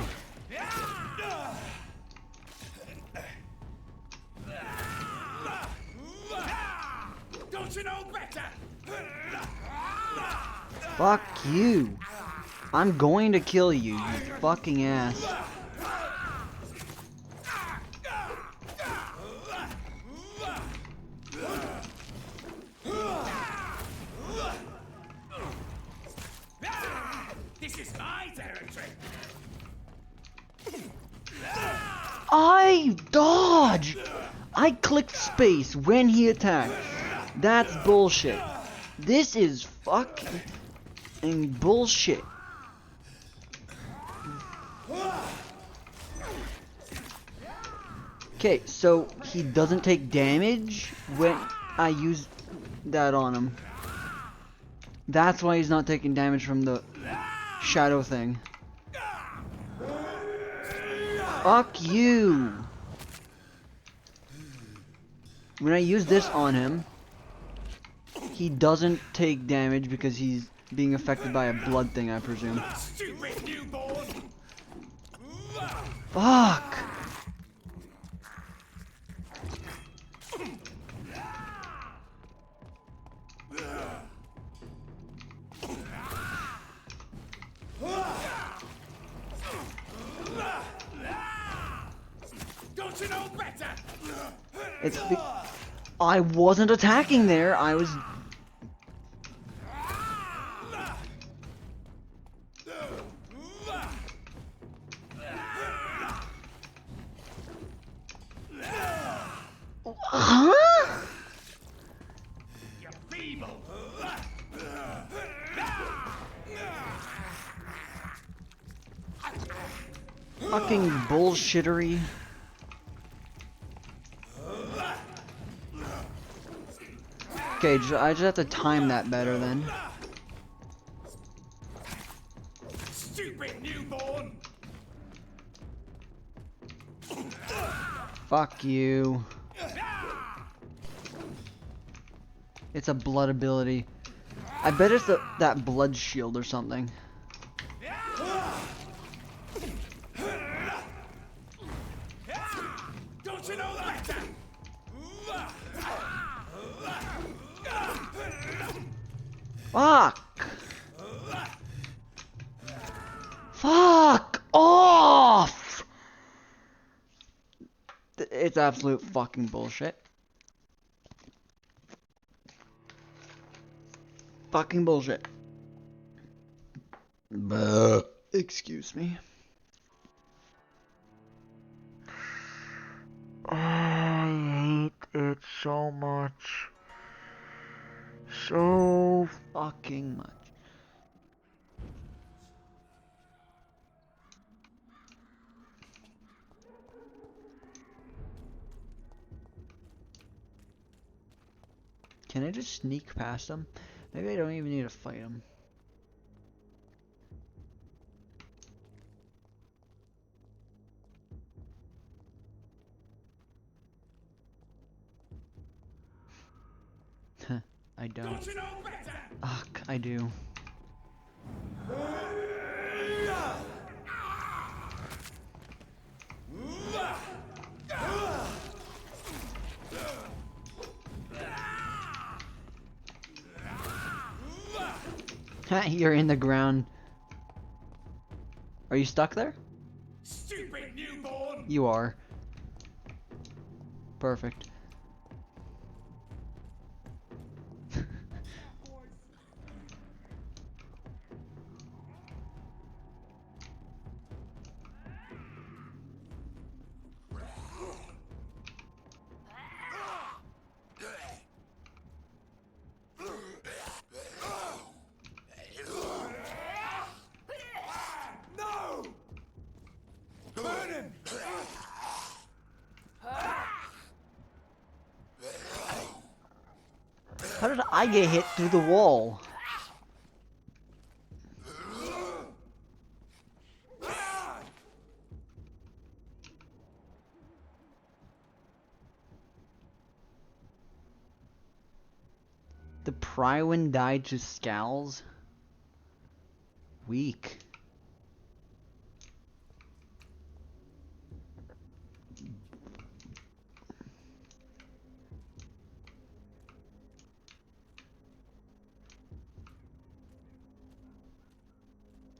Don't you know better? Fuck you. I'm going to kill you, you fucking ass. This is my territory. I dodge! I clicked space when he attacked. That's bullshit. This is fucking bullshit. Okay, so he doesn't take damage when I use that on him. That's why he's not taking damage from the shadow thing. Fuck you! When I use this on him, he doesn't take damage because he's being affected by a blood thing, I presume. Stupid newborn. Fuck! Don't you know better? I wasn't attacking there, I was... Fucking bullshittery. Okay, I just have to time that better then. Stupid newborn! Fuck you. It's a blood ability. I bet it's that blood shield or something. Don't you know that? Fuck! Fuck off! It's absolute fucking bullshit. Fucking bullshit. Buh. Excuse me. I hate it so much. So fucking much. Can I just sneak past them? Maybe I don't even need to fight them. I don't. Ugh, I do. You're in the ground. Are you stuck there? Stupid newborn! You are. Perfect. How did I get hit through the wall? The Prywin died to scowls? Weak.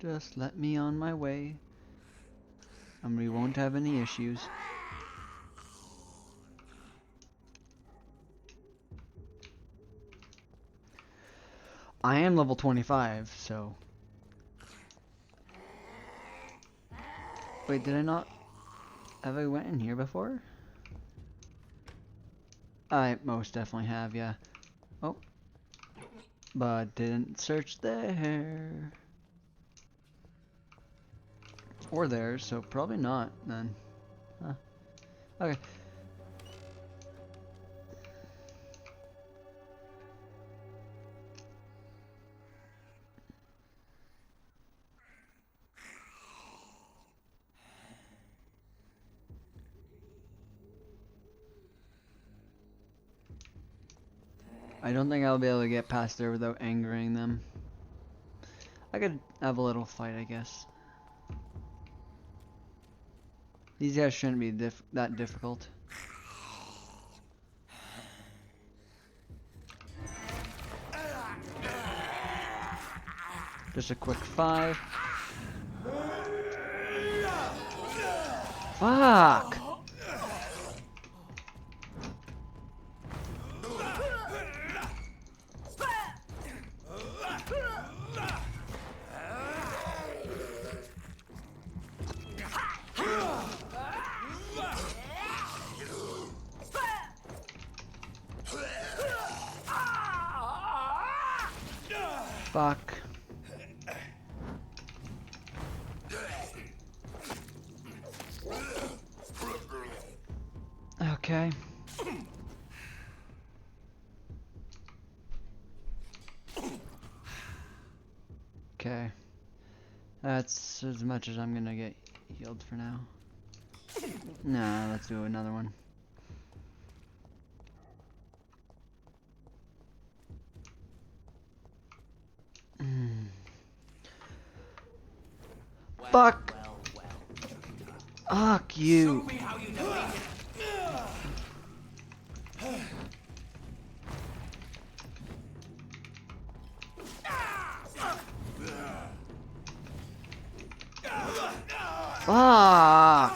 Just let me on my way, and we won't have any issues. I am level 25, so... Wait, did I not... Have I went in here before? I most definitely have, yeah. Oh. But didn't search there. Or there, so probably not, then. Huh. Okay. I don't think I'll be able to get past there without angering them. I could have a little fight, I guess. These guys shouldn't be that difficult. Just a quick 5. Fuck! Fuck. Okay. Okay. That's as much as I'm gonna get healed for now. Nah, let's do another one. Fuck! Fuck you! Fuck!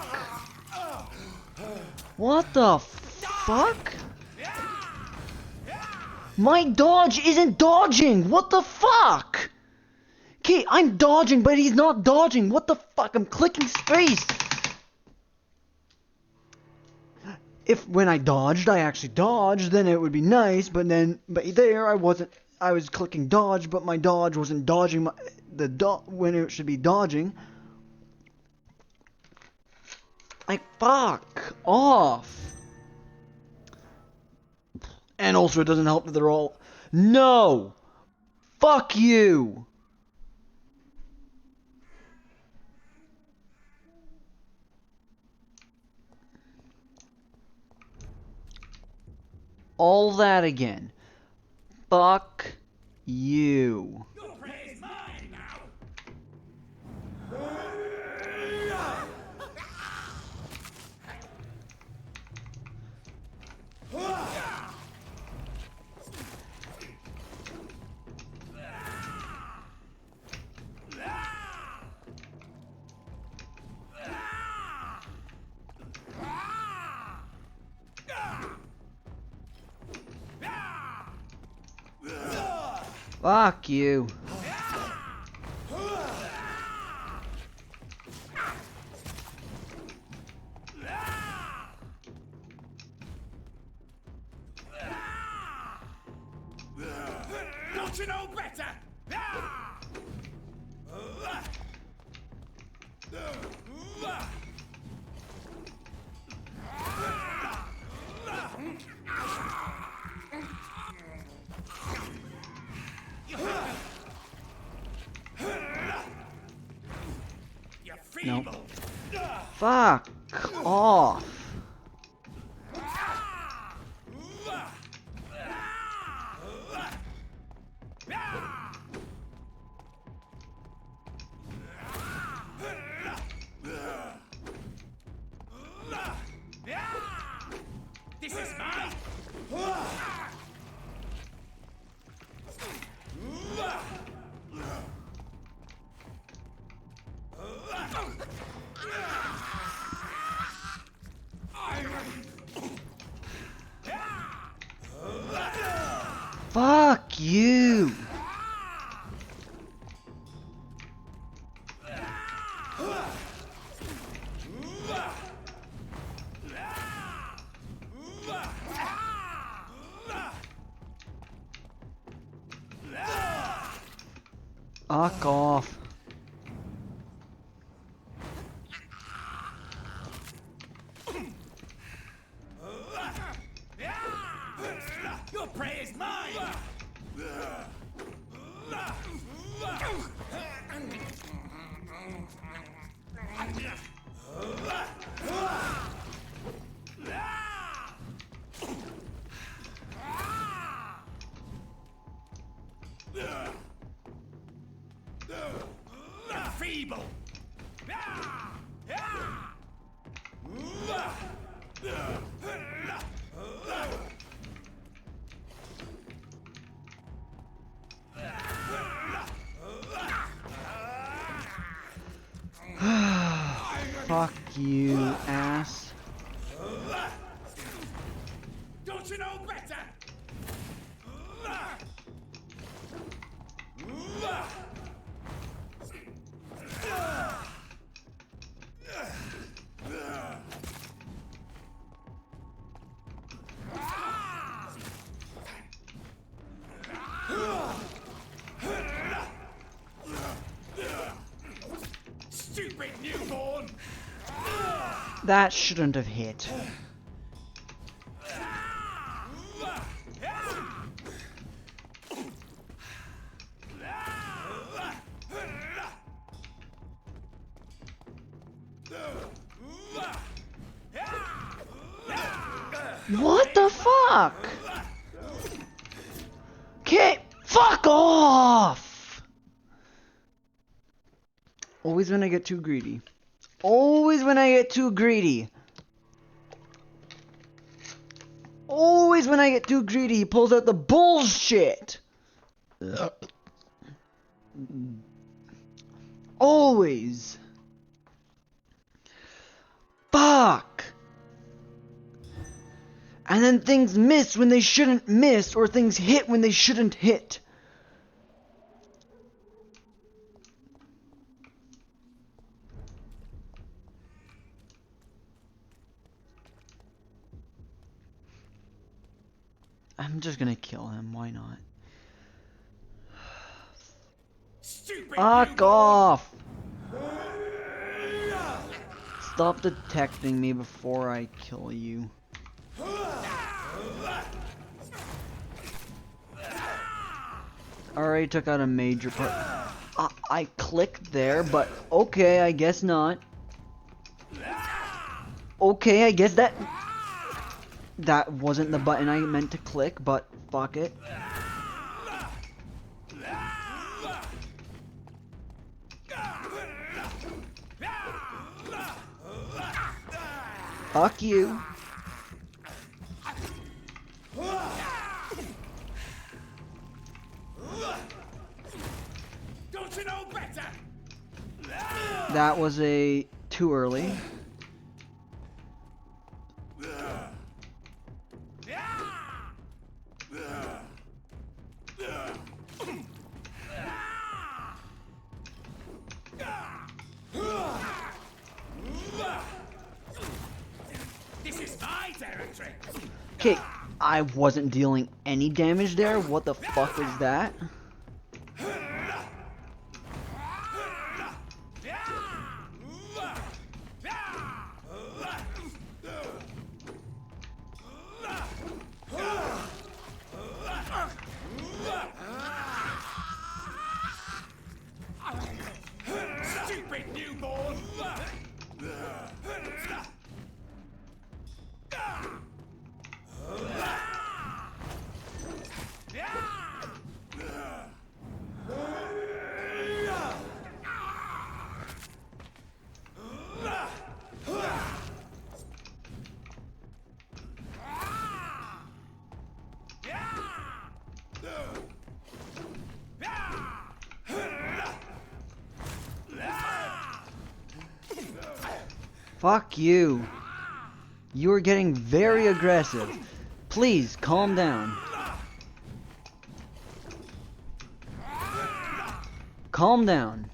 What the fuck? My dodge isn't dodging! What the fuck? Okay, I'm dodging, but he's not dodging. What the fuck? I'm clicking space. If when I dodged, I actually dodged, then it would be nice, but there I wasn't. I was clicking dodge, but my dodge wasn't dodging when it should be dodging. Like, fuck off. And also, it doesn't help that they're all... No! Fuck you! All that again. Fuck you. Fuck you. Don't you know better? Nope. Fuck off. This is mine. Fuck you. Fuck off. Your prey is mine. Feeble. Fuck you, ass. Don't you know better? Stupid newborn! That shouldn't have hit. the fuck? Okay, fuck off! Always when I get too greedy. Always when I get too greedy. Always when I get too greedy, he pulls out the bullshit. Always. Fuck. And then things miss when they shouldn't miss, or things hit when they shouldn't hit. I'm just gonna kill him, why not? Fuck off! Stop detecting me before I kill you. Already took out a major part. I clicked there, but okay, I guess not. Okay, I guess that wasn't the button I meant to click, but fuck it. Fuck you. Don't you know better? That was a too early. This is my territory. Okay, I wasn't dealing any damage there. What the fuck was that? Stupid newborn. Fuck you. You are getting very aggressive. Please, calm down. Calm down.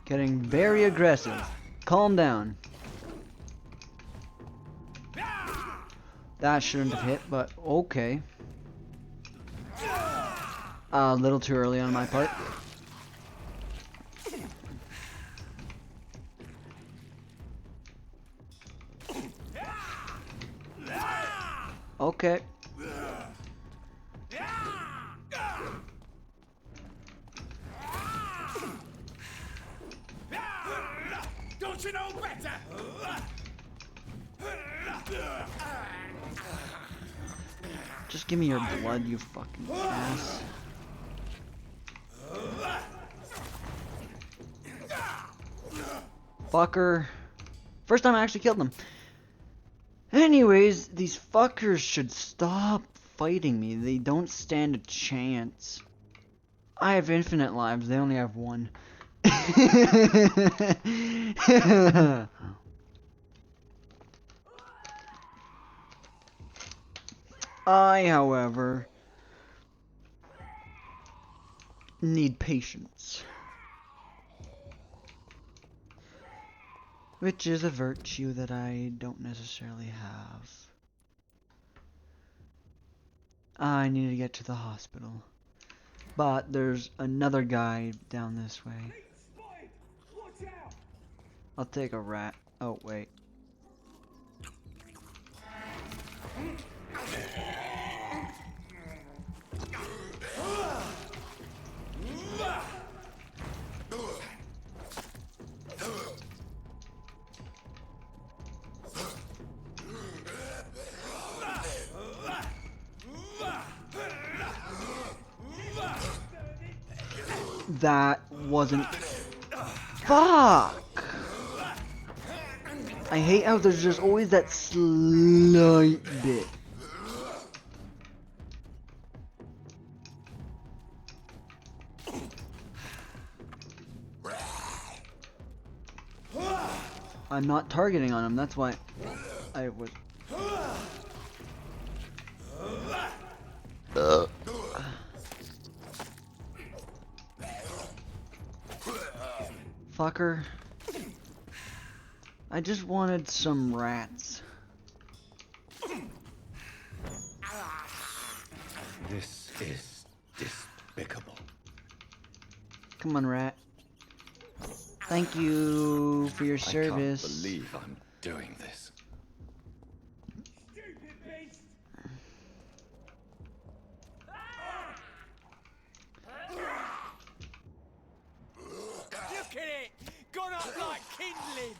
Getting very aggressive. Calm down. That shouldn't have hit, but okay. A little too early on my part. Okay. Don't you know better? Just give me your blood, you fucking ass. Fucker. First time I actually killed them. Anyways, these fuckers should stop fighting me. They don't stand a chance. I have infinite lives. They only have one. I, however, need patience. Which is a virtue that I don't necessarily have. I need to get to the hospital. But there's another guy down this way. I'll take a rat. Oh, wait. That wasn't... Fuck! I hate how there's just always that slight bit. I'm not targeting on him, that's why I was... Fucker. I just wanted some rats. This is despicable. Come on, rat. Thank you for your service. I can't believe I'm doing this. Look at it! Gone up like kindling!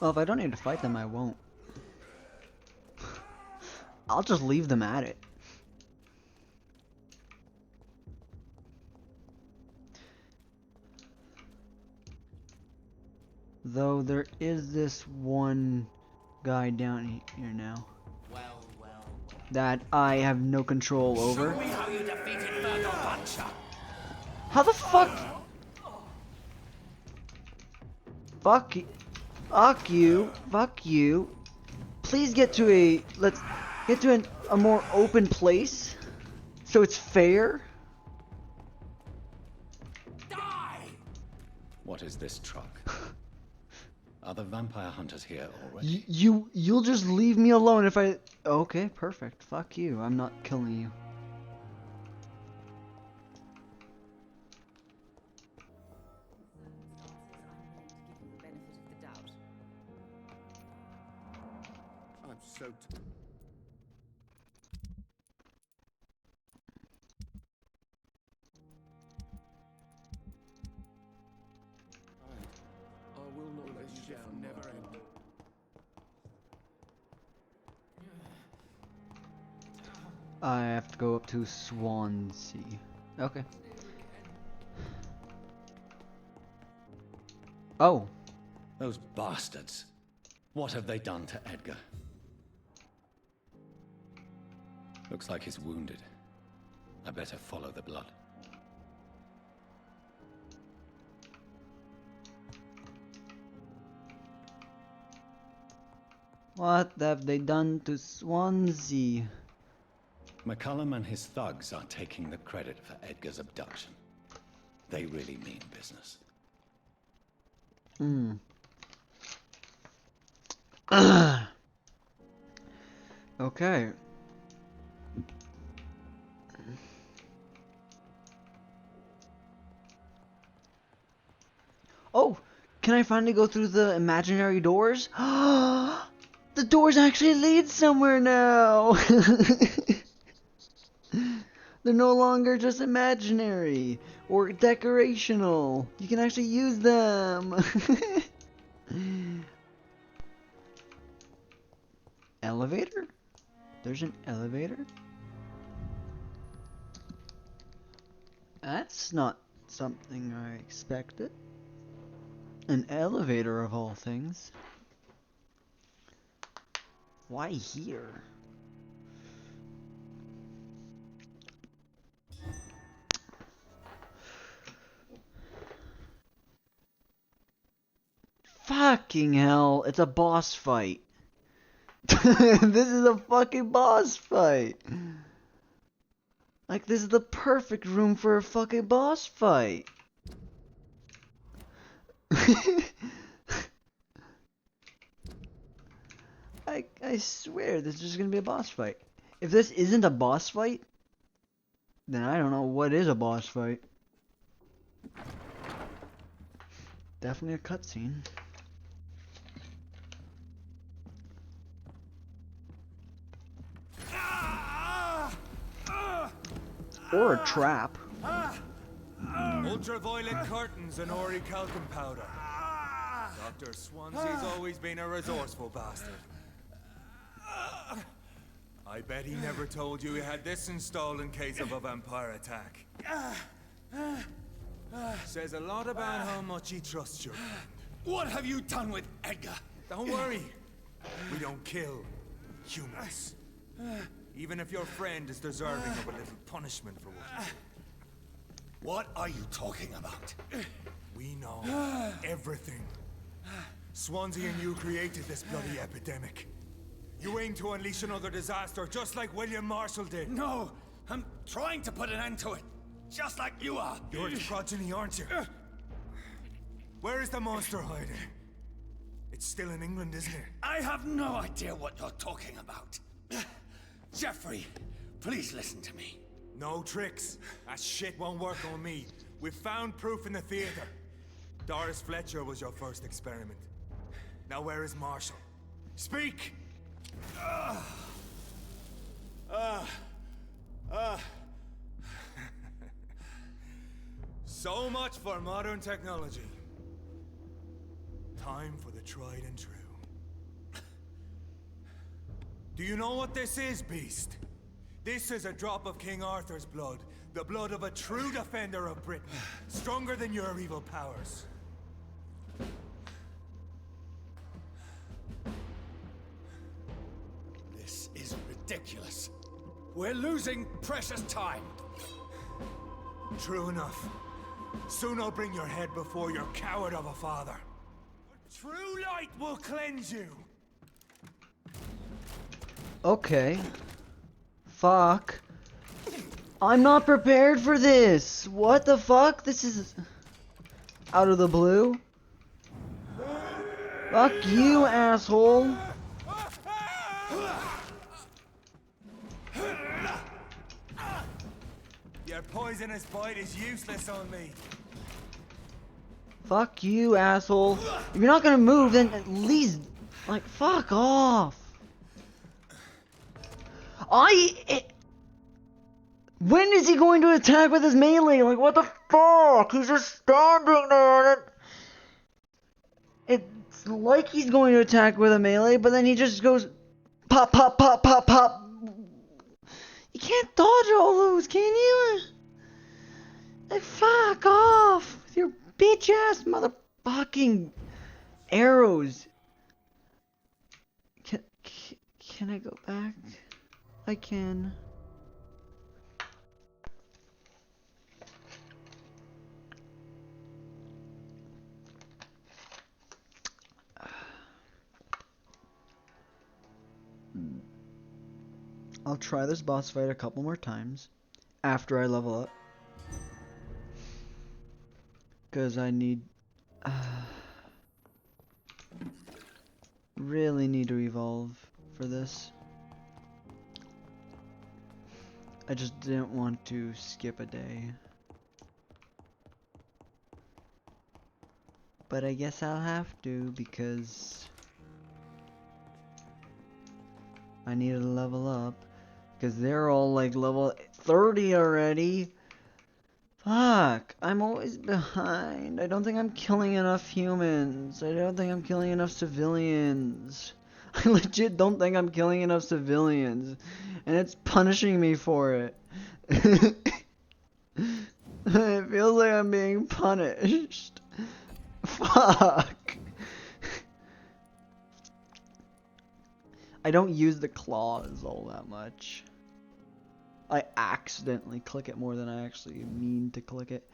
Well, if I don't need to fight them, I won't. I'll just leave them at it. Though there is this one guy down here now that I have no control over. Show me how you defeated Vampyr. How the fuck? Fuck you. Fuck you. Fuck you. Please get to a... Let's get to a more open place so it's fair. What is this truck? Are the vampire hunters here already? You'll just leave me alone if I... Okay, perfect. Fuck you. I'm not killing you. I'm so... I will not let you down, never end. I have to go up to Swansea. Okay. Oh. Those bastards. What have they done to Edgar? Looks like he's wounded. I better follow the blood. What have they done to Swansea? McCullum and his thugs are taking the credit for Edgar's abduction. They really mean business. Okay. Oh, can I finally go through the imaginary doors? The doors actually lead somewhere now. They're no longer just imaginary or decorational. You can actually use them. Elevator? There's an elevator? That's not something I expected. An elevator of all things. Why here? Fucking hell, it's a boss fight. This is a fucking boss fight. Like, this is the perfect room for a fucking boss fight. I swear this is just gonna be a boss fight. If this isn't a boss fight, then I don't know what is a boss fight. Definitely a cutscene. Or a trap. Ultraviolet curtains and orichalcum powder. Dr. Swansea's always been a resourceful bastard. I bet he never told you he had this installed in case of a vampire attack. Says a lot about how much he trusts your friend. What have you done with Edgar? Don't worry. We don't kill humans. Even if your friend is deserving of a little punishment for what he did. What are you talking about? We know everything. Swansea and you created this bloody epidemic. You aim to unleash another disaster, just like William Marshall did. No, I'm trying to put an end to it, just like you are. You're its progeny, aren't you? Where is the monster hiding? It's still in England, isn't it? I have no idea what you're talking about. Jeffrey, please listen to me. No tricks. That shit won't work on me. We've found proof in the theater. Doris Fletcher was your first experiment. Now where is Marshall? Speak! So much for modern technology. Time for the tried and true. Do you know what this is, Beast? This is a drop of King Arthur's blood. The blood of a true defender of Britain. Stronger than your evil powers. This is ridiculous. We're losing precious time. True enough. Soon I'll bring your head before your coward of a father. True light will cleanse you. Okay. Fuck. I'm not prepared for this. What the fuck? This is out of the blue. Fuck you, asshole. Your poisonous bite is useless on me. Fuck you, asshole. If you're not gonna move, then at least, like, fuck off. When is he going to attack with his melee? Like, what the fuck? He's just standing there. And it's like he's going to attack with a melee, but then he just goes pop, pop, pop, pop, pop. You can't dodge all those, can you? Like, fuck off with your bitch ass motherfucking arrows. Can I go back? I can. I'll try this boss fight a couple more times after I level up. Because I need... really need to evolve for this. I just didn't want to skip a day. But I guess I'll have to because I need to level up. Because they're all like level 30 already. Fuck, I'm always behind. I don't think I'm killing enough humans. I don't think I'm killing enough civilians. I legit don't think I'm killing enough civilians. And it's punishing me for it. It feels like I'm being punished. Fuck. I don't use the claws all that much. I accidentally click it more than I actually mean to click it.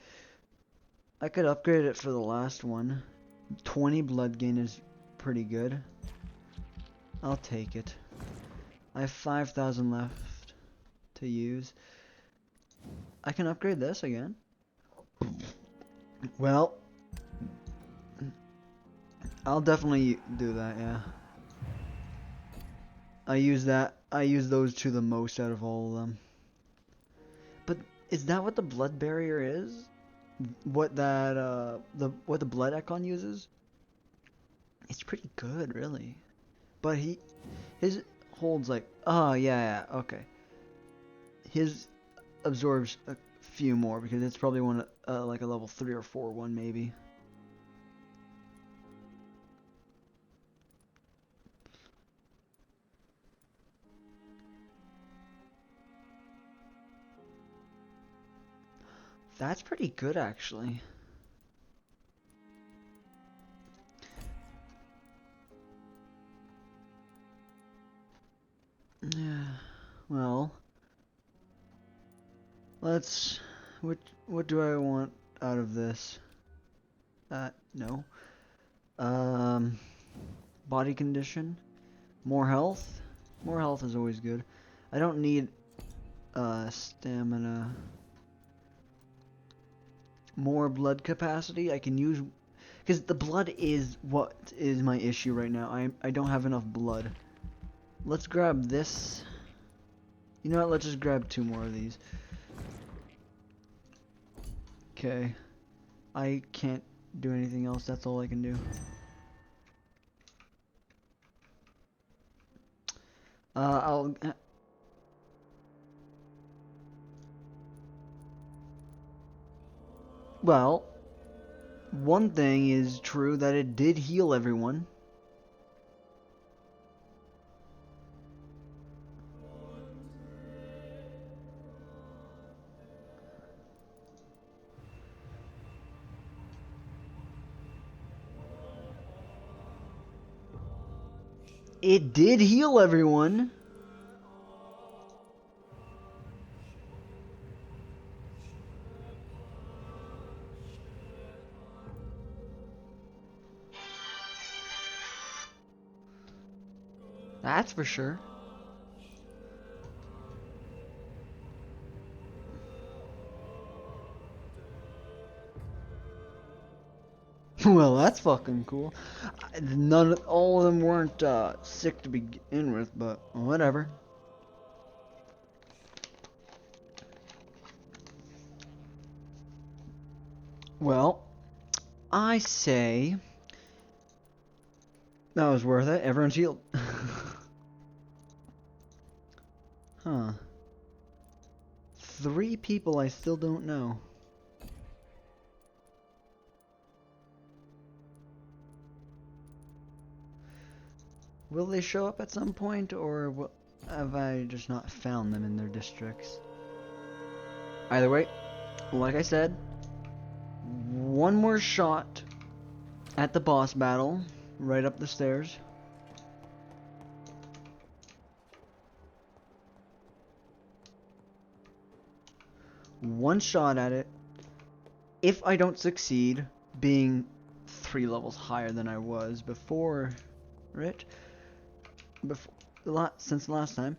I could upgrade it for the last one. 20 blood gain is pretty good. I'll take it. I have 5,000 left to use. I can upgrade this again. Well, I'll definitely do that, yeah. I use those two the most out of all of them. But is that what the blood barrier is? What that what the blood econ uses? It's pretty good, really. But his holds like, oh yeah, okay. His absorbs a few more because it's probably one like a level 3 or 4 one maybe. That's pretty good, actually. Yeah. Well, let's. What do I want out of this? No. Body condition, more health. More health is always good. I don't need stamina. More blood capacity. I can use because the blood is what is my issue right now. I don't have enough blood. Let's grab this. You know what? Let's just grab 2 more of these. Okay. I can't do anything else. That's all I can do. I'll. Well, one thing is true that it did heal everyone. It did heal everyone. That's for sure. Well, that's fucking cool. All of them weren't sick to begin with, but whatever. Well, I say that was worth it. Everyone's healed. Huh. 3 people I still don't know. Will they show up at some point, or have I just not found them in their districts? Either way, like I said, 1 more shot at the boss battle, right up the stairs. One shot at it. If I don't succeed, being 3 levels higher than I was before, right? Since last time,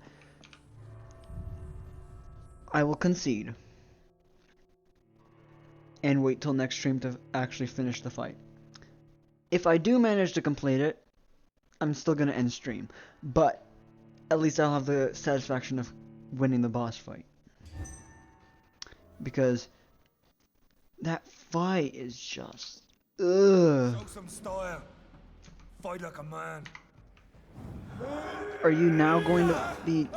I will concede and wait till next stream to actually finish the fight. If I do manage to complete it, I'm still gonna end stream, but at least I'll have the satisfaction of winning the boss fight, because that fight is just ugh. Show some style. Fight like a man. Are you now going to be...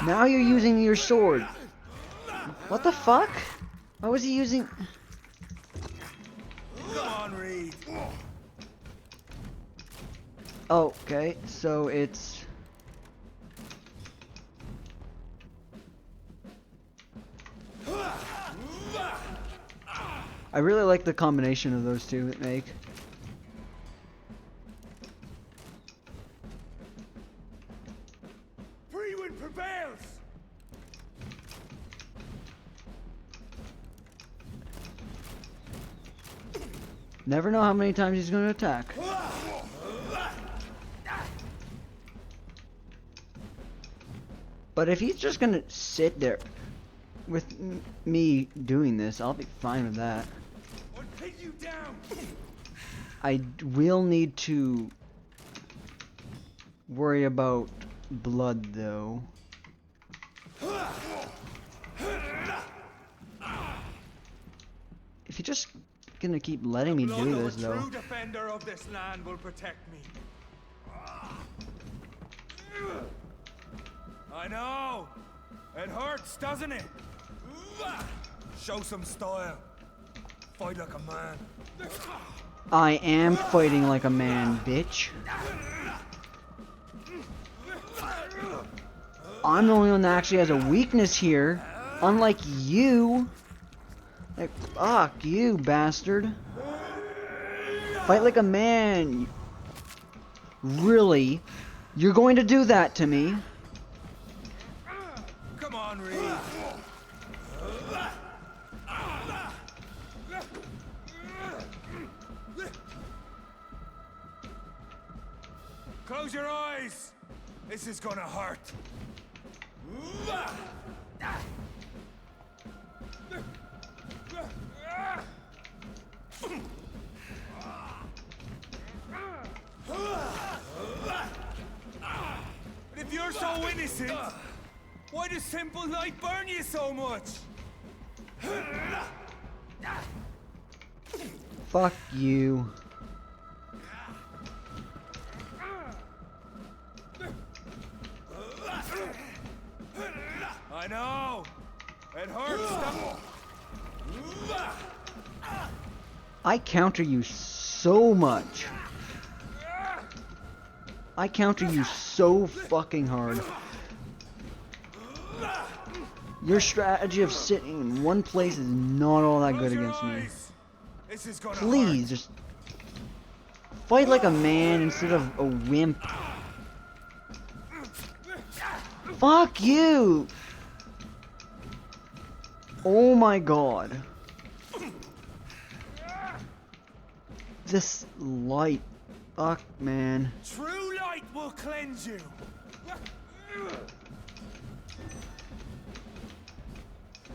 Now you're using your sword. What the fuck? Why was he using... Come on, Reed. Oh, okay, so it's... I really like the combination of those two that make. Freewind prevails. Never know how many times he's going to attack. But if he's just gonna sit there with me doing this, I'll be fine with that. Or pin you down. I will need to worry about blood, though. If you're just gonna keep letting me do this, though. The true defender of this land will protect me. I know. It hurts, doesn't it? Show some style. Fight like a man. I am fighting like a man, bitch. I'm the only one that actually has a weakness here, unlike you. Like, fuck you, bastard. Fight like a man. Really? You're going to do that to me? Come on, Reed. Close your eyes. This is gonna hurt. If you're so innocent, why does simple light burn you so much? Fuck you. I know. It hurts. I counter you so much. I counter you so fucking hard. Your strategy of sitting in one place is not all that good against me. Please, just fight like a man instead of a wimp. Fuck you! Oh my god. This light. Fuck, man. True light will cleanse you.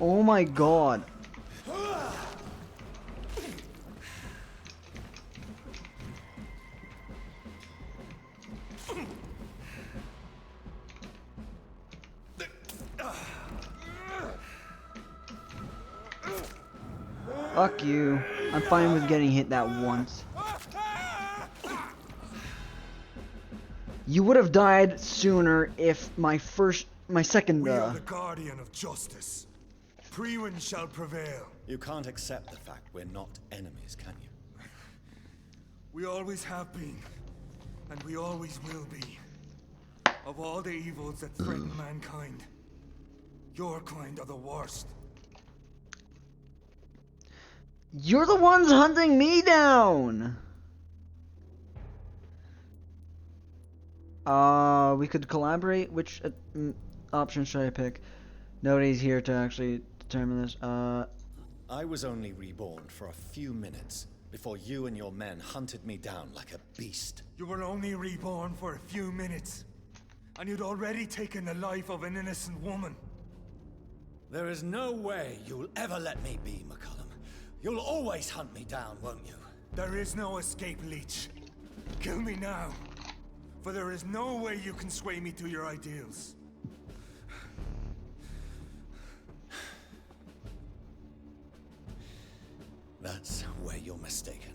Oh my god. Fuck you. I'm fine with getting hit that once. You would have died sooner if my second, We are the guardian of justice. Priwen shall prevail. You can't accept the fact we're not enemies, can you? We always have been, and we always will be. Of all the evils that threaten mankind, your kind are the worst. You're the ones hunting me down! We could collaborate. Which option should I pick? Nobody's here to actually determine this. I was only reborn for a few minutes before you and your men hunted me down like a beast. You were only reborn for a few minutes, and you'd already taken the life of an innocent woman. There is no way you'll ever let me be, McCullum. You'll always hunt me down, won't you? There is no escape, Leech. Kill me now, for there is no way you can sway me to your ideals. That's where you're mistaken.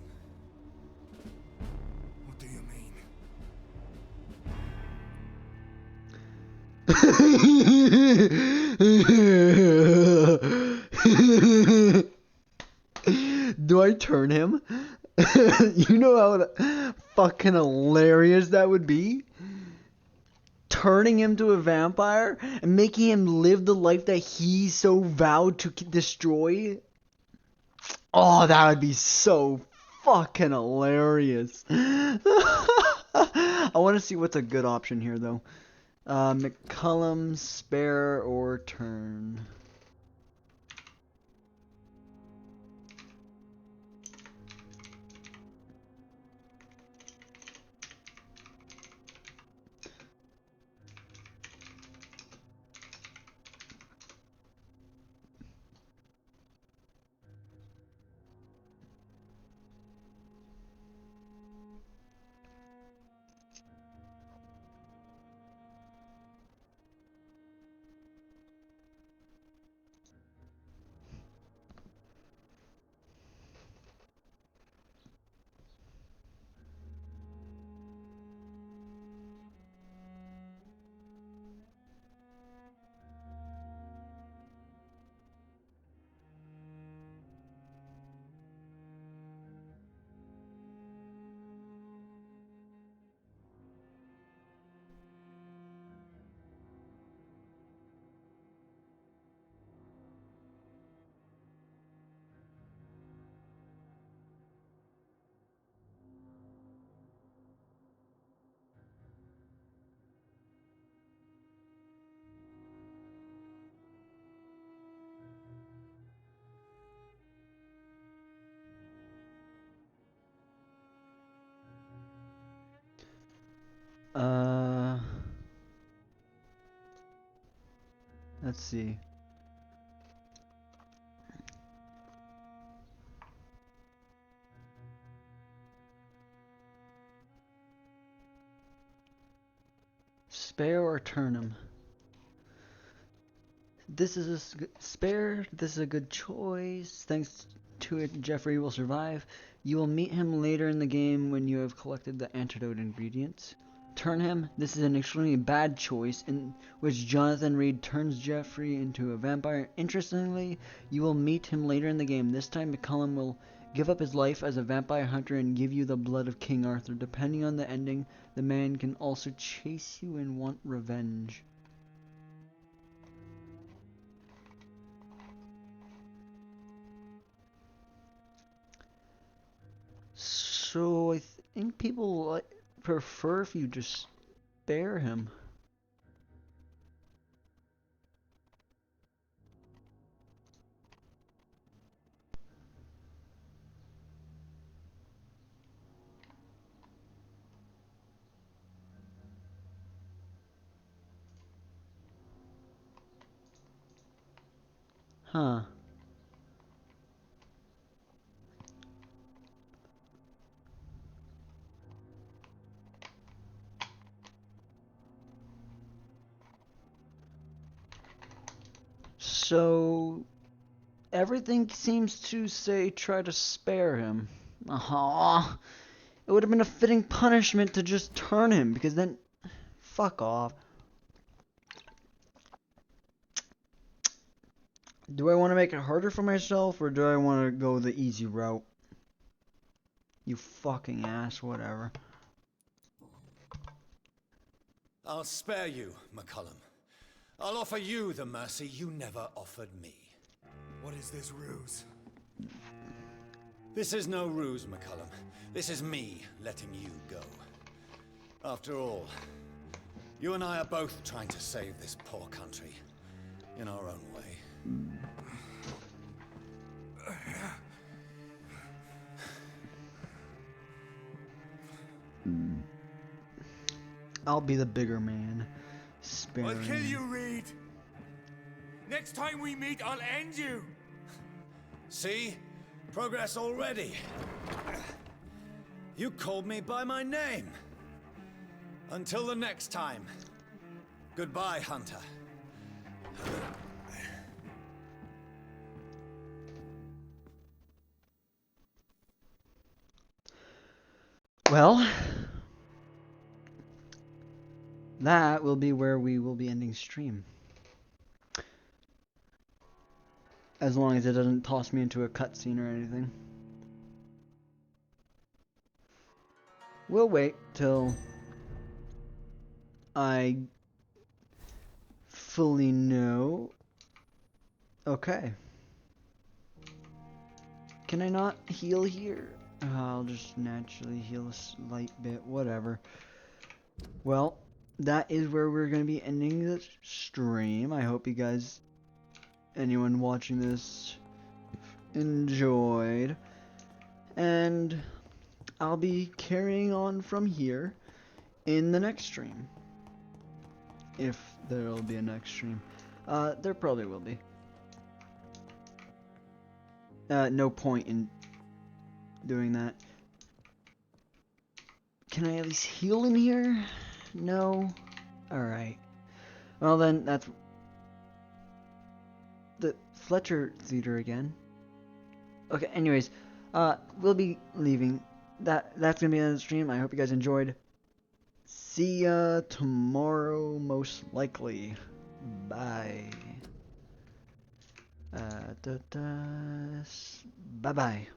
What do you mean? Do I turn him? You know how fucking hilarious that would be? Turning him to a vampire and making him live the life that he so vowed to destroy? Oh, that would be so fucking hilarious. I want to see what's a good option here, though. McCullum, spare, or turn? Let's see. Spare or turn him? This is a spare. This is a good choice. Thanks to it, Jeffrey will survive. You will meet him later in the game when you have collected the antidote ingredients. Turn him. This is an extremely bad choice in which Jonathan Reed turns Jeffrey into a vampire. Interestingly, you will meet him later in the game. This time, McCullum will give up his life as a vampire hunter and give you the blood of King Arthur. Depending on the ending, the man can also chase you and want revenge. So I think people prefer if you just spare him. Huh. So everything seems to say try to spare him. Aha. It would have been a fitting punishment to just turn him, because then fuck off. Do I want to make it harder for myself, or do I want to go the easy route? You fucking ass, whatever. I'll spare you, McCullum. I'll offer you the mercy you never offered me. What is this ruse? This is no ruse, McCullum. This is me letting you go. After all, you and I are both trying to save this poor country in our own way. I'll be the bigger man. I'll kill you, Reed. Next time we meet, I'll end you. See? Progress already. You called me by my name. Until the next time. Goodbye, Hunter. Well, that will be where we will be ending stream. As long as it doesn't toss me into a cutscene or anything. We'll wait till I fully know. Okay. Can I not heal here? I'll just naturally heal a slight bit, whatever. Well, that is where we're going to be ending the stream. I hope you guys, anyone watching this, enjoyed. And I'll be carrying on from here in the next stream. If there'll be a next stream. There probably will be. No point in doing that. Can I at least heal in here? No? Alright. Well then, that's the Fletcher Theater again. Okay, anyways, we'll be leaving. That's gonna be the end of the stream. I hope you guys enjoyed. See ya tomorrow, most likely. Bye. Bye-bye.